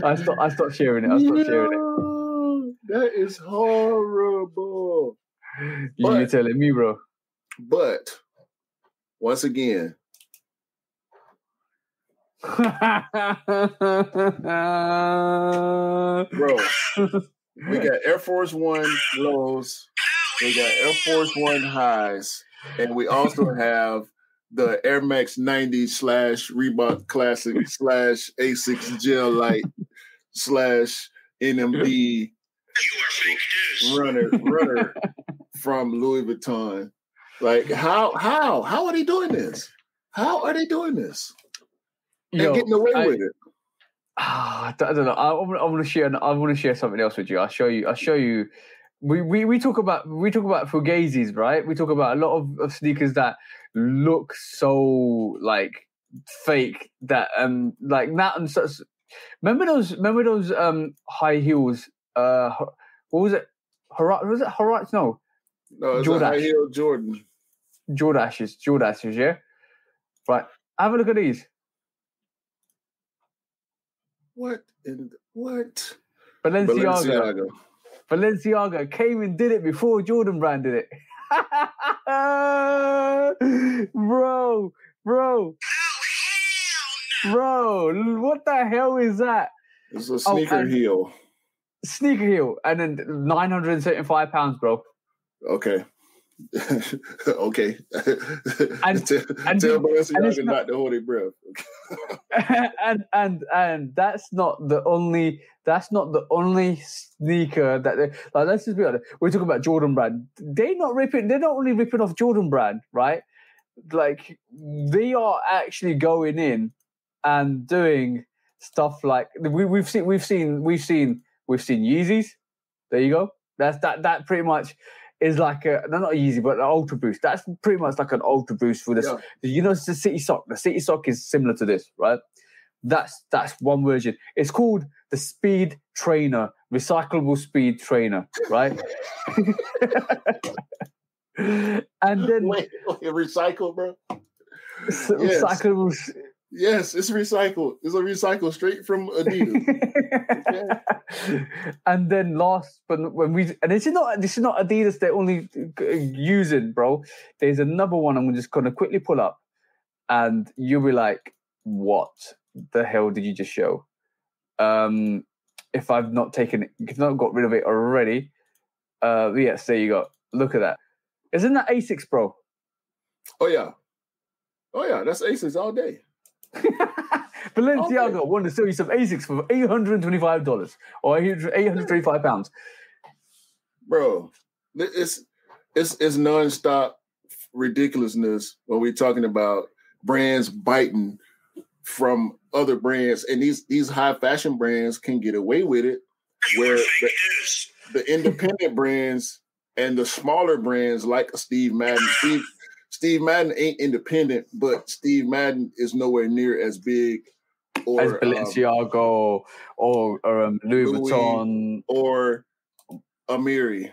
I stopped sharing it. That is horrible. You're telling me, bro. But once again, bro, we got Air Force One lows, we got Air Force One highs. And we also have the Air Max 90 / Reebok Classic / A6 Gel Light / NMD runner from Louis Vuitton. Like how are they doing this? How are they doing this? And getting away with it. I don't know. I want to share something else with you. I'll show you. We talk about Fugazis, right? We talk about a lot of sneakers that look so like fake that like that and such. Remember those high heels? What was it? Was it Horizon? No, it's a high heel Jordan. Jordashes, yeah. Right. Have a look at these. What? Balenciaga came and did it before Jordan Brand did it. Bro, what the hell is that? It's a sneaker heel. Sneaker heel, and then £975, bro. Okay. Okay. And tell Balenciaga not to hold their breath. and that's not the only sneaker that they, like. Let's just be honest. We're talking about Jordan Brand. They're not only ripping off Jordan Brand, right? Like they are actually going in and doing stuff like we've seen Yeezys. There you go. That pretty much is like they're not Yeezy, but an Ultra Boost. That's pretty much like an Ultra Boost for this. Yeah. You know, it's the City Sock. The City Sock is similar to this, right? That's one version. It's called the Speed Trainer, recyclable Speed Trainer, right? And then wait, recycle, bro. Recyclable. Yes, it's recycled. It's a recycle straight from Adidas. Okay. And then this is not Adidas they're only using, bro. There's another one I'm just gonna quickly pull up, and you'll be like, "What the hell did you just show?" If I've not got rid of it already, yes, there you go. Look at that. Isn't that Asics, bro? Oh yeah, that's Asics all day. Balenciaga wanted to sell you some Asics for $825 or £825. Bro, it's non-stop ridiculousness when we're talking about brands biting from other brands, and these high fashion brands can get away with it, where the independent brands and the smaller brands like Steve Madden. Steve Madden ain't independent, but Steve Madden is nowhere near as big as Balenciaga or Louis Vuitton or Amiri.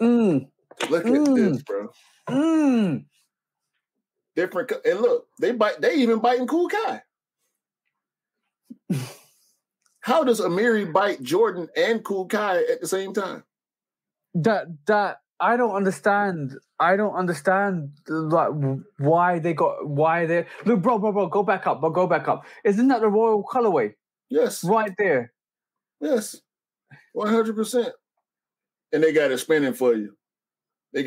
Look at this, bro. Different, and look, they even biting Cool Kai. How does Amiri bite Jordan and Cool Kai at the same time? That I don't understand. Like why they look, bro. Go back up. Isn't that the royal colorway? Yes, right there. Yes, 100%. And they got it spinning for you. And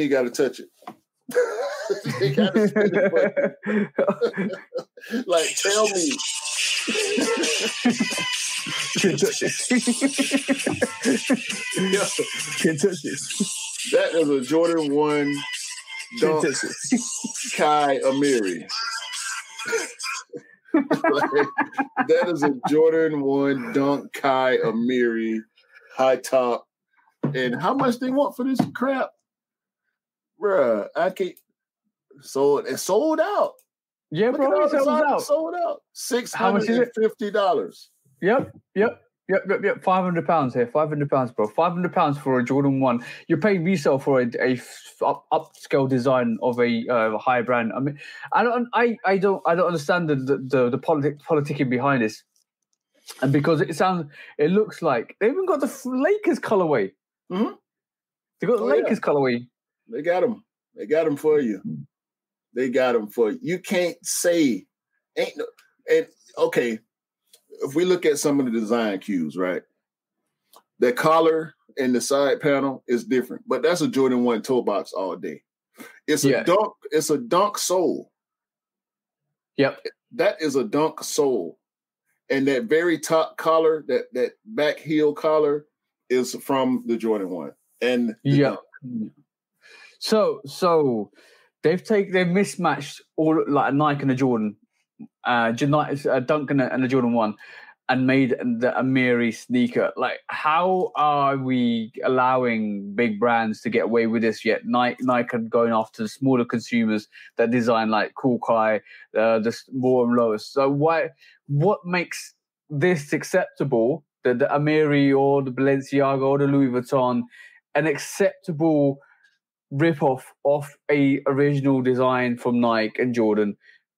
you got to touch it. They got it spinning for you. Like, tell me. Can't touch it. That is a Jordan 1 Dunk Kai Amiri. That is a Jordan 1 Dunk Kai Amiri high top. And how much they want for this crap? Bruh, I can't. It's sold out. Yeah, bro, it sold out. $650. Yep. £500 here. £500, bro. £500 for a Jordan 1. You're paying resale for a upscale design of a high brand. I mean, I don't understand the politicking behind this. And because it looks like they even got the Lakers colorway. Mm-hmm. They got the Lakers colorway. They got them. They got them for you. You can't say okay. If we look at some of the design cues, right? The collar and the side panel is different, but that's a Jordan 1 toe box all day. It's a dunk sole. Yep. That is a dunk sole. And that very top collar, that back heel collar is from the Jordan 1. And So they've mismatched all like a Nike and a Jordan, a Dunk and a Jordan 1, and made the Amiri sneaker. Like, how are we allowing big brands to get away with this yet? Nike are going after the smaller consumers that design like Cool Kai, the more and lowest. So what makes this acceptable? The Amiri or the Balenciaga or the Louis Vuitton, an acceptable rip-off of a original design from Nike and Jordan,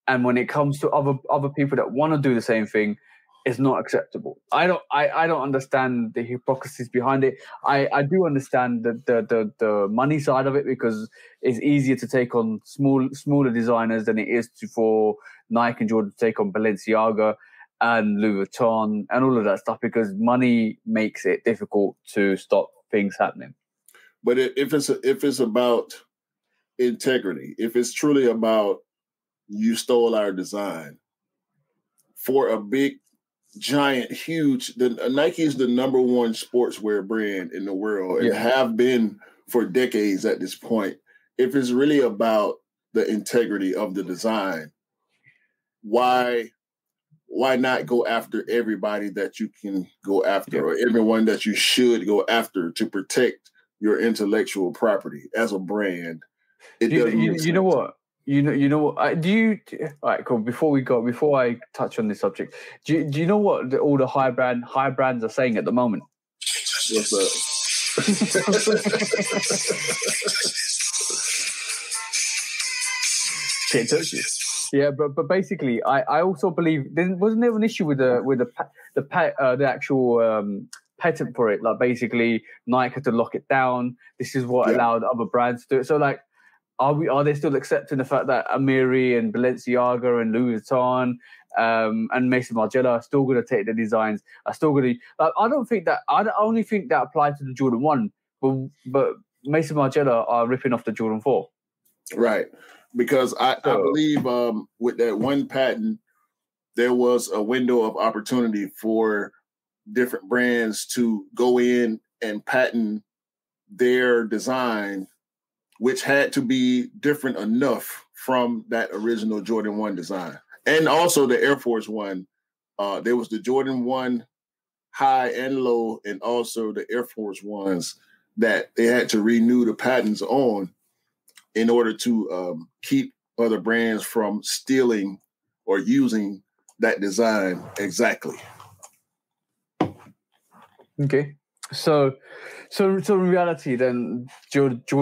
and when it comes to other people that want to do the same thing, it's not acceptable. I don't understand the hypocrisies behind it. I do understand the money side of it, because it's easier to take on smaller designers than it is for Nike and Jordan to take on Balenciaga and Louis Vuitton and all of that stuff, because money makes it difficult to stop things happening. But if it's about integrity, if it's truly about you stole our design for a big, giant, huge, Nike is the number one sportswear brand in the world and have been for decades at this point. If it's really about the integrity of the design, why not go after everybody that you can go after or everyone that you should go after to protect your intellectual property as a brand? It doesn't make sense. You know what? Do you? All right, cool. Before I touch on this subject, do you know what all the high brands are saying at the moment? What's that? Can't touch it. Yeah, but basically, I also believe wasn't there an issue with the actual patent for it? Like basically, Nike had to lock it down. This is what allowed other brands to do it. So like. Are they still accepting the fact that Amiri and Balenciaga and Louis Vuitton and Maison Margiela are still going to take the designs? Are still going to? Like, I only think that applies to the Jordan 1, but Maison Margiela are ripping off the Jordan 4. Right, because I believe with that one patent, there was a window of opportunity for different brands to go in and patent their design, which had to be different enough from that original Jordan 1 design. And also the Air Force 1. There was the Jordan 1 high and low, and also the Air Force 1s that they had to renew the patents on in order to keep other brands from stealing or using that design exactly. Okay. So in reality, then Jordan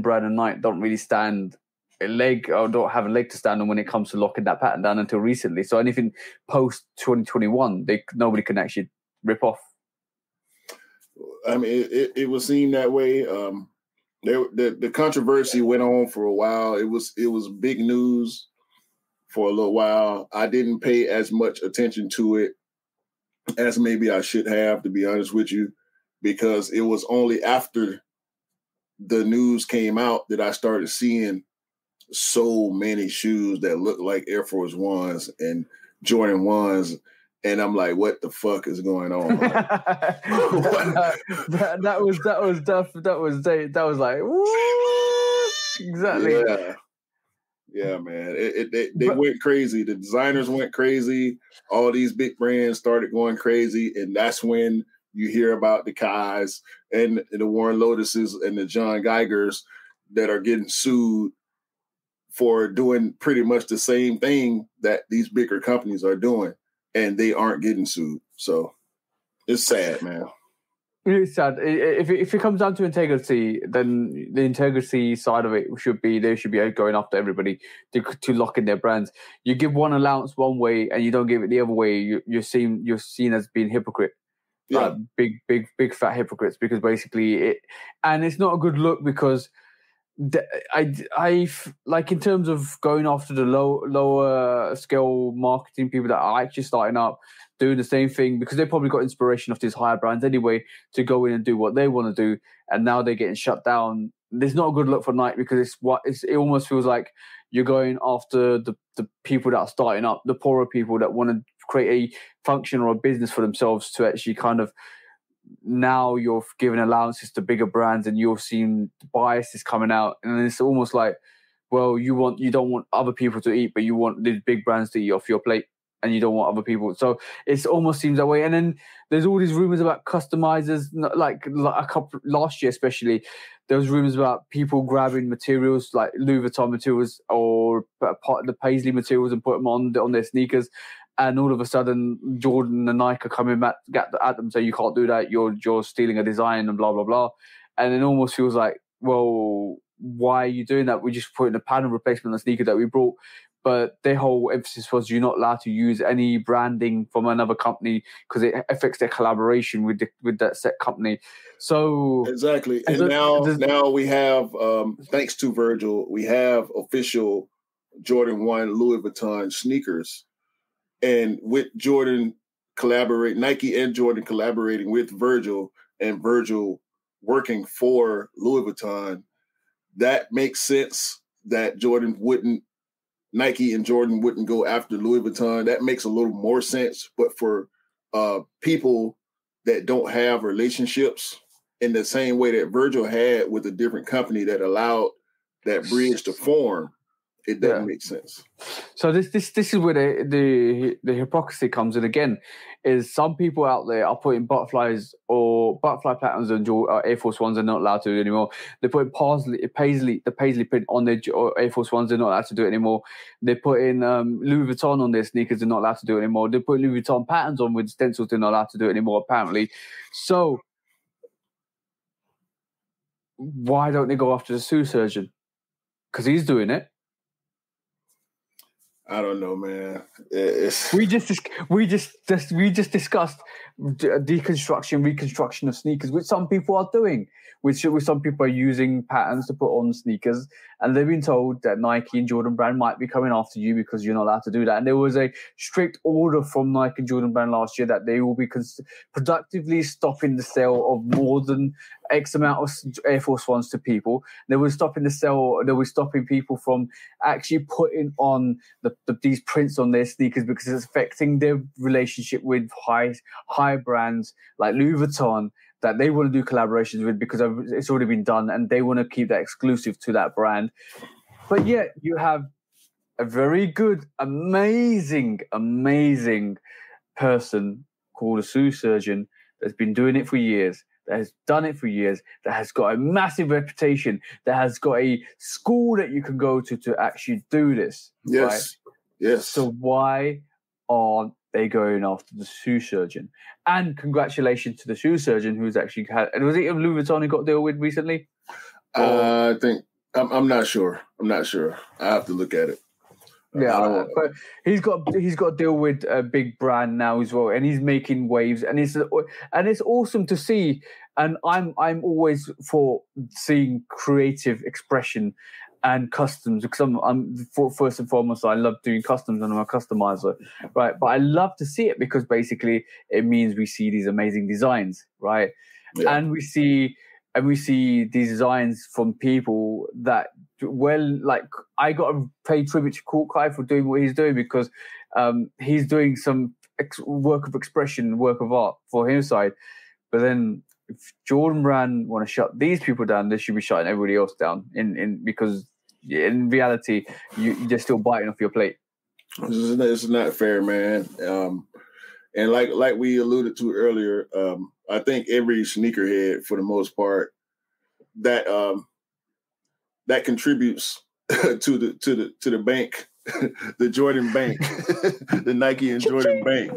brand and Nike don't really stand a leg or don't have a leg to stand on when it comes to locking that patent down until recently. So anything post 2021, nobody can actually rip off. I mean, it was seen that way. The controversy went on for a while. It was big news for a little while. I didn't pay as much attention to it as maybe I should have, to be honest with you, because it was only after the news came out that I started seeing so many shoes that looked like Air Force Ones and Jordan 1s. And I'm like, what the fuck is going on? that was like, what? Exactly. Yeah, man. They went crazy. The designers went crazy. All these big brands started going crazy. And that's when you hear about the Kais and the Warren Lotuses and the John Geigers that are getting sued for doing pretty much the same thing that these bigger companies are doing. And they aren't getting sued. So it's sad, man. It's sad. If it comes down to integrity, then the integrity side of it should be they should be going after everybody to lock in their brands. You give one allowance one way and you don't give it the other way. You're seen as being hypocrite. Yeah, big fat hypocrites, because basically it's not a good look, because I like in terms of going after the lower scale marketing people that are actually starting up, doing the same thing, because they probably got inspiration of these higher brands anyway to go in and do what they want to do, and now they're getting shut down. There's not a good look for Nike, because it almost feels like you're going after the people that are starting up, the poorer people that want to create a function or a business for themselves to actually kind of. Now you're giving allowances to bigger brands, and you're seeing biases coming out, and it's almost like, well, you don't want other people to eat, but you want these big brands to eat off your plate, and you don't want other people. So it almost seems that way. And then there's all these rumors about customizers, like a couple last year, especially. There was rumors about people grabbing materials like Louis Vuitton materials or the Paisley materials and put them on their sneakers. And all of a sudden, Jordan and Nike are coming back at them, saying you can't do that. You're stealing a design and blah blah blah. And it almost feels like, well, why are you doing that? We're just putting a pattern replacement on the sneaker that we brought. But their whole emphasis was you're not allowed to use any branding from another company because it affects their collaboration with that set company. So exactly. And now we have, thanks to Virgil, we have official Jordan 1 Louis Vuitton sneakers. And with Jordan Nike and Jordan collaborating with Virgil, and Virgil working for Louis Vuitton, that makes sense that Nike and Jordan wouldn't go after Louis Vuitton. That makes a little more sense. But for people that don't have relationships in the same way that Virgil had with a different company that allowed that bridge to form, it doesn't make sense. So this is where the hypocrisy comes in again. Is some people out there are putting butterfly patterns and Air Force Ones are not allowed to do it anymore. They're putting the paisley print on their Air Force Ones. They're not allowed to do it anymore. They're putting Louis Vuitton on their sneakers. They're not allowed to do it anymore. They're putting Louis Vuitton patterns on with stencils. They're not allowed to do it anymore, apparently. So why don't they go after the shoe surgeon? Because he's doing it. I don't know, man. We just discussed deconstruction, reconstruction of sneakers, which some people are doing. Which some people are using patterns to put on sneakers, and they've been told that Nike and Jordan Brand might be coming after you because you're not allowed to do that. And there was a strict order from Nike and Jordan Brand last year that they will be productively stopping the sale of more than X amount of Air Force Ones to people. They were stopping the sale. They were stopping people from actually putting on these prints on their sneakers because it's affecting their relationship with high brands like Louis Vuitton that they want to do collaborations with because it's already been done and they want to keep that exclusive to that brand. But yet you have a very good, amazing person called a shoe surgeon that's been doing it for years, that has done it for years, that has got a massive reputation, that has got a school that you can go to actually do this. Yes, right? yes. So why aren't they going after the shoe surgeon? And congratulations to the shoe surgeon who's actually had. And was it Louis Vuitton who got a deal with recently? I think I'm not sure. I have to look at it. Yeah, but he's got to deal with a big brand now as well, and he's making waves, and it's awesome to see. And I'm always for seeing creative expression and customs because first and foremost I love doing customs and I'm a customizer, right? But I love to see it because basically it means we see these amazing designs, right? Yeah. And we see these designs from people that, well, like I got to pay tribute to Kai for doing what he's doing because he's doing some work of expression, work of art for his side. But then if Jordan Brand want to shut these people down, they should be shutting everybody else down because in reality, you're still biting off your plate. It's not fair, man. And like we alluded to earlier, I think every sneakerhead, for the most part, that contributes to the bank, the Jordan Bank, the Nike and Jordan Bank.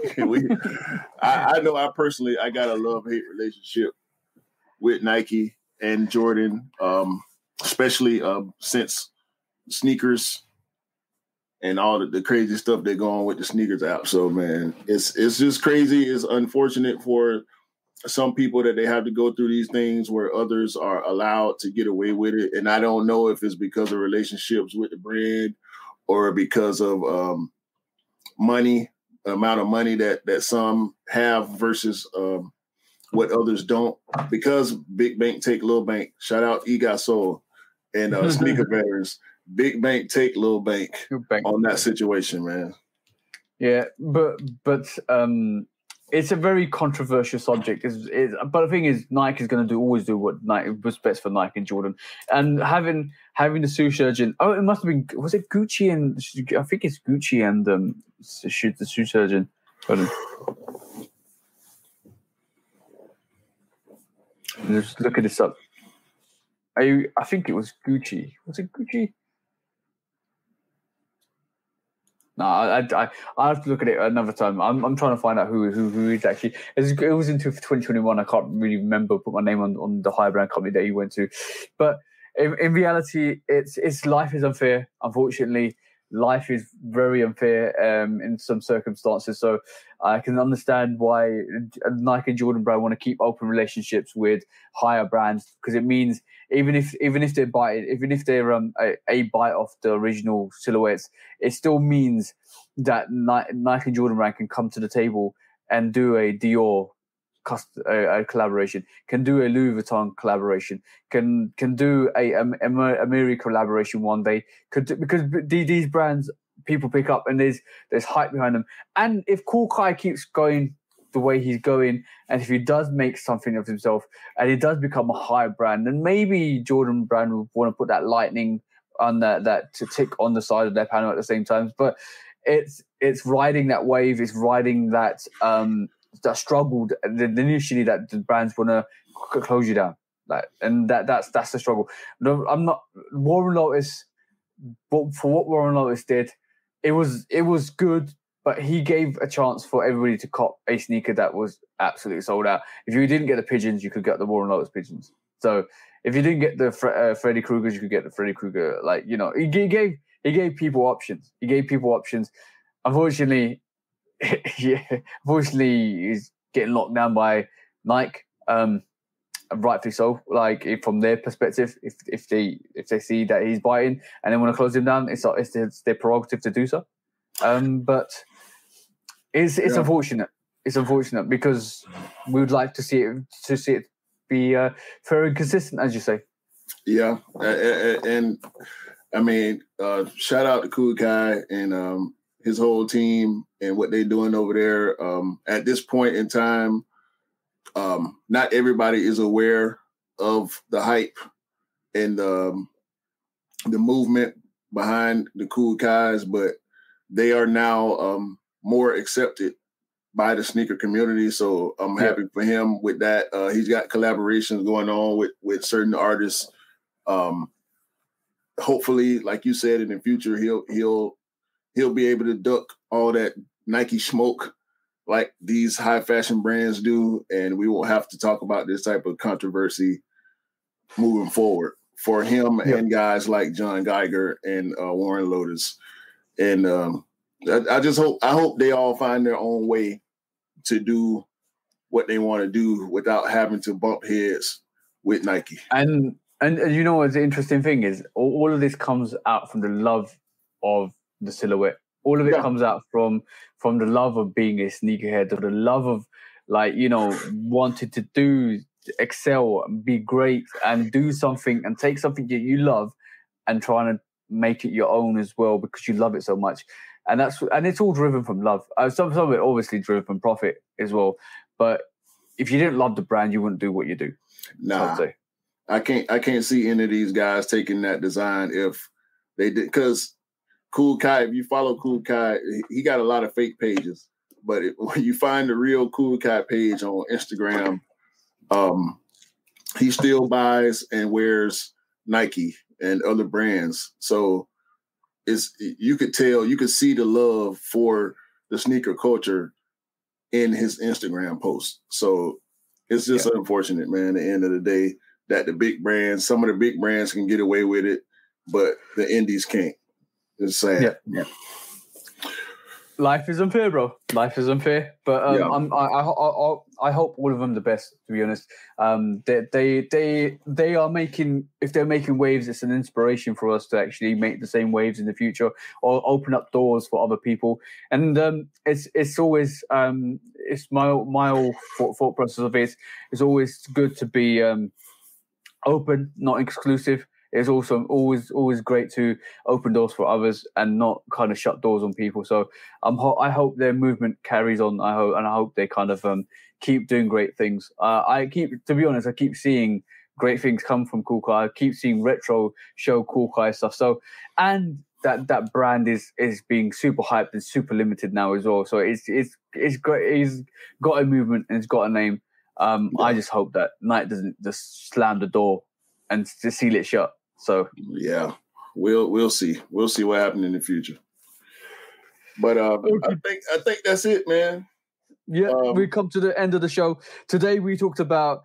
I know I personally got a love-hate relationship with Nike and Jordan, especially since sneakers and all the crazy stuff that go on with the sneakers app. So, man, it's just crazy. It's unfortunate for some people that they have to go through these things where others are allowed to get away with it. And I don't know if it's because of relationships with the brand or because of money, the amount of money that some have versus what others don't. Because big bank take little bank. Shout out EGOT Soul and sneaker veterans. Big bank take little bank on that situation, man. Yeah, but it's a very controversial subject. But the thing is, Nike is going to always do what was best for Nike and Jordan. And having the shoe surgeon, it must have been, was it Gucci and I think it's Gucci and the shoe surgeon. Just look at this up. I think it was Gucci. Was it Gucci? No, I have to look at it another time. I'm trying to find out who is actually. It was into 2021. I can't really remember. Put my name on the high brand company that he went to, but in reality, it's life is unfair. Unfortunately, life is very unfair in some circumstances. So I can understand why Nike and Jordan Brand want to keep open relationships with higher brands because it means even if they're a bite off the original silhouettes, it still means that Nike and Jordan Brand can come to the table and do a Dior a collaboration, can do a Louis Vuitton collaboration, can do a Amiri collaboration one day, because these brands people pick up and there's hype behind them. And if Cool Kai keeps going the way he's going, and if he does make something of himself and he does become a high brand, then maybe Jordan Brand will want to put that lightning on that to tick on the side of their panel at the same time. But it's riding that wave, it's riding that struggle initially that the brands want to close you down, and that's the struggle. No, I'm not Warren Lotus, but for what Warren Lotus did, it was good, but he gave a chance for everybody to cop a sneaker that was absolutely sold out. If you didn't get the pigeons, you could get the Warren Lotus pigeons. So if you didn't get the Freddy Kruegers, you could get the Freddy Krueger. He gave people options. He gave people options. Unfortunately, he's getting locked down by Nike. Rightfully so. From their perspective, if they see that he's biting and they want to close him down, it's their prerogative to do so. But it's unfortunate. It's unfortunate because we would like to see it be fair and consistent, as you say. Yeah, and I mean, shout out to Cool Kai and his whole team and what they're doing over there. At this point in time, not everybody is aware of the hype and the movement behind the Cool Kais, but they are now more accepted by the sneaker community. So I'm happy for him with that. He's got collaborations going on with certain artists. Hopefully, like you said, in the future, he'll be able to duck all that Nike smoke like these high fashion brands do, and we won't have to talk about this type of controversy moving forward for him and guys like John Geiger and Warren Lotus. And I hope they all find their own way to do what they want to do without having to bump heads with Nike. And you know what the interesting thing is? All of this comes out from the love of the silhouette. All of it comes out from the love of being a sneakerhead, or the love of wanting to excel and be great and do something and take something that you love and trying to make it your own as well because you love it so much. And it's all driven from love. Some of it obviously driven from profit as well. But if you didn't love the brand, you wouldn't do what you do. Nah, I can't see any of these guys taking that design if they did. Because Cool Kai, if you follow Cool Kai, he got a lot of fake pages. But when you find the real Cool Kai page on Instagram, he still buys and wears Nike and other brands. So you could see the love for the sneaker culture in his Instagram post. So it's just unfortunate, man, at the end of the day, that some of the big brands can get away with it, but the indies can't. It's sad. Yeah. Life is unfair, bro. Life is unfair. But I hope all of them the best, to be honest. They are making, if they're making waves, it's an inspiration for us to actually make the same waves in the future or open up doors for other people. And it's always it's my whole thought process of it. It's always good to be open, not exclusive. It's also always great to open doors for others and not kind of shut doors on people. So I hope their movement carries on. I hope they kind of keep doing great things. To be honest, I keep seeing great things come from Cool Kai. I keep seeing retro show Cool Kai stuff. So, and that brand is being super hyped and super limited now as well. So it's great. It's got a movement and it's got a name. I just hope that Nike doesn't just slam the door and just seal it shut. So yeah, we'll see. We'll see what happens in the future. But I think that's it, man. Yeah, we come to the end of the show. Today we talked about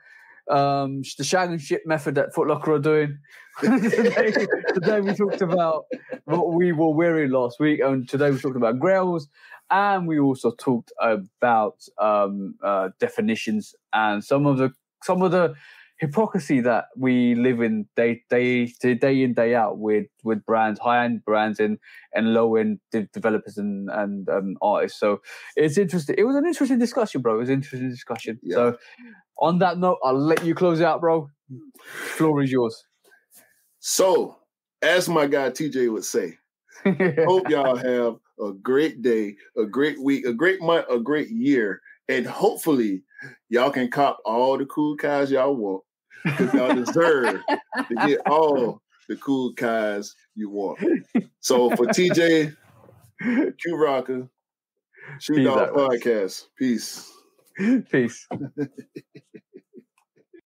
the shag and ship method that Footlocker are doing. today we talked about what we were wearing last week, and today we talked about grails, and we also talked about definitions and some of the hypocrisy that we live in day in, day out with brands, high-end brands and low-end developers and artists. So it's interesting. It was an interesting discussion, bro. It was an interesting discussion. Yeah. So on that note, I'll let you close out, bro. Floor is yours. So, as my guy TJ would say, hope y'all have a great day, a great week, a great month, a great year, and hopefully y'all can cop all the cool cars y'all want, because y'all deserve to get all the cool cars you want. So for TJ, Q Rocker, Shoot Dog Podcast. Peace. Peace.